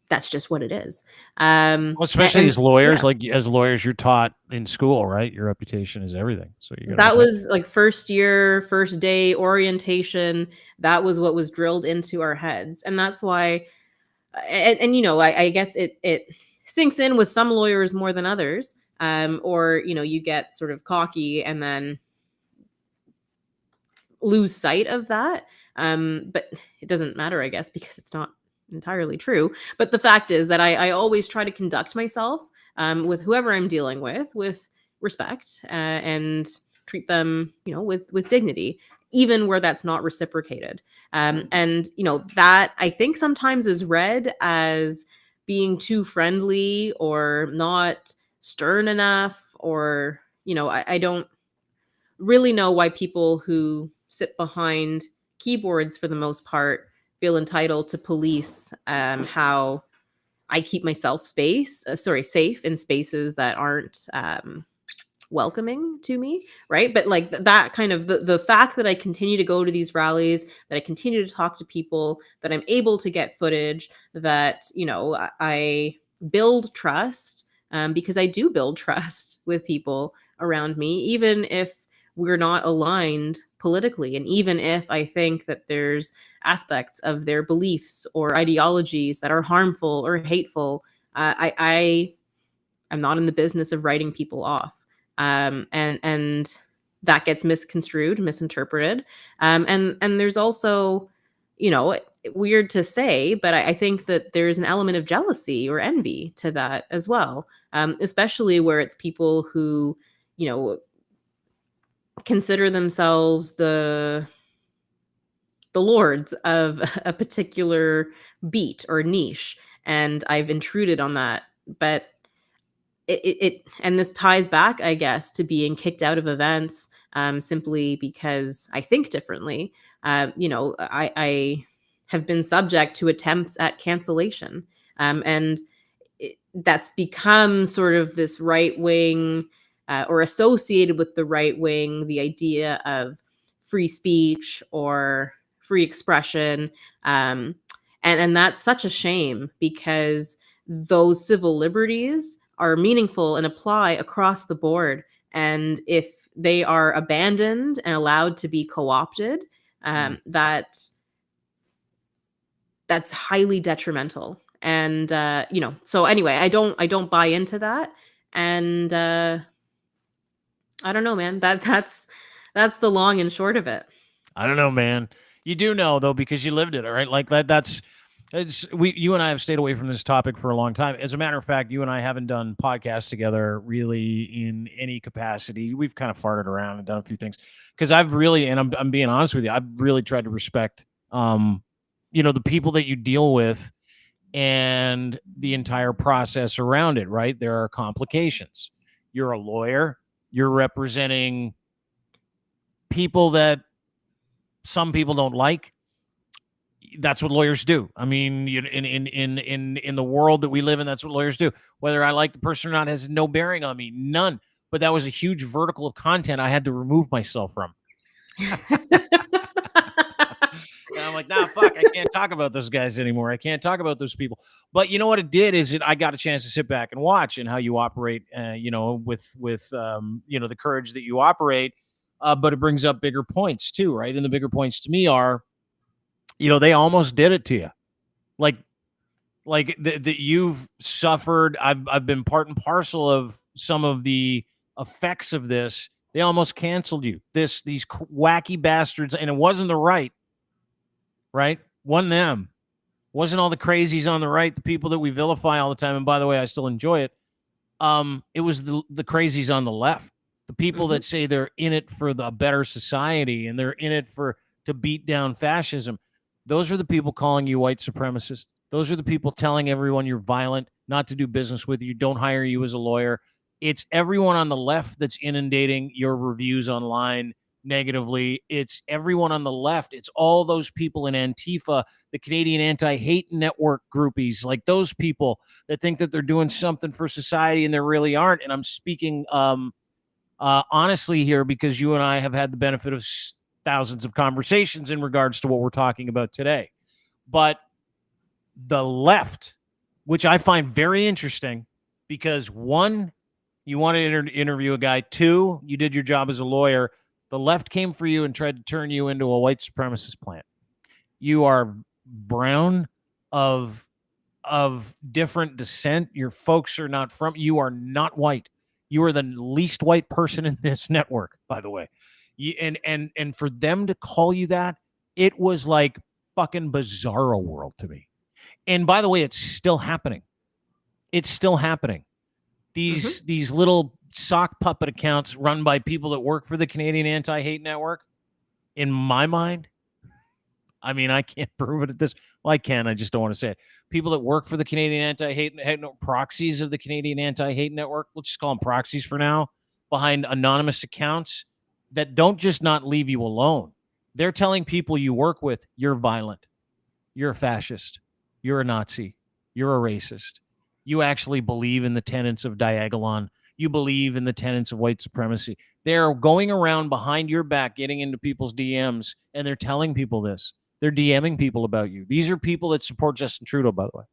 that's just what it is. Well, especially as lawyers, yeah. like as lawyers, you're taught in school, right? Your reputation is everything. So That was like first year, first day orientation. That was what was drilled into our heads. And that's why, I guess it sinks in with some lawyers more than others. Or, you get sort of cocky and then lose sight of that. But it doesn't matter, I guess, because it's not entirely true. But the fact is that I always try to conduct myself with whoever I'm dealing with respect, and treat them, with dignity, even where that's not reciprocated. And, that I think sometimes is read as being too friendly or not stern enough, or, I don't really know why people who sit behind keyboards for the most part feel entitled to police how I keep myself safe in spaces that aren't welcoming to me, right? But like that kind of the fact that I continue to go to these rallies, that I continue to talk to people, that I'm able to get footage, that I build trust, because I do build trust with people around me, even if we're not aligned politically, and even if I think that there's aspects of their beliefs or ideologies that are harmful or hateful. I am not in the business of writing people off. And that gets misconstrued, misinterpreted. And there's also, weird to say, but I think that there's an element of jealousy or envy to that as well, especially where it's people who, consider themselves the lords of a particular beat or niche, and I've intruded on that. But it and this ties back, I guess, to being kicked out of events simply because I think differently. I have been subject to attempts at cancellation, and that's become sort of this right wing, or associated with the right wing, the idea of free speech or free expression. And that's such a shame, because those civil liberties are meaningful and apply across the board. And if they are abandoned and allowed to be co-opted, that's highly detrimental. And so anyway, I don't buy into that. And I don't know, man. That's the long and short of it. I don't know, man. You do know though, because you lived it, all right? Like that's You and I have stayed away from this topic for a long time. As a matter of fact, you and I haven't done podcasts together really in any capacity. We've kind of farted around and done a few things because I've really, and I'm being honest with you, I've really tried to respect, the people that you deal with and the entire process around it. Right? There are complications. You're a lawyer. You're representing people that some people don't like. That's what lawyers do. I mean, in the world that we live in, that's what lawyers do. Whether I like the person or not has no bearing on me, none. But that was a huge vertical of content I had to remove myself from. And I'm like, nah, fuck, I can't talk about those guys anymore. I can't talk about those people. But you know what it did is I got a chance to sit back and watch and how you operate, with the courage that you operate. But it brings up bigger points too, right? And the bigger points to me are, they almost did it to you. Like that you've suffered. I've been part and parcel of some of the effects of this. They almost canceled you. These wacky bastards, and it wasn't the right. Wasn't them. Wasn't all the crazies on the right, the people that we vilify all the time. And by the way, I still enjoy it. It was the crazies on the left, the people that say they're in it for the better society and they're in it to beat down fascism. Those are the people calling you white supremacist. Those are the people telling everyone you're violent, not to do business with you, don't hire you as a lawyer. It's everyone on the left that's inundating your reviews online negatively. It's everyone on the left. It's all those people in Antifa, the Canadian Anti-Hate Network groupies, like those people that think that they're doing something for society and they really aren't. And I'm speaking honestly here because you and I have had the benefit of thousands of conversations in regards to what we're talking about today. But the left, which I find very interesting because one, you want to interview a guy. Two, you did your job as a lawyer. The left came for you and tried to turn you into a white supremacist plant. You are brown of different descent. Your folks are not from, you are not white. You are the least white person in this network, by the way. And for them to call you that, it was like fucking bizarro world to me. And by the way, it's still happening. It's still happening. These little sock puppet accounts run by people that work for the Canadian Anti-Hate Network, in my mind, I mean, I can't prove it at this. Well, I can. I just don't want to say it. People that work for the Canadian Anti-Hate Network, proxies of the Canadian Anti-Hate Network, let's just call them proxies for now, behind anonymous accounts that don't just not leave you alone. They're telling people you work with, you're violent, you're a fascist, you're a Nazi, you're a racist. You actually believe in the tenets of Diagolon. You believe in the tenets of white supremacy. They're going around behind your back, getting into people's DMs, and they're telling people this. They're DMing people about you. These are people that support Justin Trudeau, by the way.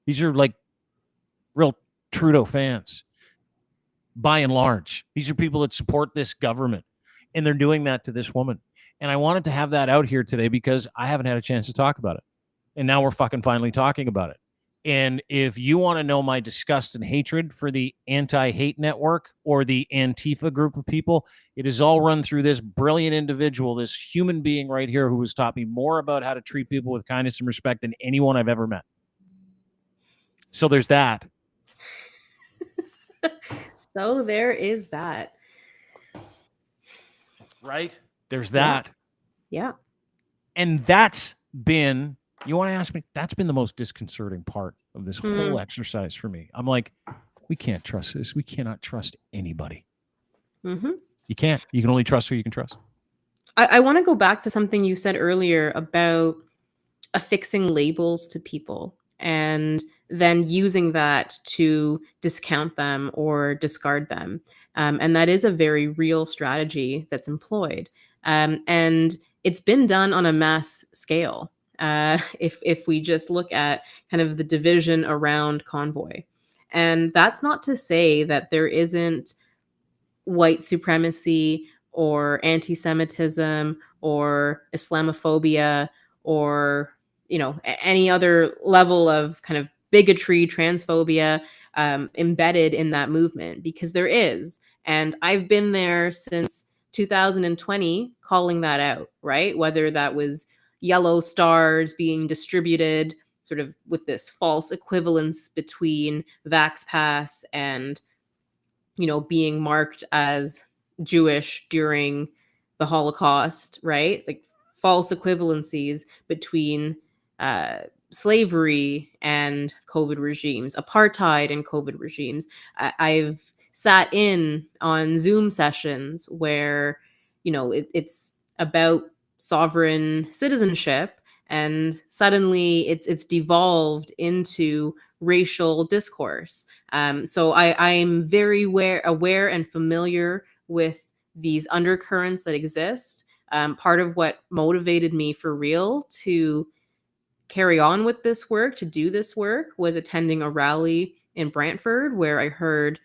These are like real Trudeau fans, by and large. These are people that support this government, and they're doing that to this woman. And I wanted to have that out here today because I haven't had a chance to talk about it. And now we're fucking finally talking about it. And if you want to know my disgust and hatred for the Anti-Hate Network or the Antifa group of people, it is all run through this brilliant individual, this human being right here who has taught me more about how to treat people with kindness and respect than anyone I've ever met. So there's that. So there is that. Right? There's that. Yeah. And that's been... You want to ask me? That's been the most disconcerting part of this whole exercise for me. I'm like, we can't trust this. We cannot trust anybody. You can't. You can only trust who you can trust. I want to go back to something you said earlier about affixing labels to people and then using that to discount them or discard them. And that is a very real strategy that's employed. And it's been done on a mass scale. If we just look at kind of the division around Convoy. And that's not to say that there isn't white supremacy or anti-Semitism or Islamophobia or, any other level of kind of bigotry, transphobia embedded in that movement, because there is. And I've been there since 2020 calling that out, right? Whether that was yellow stars being distributed sort of with this false equivalence between Vax Pass and, being marked as Jewish during the Holocaust, right? Like false equivalencies between slavery and COVID regimes, apartheid and COVID regimes. I've sat in on Zoom sessions where, it's about sovereign citizenship, and suddenly it's devolved into racial discourse. So I'm very aware and familiar with these undercurrents that exist. Part of what motivated me for real to carry on with this work, to do this work, was attending a rally in Brantford where I heard,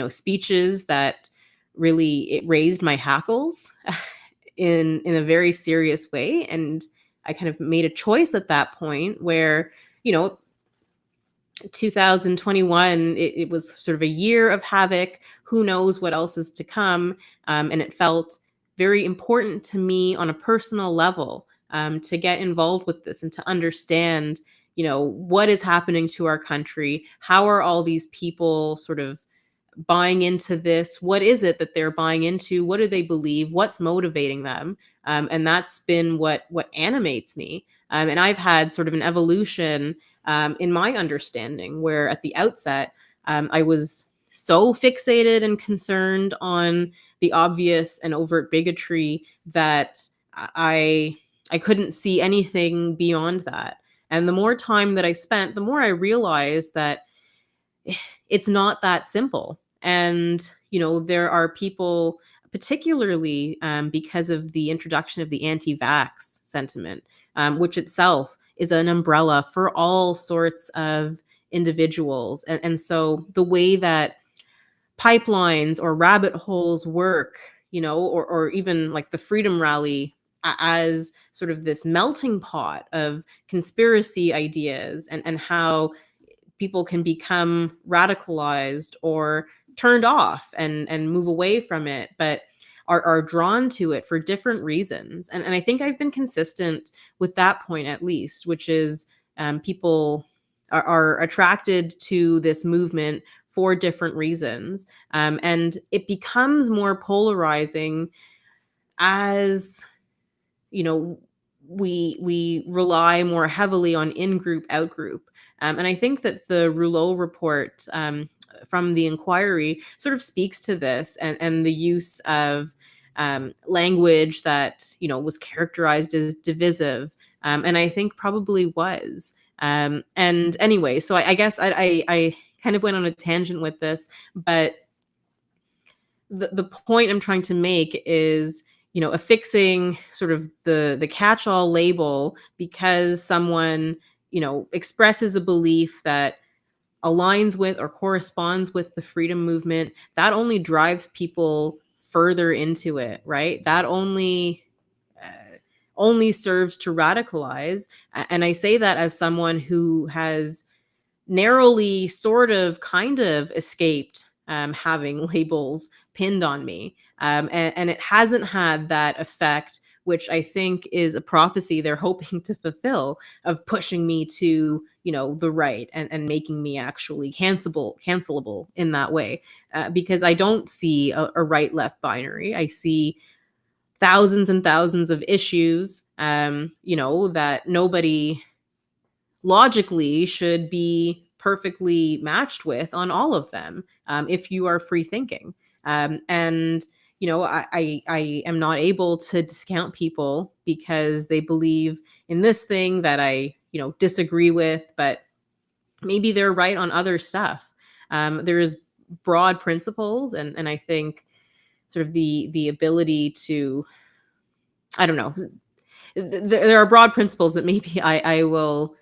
speeches that really, it raised my hackles in a very serious way. And I kind of made a choice at that point where, 2021, it was sort of a year of havoc. Who knows what else is to come? And it felt very important to me on a personal level to get involved with this and to understand, what is happening to our country. How are all these people sort of buying into this? What is it that they're buying into? What do they believe? What's motivating them? And that's been what animates me. And I've had sort of an evolution in my understanding, where at the outset, I was so fixated and concerned on the obvious and overt bigotry that I couldn't see anything beyond that. And the more time that I spent, the more I realized that it's not that simple. And, there are people, particularly because of the introduction of the anti-vax sentiment, which itself is an umbrella for all sorts of individuals. And so the way that pipelines or rabbit holes work, or even like the Freedom Rally as sort of this melting pot of conspiracy ideas, and how people can become radicalized or turned off and move away from it, but are drawn to it for different reasons. And I think I've been consistent with that point, at least, which is people are attracted to this movement for different reasons. And it becomes more polarizing as, we rely more heavily on in-group, out-group. And I think that the Rouleau report from the inquiry sort of speaks to this, and the use of language that, was characterized as divisive, and I think probably was. And anyway, so I guess I kind of went on a tangent with this, but the point I'm trying to make is, affixing sort of the catch-all label because someone, expresses a belief that aligns with or corresponds with the freedom movement, that only drives people further into it, right? That only serves to radicalize. And I say that as someone who has narrowly kind of escaped having labels pinned on me. And it hasn't had that effect, which I think is a prophecy they're hoping to fulfill, of pushing me to, the right, and making me actually cancelable in that way. Because I don't see a right-left binary. I see thousands and thousands of issues, that nobody logically should be perfectly matched with on all of them, if you are free thinking. And I am not able to discount people because they believe in this thing that I disagree with, but maybe they're right on other stuff. There's broad principles, and I think sort of the ability to, I don't know, there are broad principles that maybe I will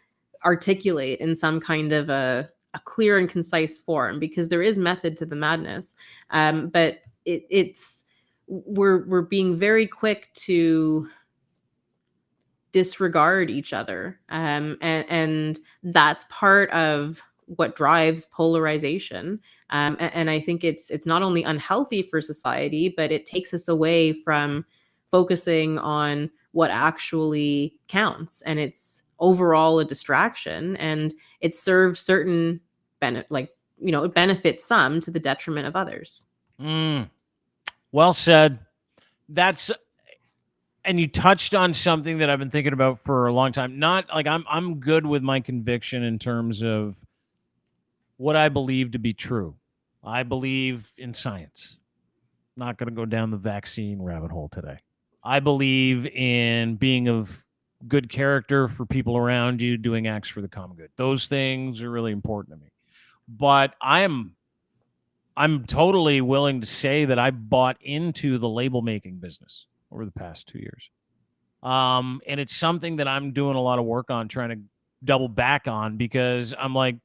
articulate in some kind of a clear and concise form, because there is method to the madness. But we're being very quick to disregard each other. And that's part of what drives polarization. And I think it's not only unhealthy for society, but it takes us away from focusing on what actually counts. And it's overall a distraction, and it serves certain it benefits some to the detriment of others. Well said. And you touched on something that I've been thinking about for a long time. Not like I'm good with my conviction in terms of what I believe to be true. I believe in science. Not going to go down the vaccine rabbit hole today. I believe in being of good character for people around you, doing acts for the common good. Those things are really important to me. But I'm totally willing to say that I bought into the label making business over the past 2 years. And it's something that I'm doing a lot of work on, trying to double back on, because I'm like,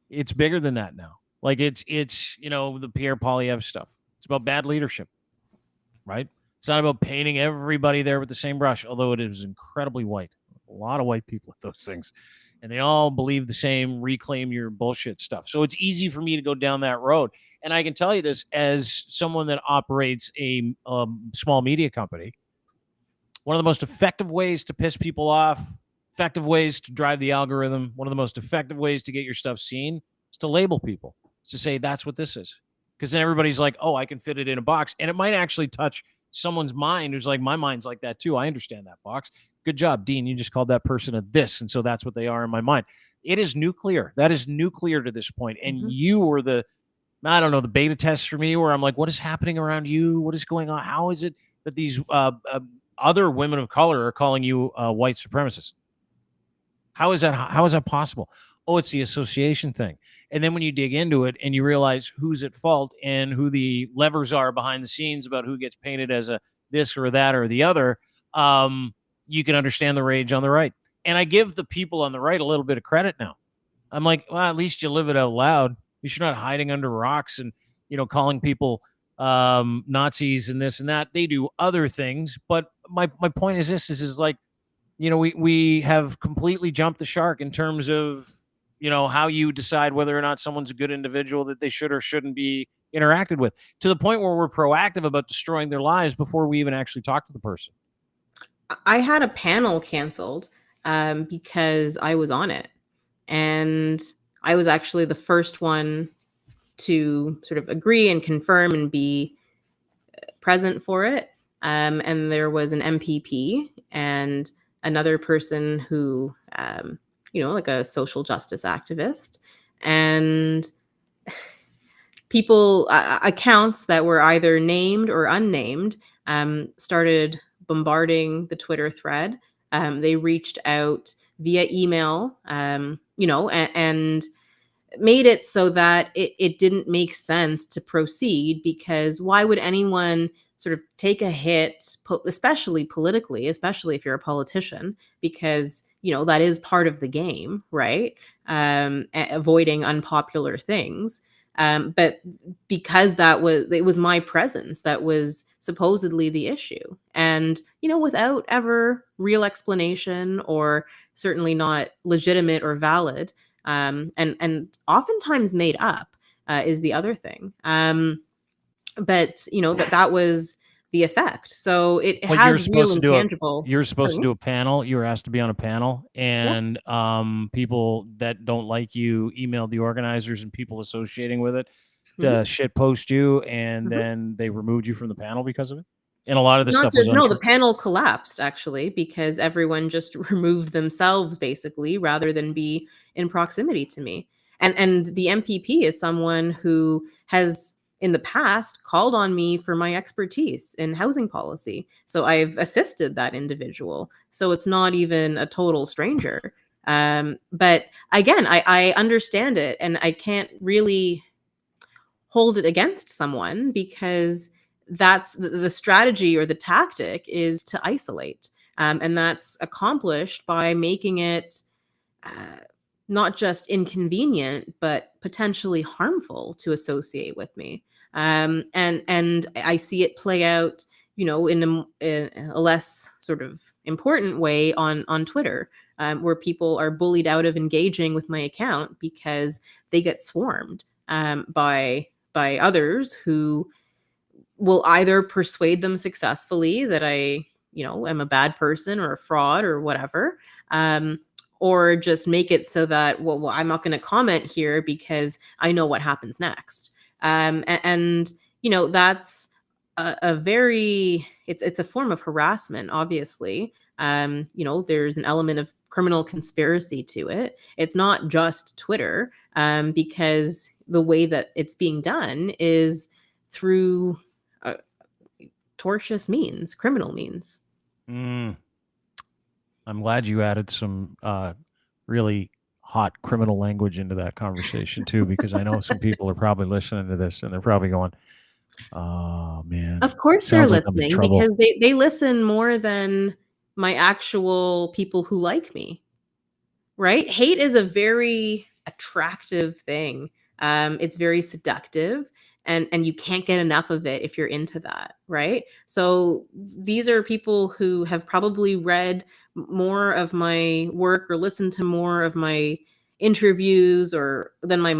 it's bigger than that now. Like it's the Pierre Poilievre stuff. It's about bad leadership, right? It's not about painting everybody there with the same brush, although it is incredibly white. A lot of white people at those things. And they all believe the same reclaim your bullshit stuff. So it's easy for me to go down that road. And I can tell you this as someone that operates a small media company. One of the most effective ways to piss people off, effective ways to drive the algorithm, one of the most effective ways to get your stuff seen is to label people. It's to say that's what this is. Because then everybody's like, oh, I can fit it in a box. And it might actually touch someone's mind who's like, my mind's like that too. I understand that box. Good job, Dean. You just called that person a this. And so that's what they are in my mind. It is nuclear. That is nuclear to this point. And you were the beta test for me where I'm like, what is happening around you? What is going on? How is it that these other women of color are calling you white supremacist? How is that possible? Oh, it's the association thing. And then when you dig into it and you realize who's at fault and who the levers are behind the scenes about who gets painted as a this or that or the other, you can understand the rage on the right. And I give the people on the right a little bit of credit now. I'm like, well, at least you live it out loud. You're not hiding under rocks and, calling people Nazis and this and that. They do other things. But my point is this is like, we have completely jumped the shark in terms of, how you decide whether or not someone's a good individual that they should or shouldn't be interacted with, to the point where we're proactive about destroying their lives before we even actually talk to the person. I had a panel canceled because I was on it. And I was actually the first one to sort of agree and confirm and be present for it. And there was an MPP and another person who, like a social justice activist. And people, accounts that were either named or unnamed, started bombarding the Twitter thread. They reached out via email, and made it so that it didn't make sense to proceed, because why would anyone sort of take a hit, especially politically, especially if you're a politician, because, that is part of the game, right? Avoiding unpopular things. But because it was my presence that was supposedly the issue. And, without ever real explanation, or certainly not legitimate or valid, and oftentimes made up, is the other thing. But that was the effect. So it has real intangible. You're supposed to do a panel. You were asked to be on a panel, and people that don't like you emailed the organizers and people associating with it to shit post you, and then they removed you from the panel because of it. And a lot of the stuff was the panel collapsed actually, because everyone just removed themselves basically, rather than be in proximity to me. And the MPP is someone who has in the past called on me for my expertise in housing policy. So I've assisted that individual. So it's not even a total stranger. But again, I understand it, and I can't really hold it against someone, because that's the strategy or the tactic is to isolate. And that's accomplished by making it not just inconvenient, but potentially harmful to associate with me. And I see it play out, in a less sort of important way on Twitter, where people are bullied out of engaging with my account because they get swarmed by others who will either persuade them successfully that I, am a bad person or a fraud or whatever, or just make it so that, well I'm not going to comment here because I know what happens next. And that's a very, it's a form of harassment, obviously. There's an element of criminal conspiracy to it. It's not just Twitter, because the way that it's being done is through tortious means, criminal means. I'm glad you added some really hot criminal language into that conversation too, because I know some people are probably listening to this and they're probably going, "Oh man." Of course they're Sounds like I'm in listening, trouble. because they listen more than my actual people who like me, right? Hate is a very attractive thing. It's very seductive, and you can't get enough of it if you're into that, right? So these are people who have probably read more of my work or listened to more of my interviews or than my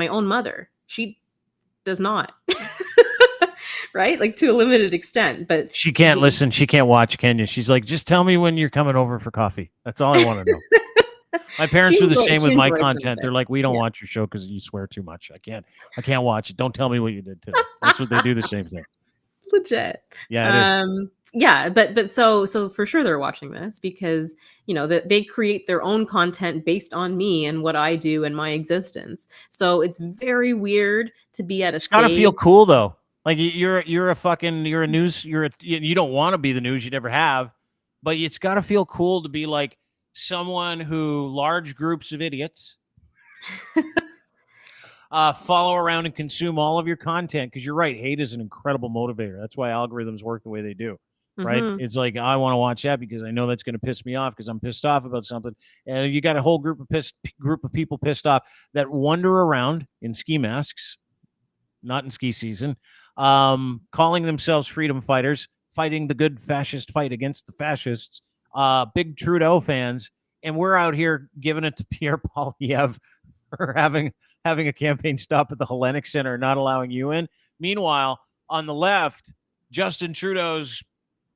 own mother. She does not. Right? Like, to a limited extent, but She can't listen. She can't watch, can you? She's like, just tell me when you're coming over for coffee. That's all I want to know. My parents are the same with my content. They're like, we don't watch your show because you swear too much. I can't watch it. Don't tell me what you did today. That's what they do. The same thing. Legit. Yeah, it is. Yeah, but so for sure they're watching this because that they create their own content based on me and what I do and my existence. So it's very weird to be at a It's gotta stage. feel cool though. Like you're a news, you don't want to be the news, you never have, but it's got to feel cool to be like someone who large groups of idiots follow around and consume all of your content, because you're right, hate is an incredible motivator. That's why algorithms work the way they do, right? Mhm. It's like, I want to watch that because I know that's going to piss me off because I'm pissed off about something, and you got a whole group of people pissed off that wander around in ski masks, not in ski season, calling themselves freedom fighters, fighting the good fascist fight against the fascists, big Trudeau fans, and we're out here giving it to Pierre Poilievre for having a campaign stop at the Hellenic Center, not allowing you in. Meanwhile, on the left, Justin Trudeau's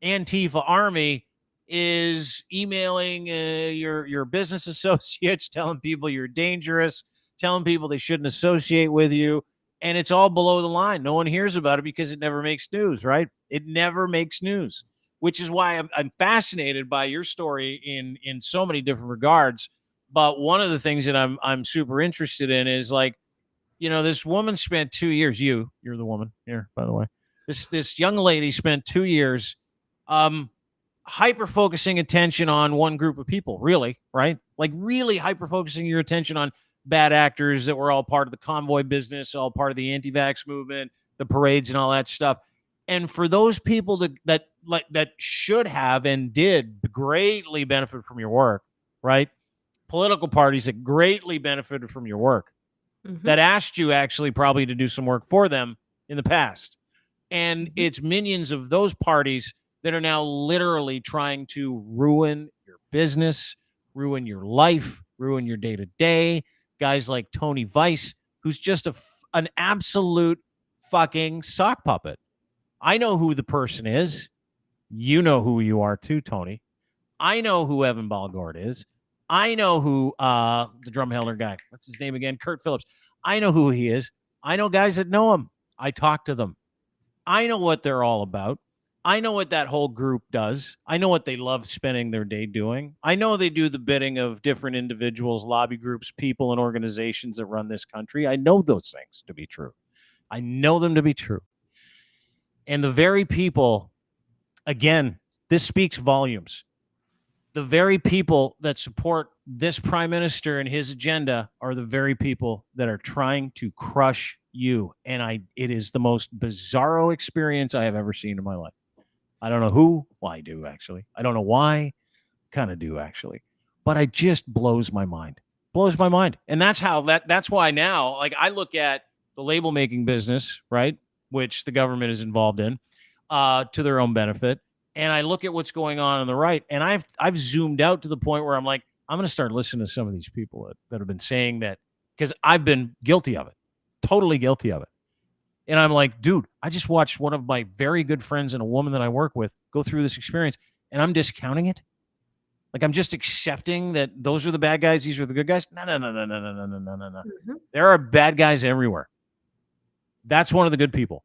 Antifa army is emailing your business associates, telling people you're dangerous, telling people they shouldn't associate with you. And it's all below the line. No one hears about it because it never makes news, right? It never makes news, which is why I'm fascinated by your story in so many different regards. But one of the things that I'm super interested in is, like, this woman spent 2 years. You're the woman here, by the way. This young lady spent 2 years hyper focusing attention on one group of people, really, right? Like, really hyper focusing your attention on bad actors that were all part of the convoy business, all part of the anti-vax movement, the parades and all that stuff. And for those people that should have and did greatly benefit from your work, right? Political parties that greatly benefited from your work, that asked you actually probably to do some work for them in the past. And it's minions of those parties that are now literally trying to ruin your business, ruin your life, ruin your day-to-day. Guys like Tony Weiss, who's just an absolute fucking sock puppet. I know who the person is. You know who you are too, Tony. I know who Evan Balgord is. I know who the Drumheller guy, what's his name again? Kurt Phillips. I know who he is. I know guys that know him. I talk to them. I know what they're all about. I know what that whole group does. I know what they love spending their day doing. I know they do the bidding of different individuals, lobby groups, people, and organizations that run this country. I know those things to be true. I know them to be true. And the very people, again, this speaks volumes. The very people that support this prime minister and his agenda are the very people that are trying to crush you. And it is the most bizarro experience I have ever seen in my life. I don't know who. Well, I do, actually. I don't know why. Kind of do, actually. But it just blows my mind. Blows my mind. And that's why now, like, I look at the label making business, right, which the government is involved in, to their own benefit. And I look at what's going on the right, and I've zoomed out to the point where I'm like, I'm going to start listening to some of these people that have been saying that, because I've been guilty of it, totally guilty of it. And I'm like, dude, I just watched one of my very good friends and a woman that I work with go through this experience, and I'm discounting it. Like I'm just accepting that those are the bad guys, these are the good guys. No. Mhm. There are bad guys everywhere. That's one of the good people.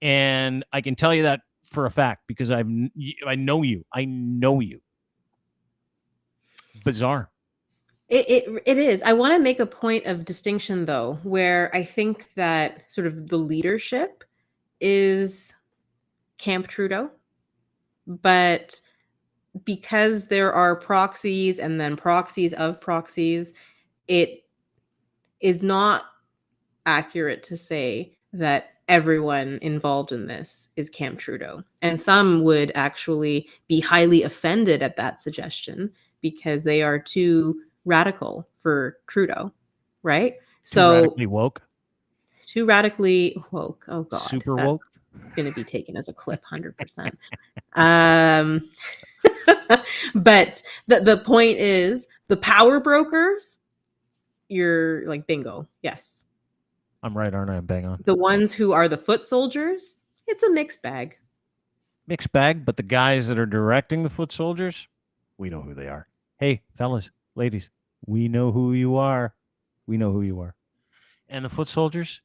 And I can tell you that for a fact because I know you. I know you. Bizarre. It is. I want to make a point of distinction though, where I think that sort of the leadership is Camp Trudeau, but because there are proxies and then proxies of proxies, it is not accurate to say that everyone involved in this is Camp Trudeau. And some would actually be highly offended at that suggestion because they are too radical for Trudeau, right? Too radically woke. Too radically woke. Oh God. Super that's woke. going to be taken as a clip 100%. But the point is the power brokers, you're like bingo. Yes. I'm right, aren't I? I'm bang on. The ones who are the foot soldiers, it's a mixed bag. Mixed bag, but the guys that are directing the foot soldiers, we know who they are. Hey, fellas, ladies, we know who you are. We know who you are. And the foot soldiers,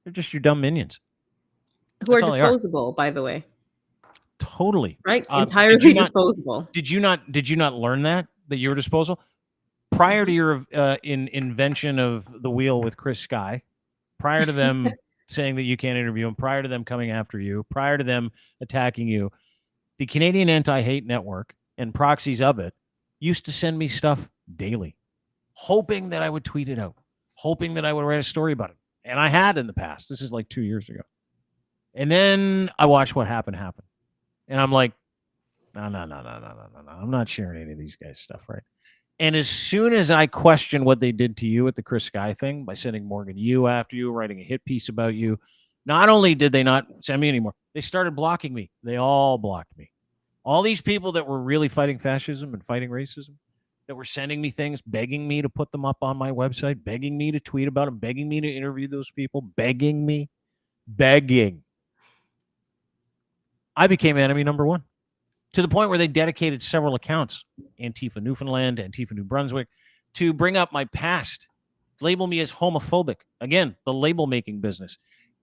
they're just your dumb minions. Who are That's all they are. disposable, by the way. Totally. Right? Did Entirely you not- disposable. Did you not learn that you were disposal? Prior to your invention of the wheel with Chris Sky, prior to them saying that you can't interview him, prior to them coming after you, prior to them attacking you, the Canadian AntiHate Network and proxies of it used to send me stuff daily, hoping that I would tweet it out, hoping that I would write a story about it. And I had in the past. This is like 2 years ago. And then I watched what happened. And I'm like, no. I'm not sharing any of these guys' stuff, right? And as soon as I questioned what they did to you at the Chris Sky thing by sending Morgan Yu after you, writing a hit piece about you, not only did they not send me anymore, they started blocking me. They all blocked me. All these people that were really fighting fascism and fighting racism, that were sending me things, begging me to put them up on my website, begging me to tweet about them, begging me to interview those people, begging. I became enemy number one. To the point where they dedicated several accounts, Antifa Newfoundland, Antifa New Brunswick, to bring up my past, label me as homophobic. Again, the label making business.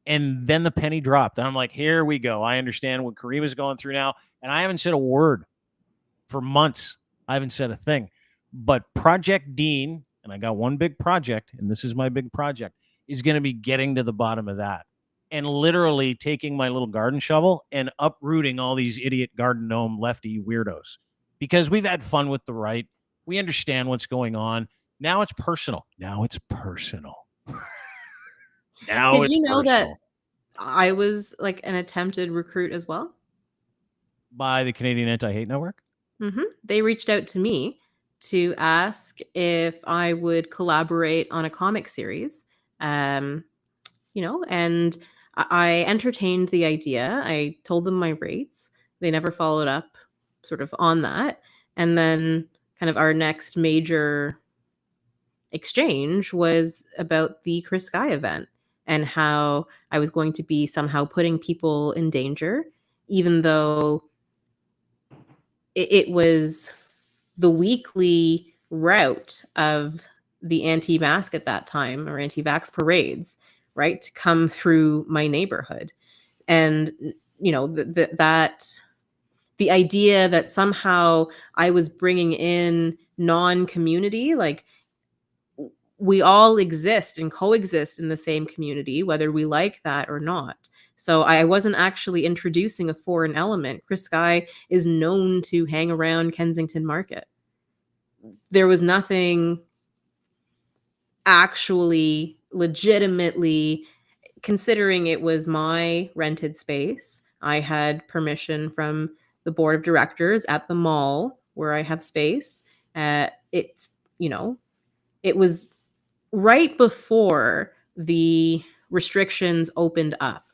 And then the penny dropped. And I'm like, here we go. I understand what Caryma's going through now. And I haven't said a word for months. I haven't said a thing. But Project Dean, and I got one big project, and this is my big project, is going to be getting to the bottom of that. And literally taking my little garden shovel and uprooting all these idiot garden gnome lefty weirdos. Because we've had fun with the right. We understand what's going on. Now it's personal. Now Did you know that I was like an attempted recruit as well? By the Canadian AntiHate Network? Mm-hmm. They reached out to me to ask if I would collaborate on a comic series. And I entertained the idea. I told them my rates. They never followed up sort of on that. And then kind of our next major exchange was about the Chris Sky event and how I was going to be somehow putting people in danger, even though it was the weekly route of the anti-mask at that time, or anti-vax parades, right, to come through my neighborhood. And the idea that somehow I was bringing in non-community, like we all exist and coexist in the same community, whether we like that or not. So I wasn't actually introducing a foreign element. Chris Sky is known to hang around Kensington Market. There was nothing actually legitimately, considering it was my rented space. I had permission from the board of directors at the mall where I have space. It was right before the restrictions opened up.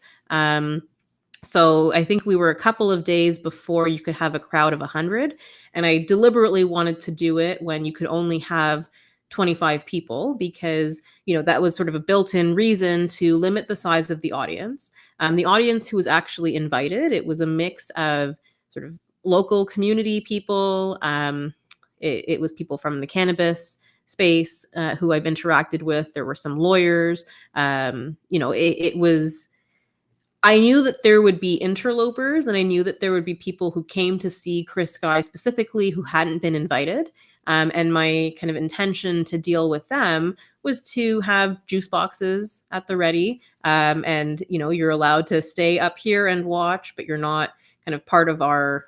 So I think we were a couple of days before you could have a crowd of 100. And I deliberately wanted to do it when you could only have 25 people, because that was sort of a built-in reason to limit the size of the audience. The audience who was actually invited, it was a mix of sort of local community people. It was people from the cannabis space who I've interacted with. There were some lawyers. It was. I knew that there would be interlopers, and I knew that there would be people who came to see Chris Guy specifically who hadn't been invited. And my kind of intention to deal with them was to have juice boxes at the ready. And, you're allowed to stay up here and watch, but you're not kind of part of our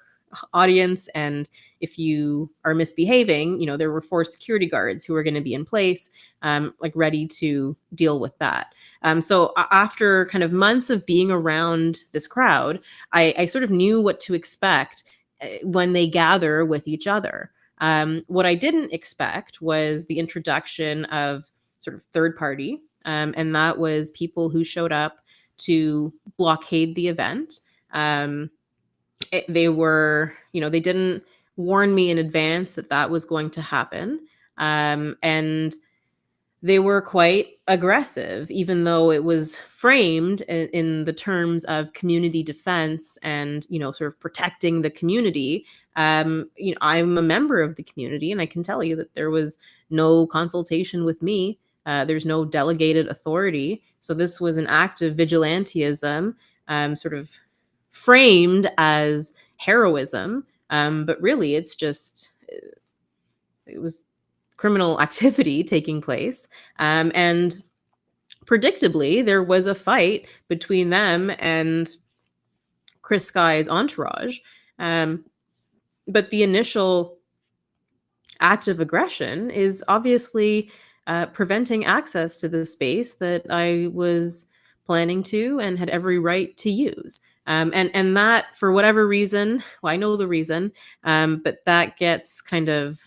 audience. And if you are misbehaving, there were 4 security guards who were going to be in place, ready to deal with that. So after kind of months of being around this crowd, I sort of knew what to expect when they gather with each other. What I didn't expect was the introduction of sort of third party, and that was people who showed up to blockade the event. They were, they didn't warn me in advance that that was going to happen. And they were quite aggressive, even though it was framed in the terms of community defense and, sort of protecting the community. I'm a member of the community, and I can tell you that there was no consultation with me. There's no delegated authority. So this was an act of vigilantism, sort of framed as heroism. But really, it was criminal activity taking place. And predictably, there was a fight between them and Chris Guy's entourage. But the initial act of aggression is obviously preventing access to the space that I was planning to and had every right to use. And that, for whatever reason, well, I know the reason, but that gets kind of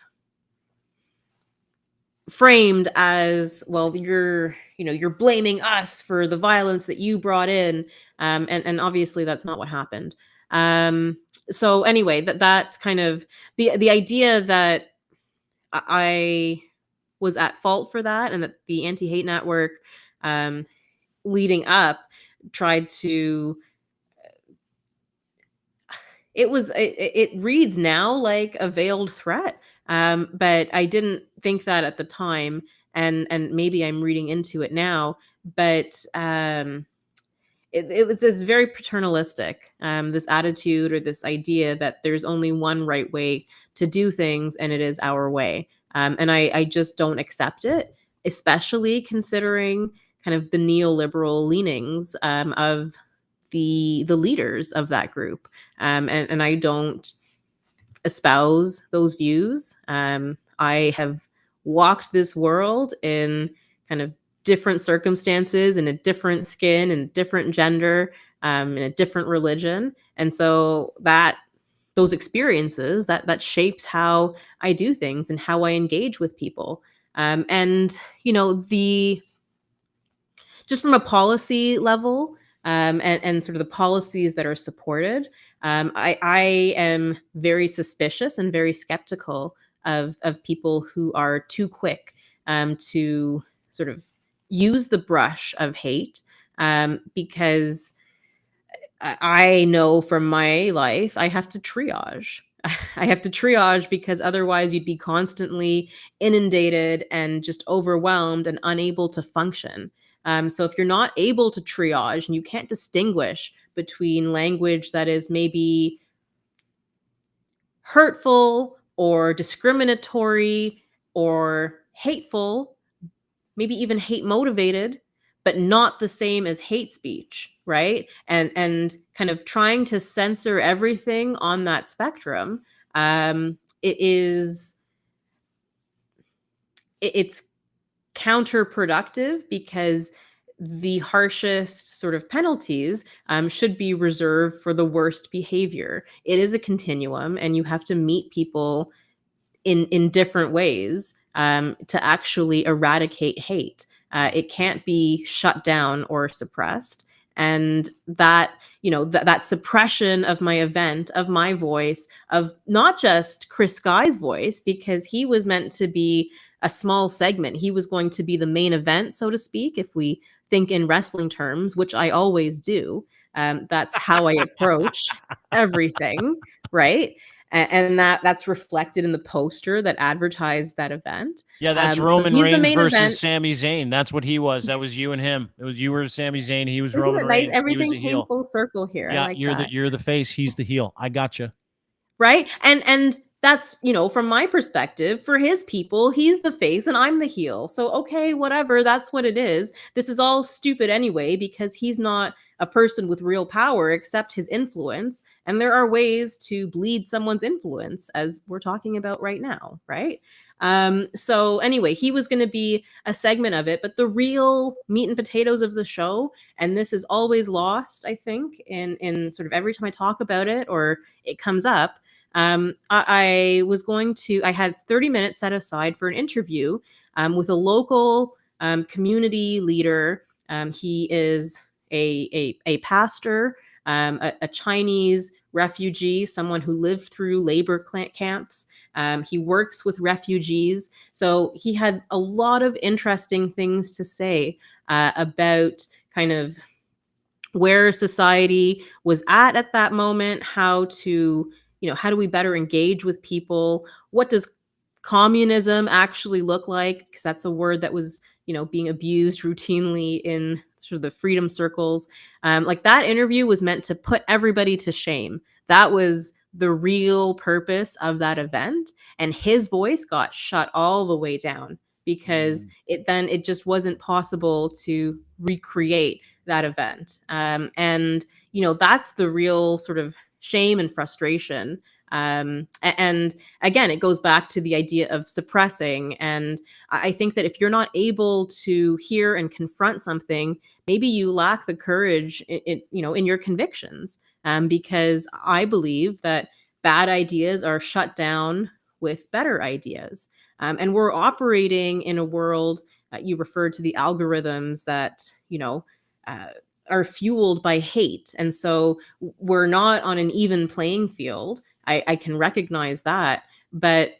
framed as, well, you're blaming us for the violence that you brought in. And obviously that's not what happened. So anyway, that kind of the idea that I was at fault for that, and that the Anti-Hate Network leading up tried to, it reads now like a veiled threat. But I didn't think that at the time, and maybe I'm reading into it now, but it was this very paternalistic, this attitude or this idea that there's only one right way to do things, and it is our way. And I just don't accept it, especially considering kind of the neoliberal leanings of the leaders of that group. And I don't espouse those views. I have walked this world in kind of different circumstances, in a different skin, in a different gender, in a different religion. And so those experiences that shapes how I do things and how I engage with people. And just from a policy level, and sort of the policies that are supported, I am very suspicious and very skeptical of people who are too quick to sort of use the brush of hate, because I know from my life I have to triage. I have to triage because otherwise you'd be constantly inundated and just overwhelmed and unable to function. So if you're not able to triage and you can't distinguish between language that is maybe hurtful or discriminatory or hateful, maybe even hate motivated, but not the same as hate speech, right? And kind of trying to censor everything on that spectrum, it's counterproductive, because the harshest sort of penalties should be reserved for the worst behavior. It is a continuum, and you have to meet people in different ways to actually eradicate hate. It can't be shut down or suppressed. And that, that suppression of my event, of my voice, of not just Chris Guy's voice, because he was meant to be a small segment. He was going to be the main event, so to speak, if we think in wrestling terms, which I always do. That's how I approach everything, right? And that's reflected in the poster that advertised that event. Yeah, that's So Roman he's the Reigns main versus event. Sami Zayn. That's what he was. That was you and him. It was you were Sami Zayn. He was Isn't Roman it nice? Reigns. He was Everything a came heel. full circle here. I Yeah, like that. you're the face. He's the heel. I gotcha. Right? And that's, from my perspective, for his people, he's the face and I'm the heel. So okay, whatever, that's what it is. This is all stupid anyway because he's not a person with real power except his influence, and there are ways to bleed someone's influence as we're talking about right now, right? So anyway, he was going to be a segment of it, but the real meat and potatoes of the show, and this is always lost, I think, in sort of every time I talk about it or it comes up. I had 30 minutes set aside for an interview with a local community leader. He is a pastor, a Chinese refugee, someone who lived through labor camps. He works with refugees. So he had a lot of interesting things to say about kind of where society was at that moment, how do we better engage with people? What does communism actually look like? Because that's a word that was, being abused routinely in sort of the freedom circles. Like that interview was meant to put everybody to shame. That was the real purpose of that event. And his voice got shut all the way down because it just wasn't possible to recreate that event. And that's the real sort of shame and frustration. And again, it goes back to the idea of suppressing. And I think that if you're not able to hear and confront something, maybe you lack the courage in your convictions. Because I believe that bad ideas are shut down with better ideas. And we're operating in a world, you referred to the algorithms that, are fueled by hate. And so we're not on an even playing field. I can recognize that. But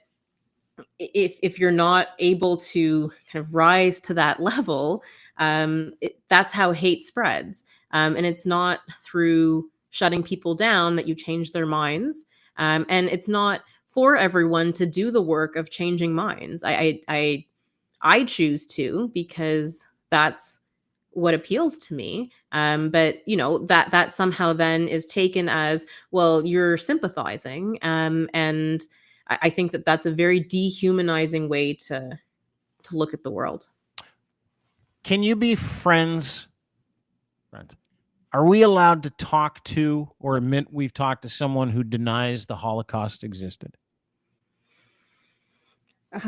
if you're not able to kind of rise to that level, that's how hate spreads. And it's not through shutting people down that you change their minds. And it's not for everyone to do the work of changing minds. I choose to because that's what appeals to me. But that somehow then is taken as, well, you're sympathizing. And I think that that's a very dehumanizing way to look at the world. Can you be friends? Are we allowed to talk to or admit we've talked to someone who denies the Holocaust existed? That's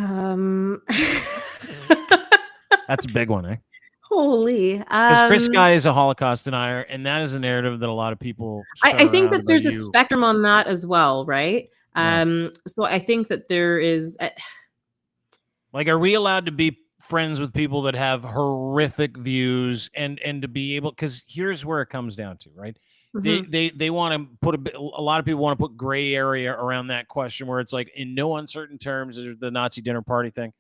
a big one, eh? Holy. Because Chris Guy is a Holocaust denier, and that is a narrative that a lot of people. I think that there's a spectrum on that as well, right? Yeah. So I think that there is. Like, are we allowed to be friends with people that have horrific views and to be able? Because here's where it comes down to, right? Mm-hmm. They want to put a lot of people want to put gray area around that question where it's like, in no uncertain terms, is the Nazi dinner party thing.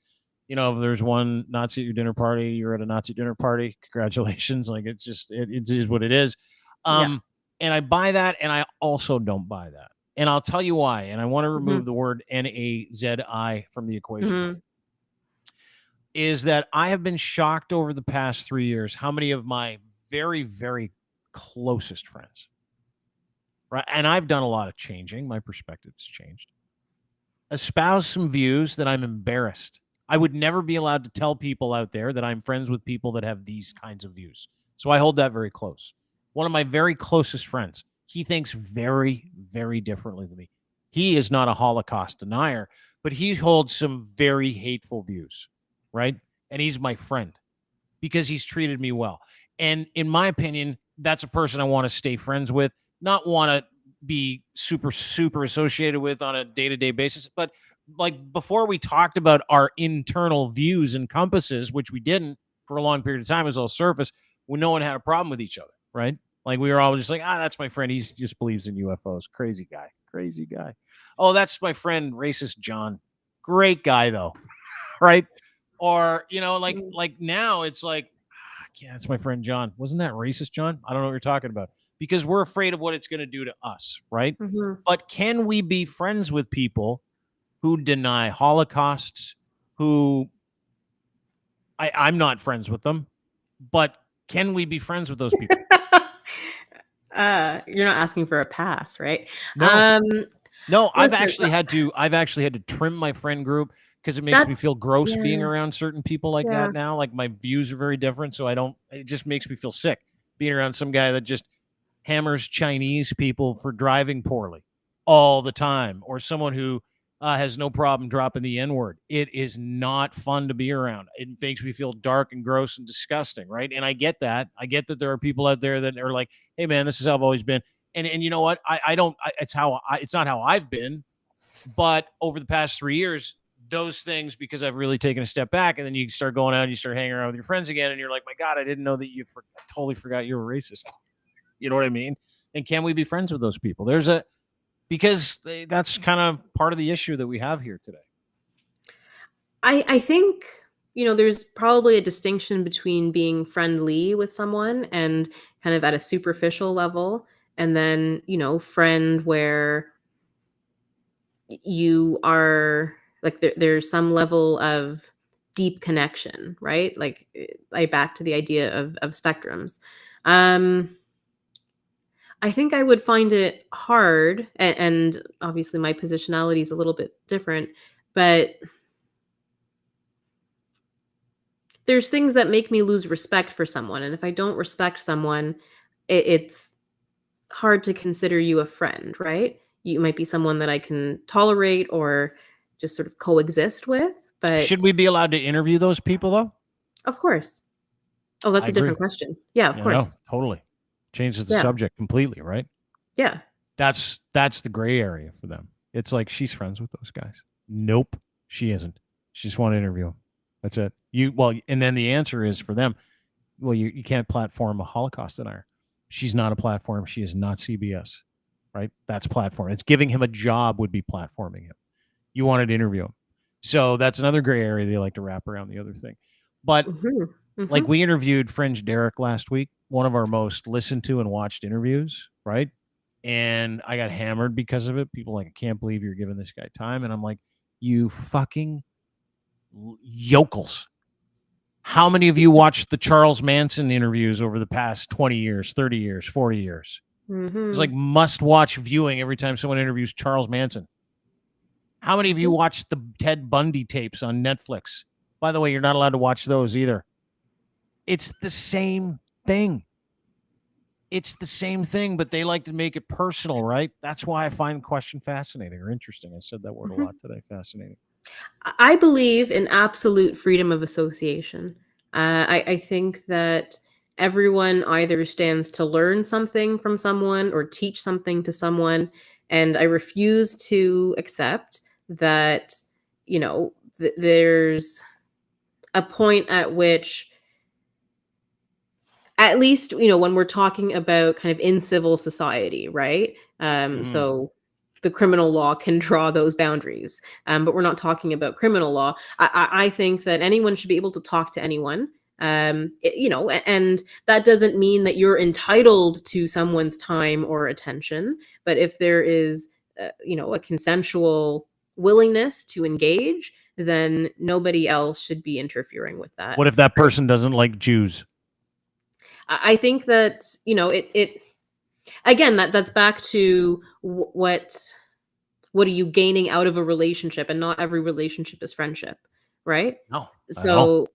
If there's one Nazi at your dinner party, you're at a Nazi dinner party. Congratulations. Like, it's just, it is what it is. And I buy that. And I also don't buy that. And I'll tell you why. And I want to remove the word Nazi from the equation. Is that I have been shocked over the past 3 years how many of my very, very closest friends, right? And I've done a lot of changing. My perspective's changed. Espouse some views that I'm embarrassed. I would never be allowed to tell people out there that I'm friends with people that have these kinds of views. So I hold that very close. One of my very closest friends, he thinks very, very differently than me. He is not a Holocaust denier, but he holds some very hateful views, right? And he's my friend because he's treated me well. And in my opinion, that's a person I want to stay friends with, not want to be super, super associated with on a day-to-day basis. But like before we talked about our internal views and compasses, which we didn't for a long period of time, it was all surface when no one had a problem with each other, right? Like we were all just like, that's my friend. He just believes in UFOs. Crazy guy. Oh, that's my friend, racist John. Great guy though. Right? Or, like now it's like, yeah, that's my friend John. Wasn't that racist, John? I don't know what you're talking about. because we're afraid of what it's going to do to us, right? Mhm. But can we be friends with people who deny holocausts, who I'm not friends with them, but can we be friends with those people? You're not asking for a pass, right? No. No, I've Listen, actually had to trim my friend group because it makes me that's feel gross being yeah, around certain people like yeah. that now. Like my views are very different, so it just makes me feel sick being around some guy that just hammers Chinese people for driving poorly all the time, or someone who has no problem dropping the N-word. It is not fun to be around. It makes me feel dark and gross and disgusting, right? And I get that. I get that there are people out there that are like, hey, man, this is how I've always been. And you know what? It's not how I've been. But over the past 3 years, those things, because I've really taken a step back, and then you start going out and you start hanging around with your friends again, and you're like, my God, I didn't know that I totally forgot you were racist. You know what I mean? And can we be friends with those people? Because that's kind of part of the issue that we have here today. I think, there's probably a distinction between being friendly with someone and kind of at a superficial level, and then, friend where you are like there's some level of deep connection, right? Like I back to the idea of spectrums. I think I would find it hard, and obviously my positionality is a little bit different, but there's things that make me lose respect for someone, and if I don't respect someone, it's hard to consider you a friend, right? You might be someone that I can tolerate or just sort of coexist with, but Should we be allowed to interview those people, though? of course. Oh, that's I a different agree. question. Yeah, of No, course. totally. Changes the Yeah. subject completely, right? Yeah. That's the gray area for them. It's like she's friends with those guys. Nope, she isn't. She just want to interview them. That's it. And then the answer is for them, well, you can't platform a Holocaust denier. She's not a platform. She is not CBS, right? That's platform. It's giving him a job would be platforming him. You wanted to interview him. So that's another gray area they like to wrap around the other thing. But like we interviewed Fringe Derek last week, one of our most listened to and watched interviews, right? And I got hammered because of it. People like, I can't believe you're giving this guy time. And I'm like, you fucking yokels. How many of you watched the Charles Manson interviews over the past 20 years, 30 years, 40 years? It's like must-watch viewing every time someone interviews Charles Manson. How many of you watched the Ted Bundy tapes on Netflix? By the way, you're not allowed to watch those either. It's the same thing. It's the same thing, but they like to make it personal, right? That's why I find question fascinating or interesting. I said that word a lot today. Fascinating. I believe in absolute freedom of association. I think that everyone either stands to learn something from someone or teach something to someone. And I refuse to accept that, there's a point at which, at least, when we're talking about kind of in civil society, right? So the criminal law can draw those boundaries, but we're not talking about criminal law. I think that anyone should be able to talk to anyone, and that doesn't mean that you're entitled to someone's time or attention. But if there is, a consensual willingness to engage, then nobody else should be interfering with that. What if that person doesn't like Jews? I think that, it again, that's back to what are you gaining out of a relationship, and not every relationship is friendship, right? No. So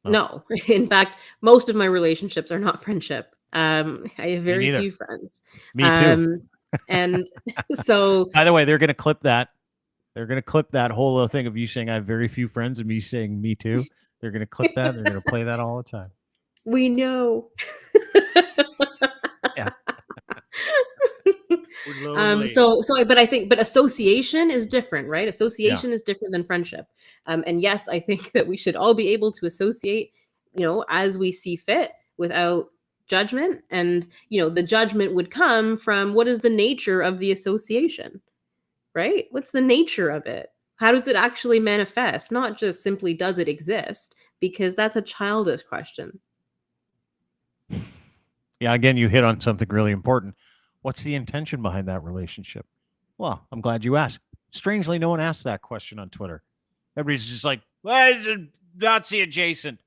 no. In fact, most of my relationships are not friendship. I have very few friends. Me too. And so, by the way, they're going to clip that. They're going to clip that whole little thing of you saying I have very few friends and me saying me too. They're going to clip that. They're going to play that all the time. We know. Yeah. But I think, association is different, right? Association is different than friendship. And yes, I think that we should all be able to associate, as we see fit without judgment. And, the judgment would come from what is the nature of the association, right? What's the nature of it? How does it actually manifest? Not just simply, does it exist? Because that's a childish question. Yeah, again, you hit on something really important. What's the intention behind that relationship? Well, I'm glad you asked. Strangely, no one asked that question on Twitter. Everybody's just like, well, is it Nazi adjacent?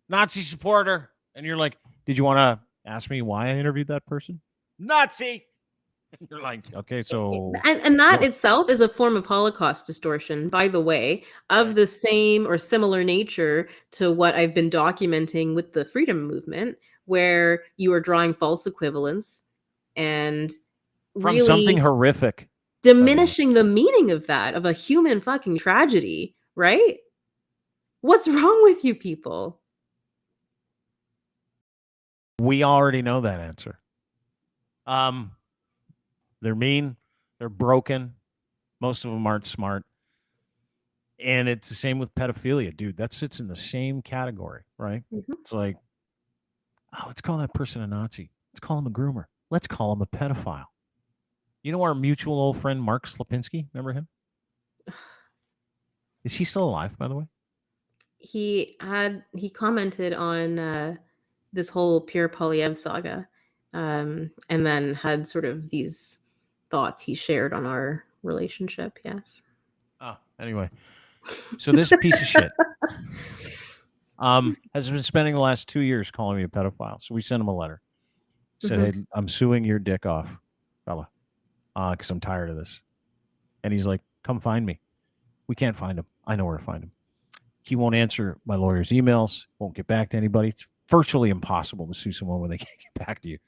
Nazi supporter. And you're like, did you want to ask me why I interviewed that person? Nazi. You're like, okay, so. And that itself is a form of Holocaust distortion, by the way, of the same or similar nature to what I've been documenting with the freedom movement, where you are drawing false equivalence and From really something horrific. diminishing the meaning of that, of a human fucking tragedy, right? What's wrong with you people? We already know that answer. They're mean. They're broken. Most of them aren't smart. And it's the same with pedophilia, dude. That sits in the same category, right? Mhm. It's like, oh, let's call that person a Nazi. Let's call him a groomer. Let's call him a pedophile. You know our mutual old friend, Mark Slapinski? Remember him? Is he still alive, by the way? He commented on this whole Pierre Poilievre saga, and then had sort of these thoughts he shared on our relationship. Yes. Oh, anyway. So this piece of shit has been spending the last 2 years calling me a pedophile. So we sent him a letter. Said, hey, I'm suing your dick off, fella, because I'm tired of this. And he's like, come find me. We can't find him. I know where to find him. He won't answer my lawyer's emails, won't get back to anybody. It's virtually impossible to sue someone when they can't get back to you.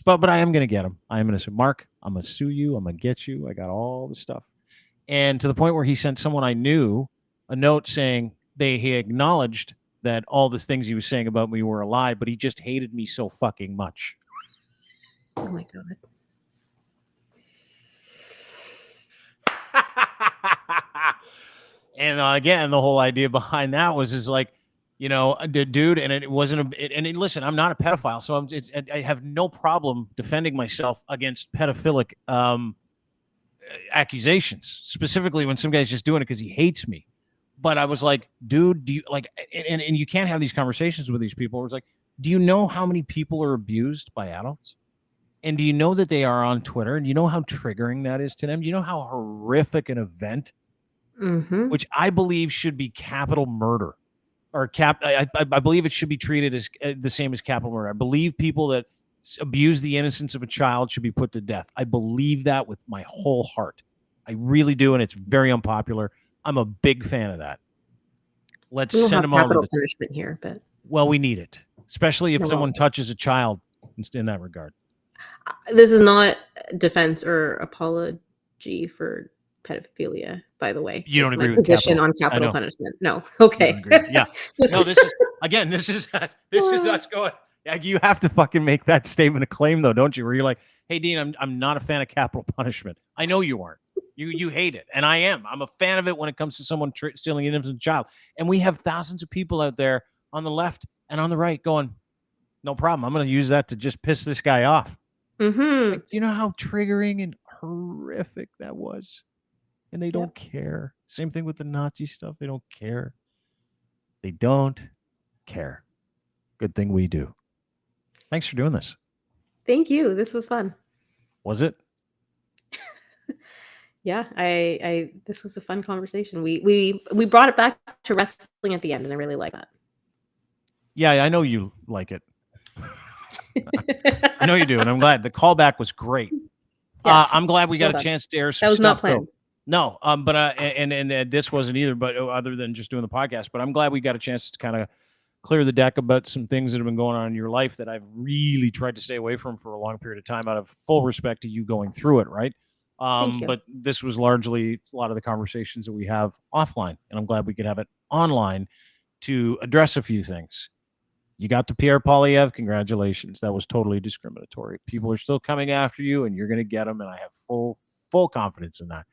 But I am going to get him. I am going to say, Mark, I'm going to sue you. I'm going to get you. I got all the stuff. And to the point where he sent someone I knew a note saying he acknowledged that all the things he was saying about me were a lie, but he just hated me so fucking much. Oh my God. And again, the whole idea behind that was like, you know, dude, and it wasn't listen, I'm not a pedophile, so I have no problem defending myself against pedophilic accusations, specifically when some guy's just doing it because he hates me. But I was like, dude, do you like, and you can't have these conversations with these people. It was like, do you know how many people are abused by adults? And do you know that they are on Twitter? And you know how triggering that is to them? Do you know how horrific an event, which I believe should be capital murder, or I believe it should be treated as the same as capital murder. I believe people that abuse the innocence of a child should be put to death. I believe that with my whole heart. I really do, and it's very unpopular. I'm a big fan of that. Let's send them capital over. Punishment here, but we need it, especially if someone touches a child in that regard. This is not defense or apology for pedophilia, by the way. You don't agree with position on capital punishment? No. Okay. Yeah. No, this is us going. You have to fucking make that statement of claim, though, don't you? Where you're like, hey, Dean, I'm not a fan of capital punishment. I know you aren't. You hate it, and I am. I'm a fan of it when it comes to someone stealing an innocent child. And we have thousands of people out there on the left and on the right going, no problem. I'm going to use that to just piss this guy off. Like, you know how triggering and horrific that was? And they don't care. Same thing with the Nazi stuff. They don't care. They don't care. Good thing we do. Thanks for doing this. Thank you. This was fun. Was it? Yeah, this was a fun conversation. We brought it back to wrestling at the end, and I really like that. Yeah, I know you like it. I know you do, and I'm glad. The callback was great. Yes, I'm glad we got a chance to air some stuff. That was not planned. No, but and this wasn't either, but other than just doing the podcast. But I'm glad we got a chance to kind of clear the deck about some things that have been going on in your life that I've really tried to stay away from for a long period of time, out of full respect to you going through it, right? But this was largely a lot of the conversations that we have offline, and I'm glad we could have it online to address a few things. You got the Pierre Poilievre. Congratulations. That was totally discriminatory. People are still coming after you, and you're going to get them, and I have full confidence in that.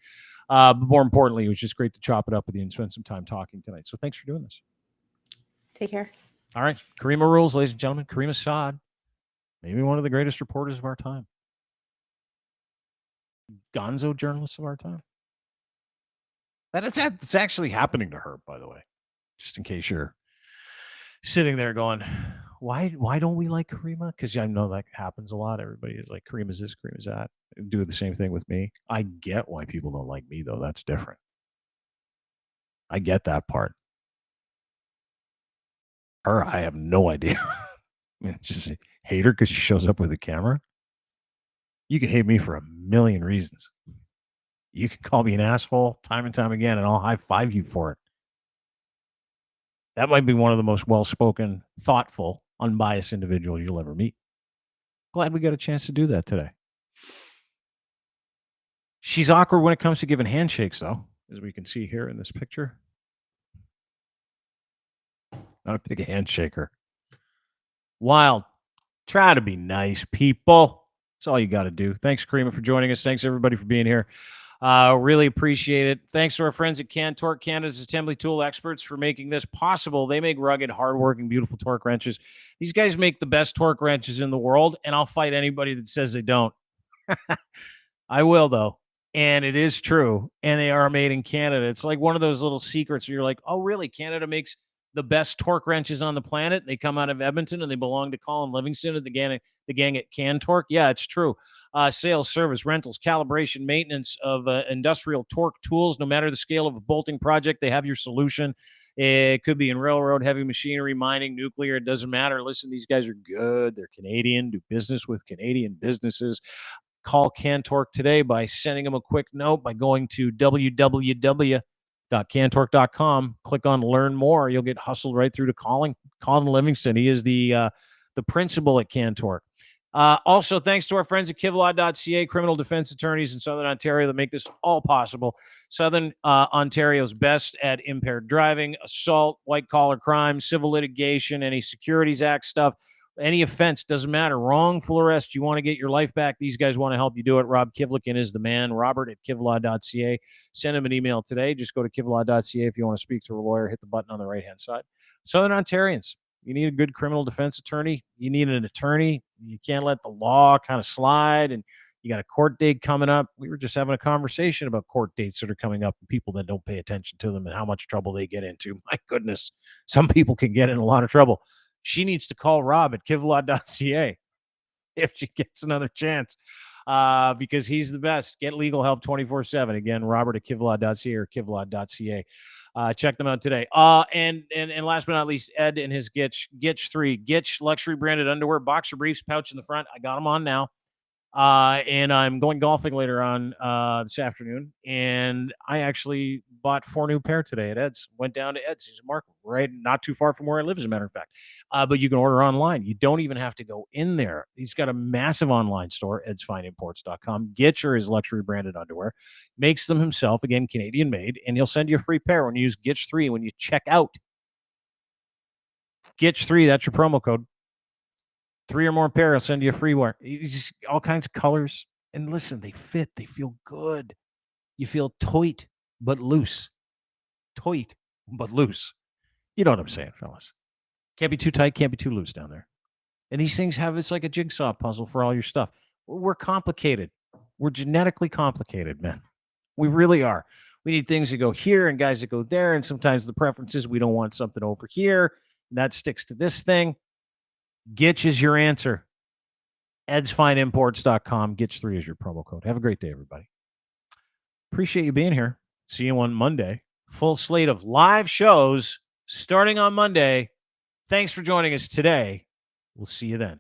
But more importantly, it was just great to chop it up with you and spend some time talking tonight. So thanks for doing this. Take care. All right. Caryma rules, ladies and gentlemen. Caryma Saad, maybe one of the greatest reporters of our time. Gonzo journalists of our time. That's actually happening to her, by the way, just in case you're sitting there going, Why don't we like Caryma? Because I know that happens a lot. Everybody is like, Caryma's this, Caryma's that. Do the same thing with me. I get why people don't like me, though. That's different. I get that part. Her, I have no idea. I mean, just hate her because she shows up with a camera. You can hate me for a million reasons. You can call me an asshole time and time again, and I'll high five you for it. That might be one of the most well-spoken, thoughtful, unbiased individuals you'll ever meet. Glad we got a chance to do that today. She's awkward when it comes to giving handshakes, though, as we can see here in this picture. Not a big handshaker. Wild. Try to be nice, people. That's all you got to do. Thanks, Caryma, for joining us. Thanks, everybody, for being here. Really appreciate it. Thanks to our friends at CanTorque, Canada's assembly tool experts, for making this possible. They make rugged, hardworking, beautiful torque wrenches. These guys make the best torque wrenches in the world, and I'll fight anybody that says they don't. I will, though. And it is true. And they are made in Canada. It's like one of those little secrets where you're like, oh, really? Canada makes the best torque wrenches on the planet. They come out of Edmonton and they belong to Colin Livingston and the gang at CanTorque. Yeah, it's true. Sales, service, rentals, calibration, maintenance of industrial torque tools. No matter the scale of a bolting project, they have your solution. It could be in railroad, heavy machinery, mining, nuclear. It doesn't matter. Listen, these guys are good. They're Canadian. Do business with Canadian businesses. Call CanTorque today by sending them a quick note by going to www.cantorque.com. Click on Learn More. You'll get hustled right through to Colin Livingston. He is the principal at CanTorque. Also, thanks to our friends at Kevlar.ca, criminal defense attorneys in Southern Ontario that make this all possible. Southern Ontario's best at impaired driving, assault, white-collar crime, civil litigation, any Securities Act stuff. Any offense, doesn't matter. Wrongful arrest, you want to get your life back, these guys want to help you do it. Rob Kivlikin is the man. Robert at Kevlar.ca. Send him an email today. Just go to Kevlar.ca if you want to speak to a lawyer. Hit the button on the right-hand side. Southern Ontarians, you need a good criminal defense attorney. You need an attorney. You can't let the law kind of slide, and you got a court date coming up. We were just having a conversation about court dates that are coming up and people that don't pay attention to them and how much trouble they get into. My goodness, some people can get in a lot of trouble. She needs to call Rob at Kevlar.ca if she gets another chance, because he's the best. Get legal help 24/7. Again, Robert at Kevlar.ca or Kevlar.ca. Check them out today. And last but not least, Ed and his Gitch 3. Gitch luxury branded underwear, boxer briefs, pouch in the front. I got them on now. And I'm going golfing later on this afternoon. And I actually bought 4 new pair today at Ed's. Went down to Ed's. He's a market right not too far from where I live, as a matter of fact. But you can order online. You don't even have to go in there. He's got a massive online store, edsfineimports.com. Gitcher is luxury branded underwear. Makes them himself, again, Canadian made. And he'll send you a free pair when you use Gitch 3 when you check out. Gitch 3, that's your promo code. 3 or more pair, I'll send you a free one. Just all kinds of colors. And listen, they fit. They feel good. You feel tight but loose. Tight but loose. You know what I'm saying, fellas. Can't be too tight, can't be too loose down there. And these things it's like a jigsaw puzzle for all your stuff. We're complicated. We're genetically complicated, man. We really are. We need things that go here and guys that go there. And sometimes the preferences, we don't want something over here. And that sticks to this thing. Gitch is your answer. edsfineimports.com. Gitch 3 is your promo code. Have a great day, everybody. Appreciate you being here. See you on Monday. Full slate of live shows starting on Monday. Thanks for joining us today. We'll see you then.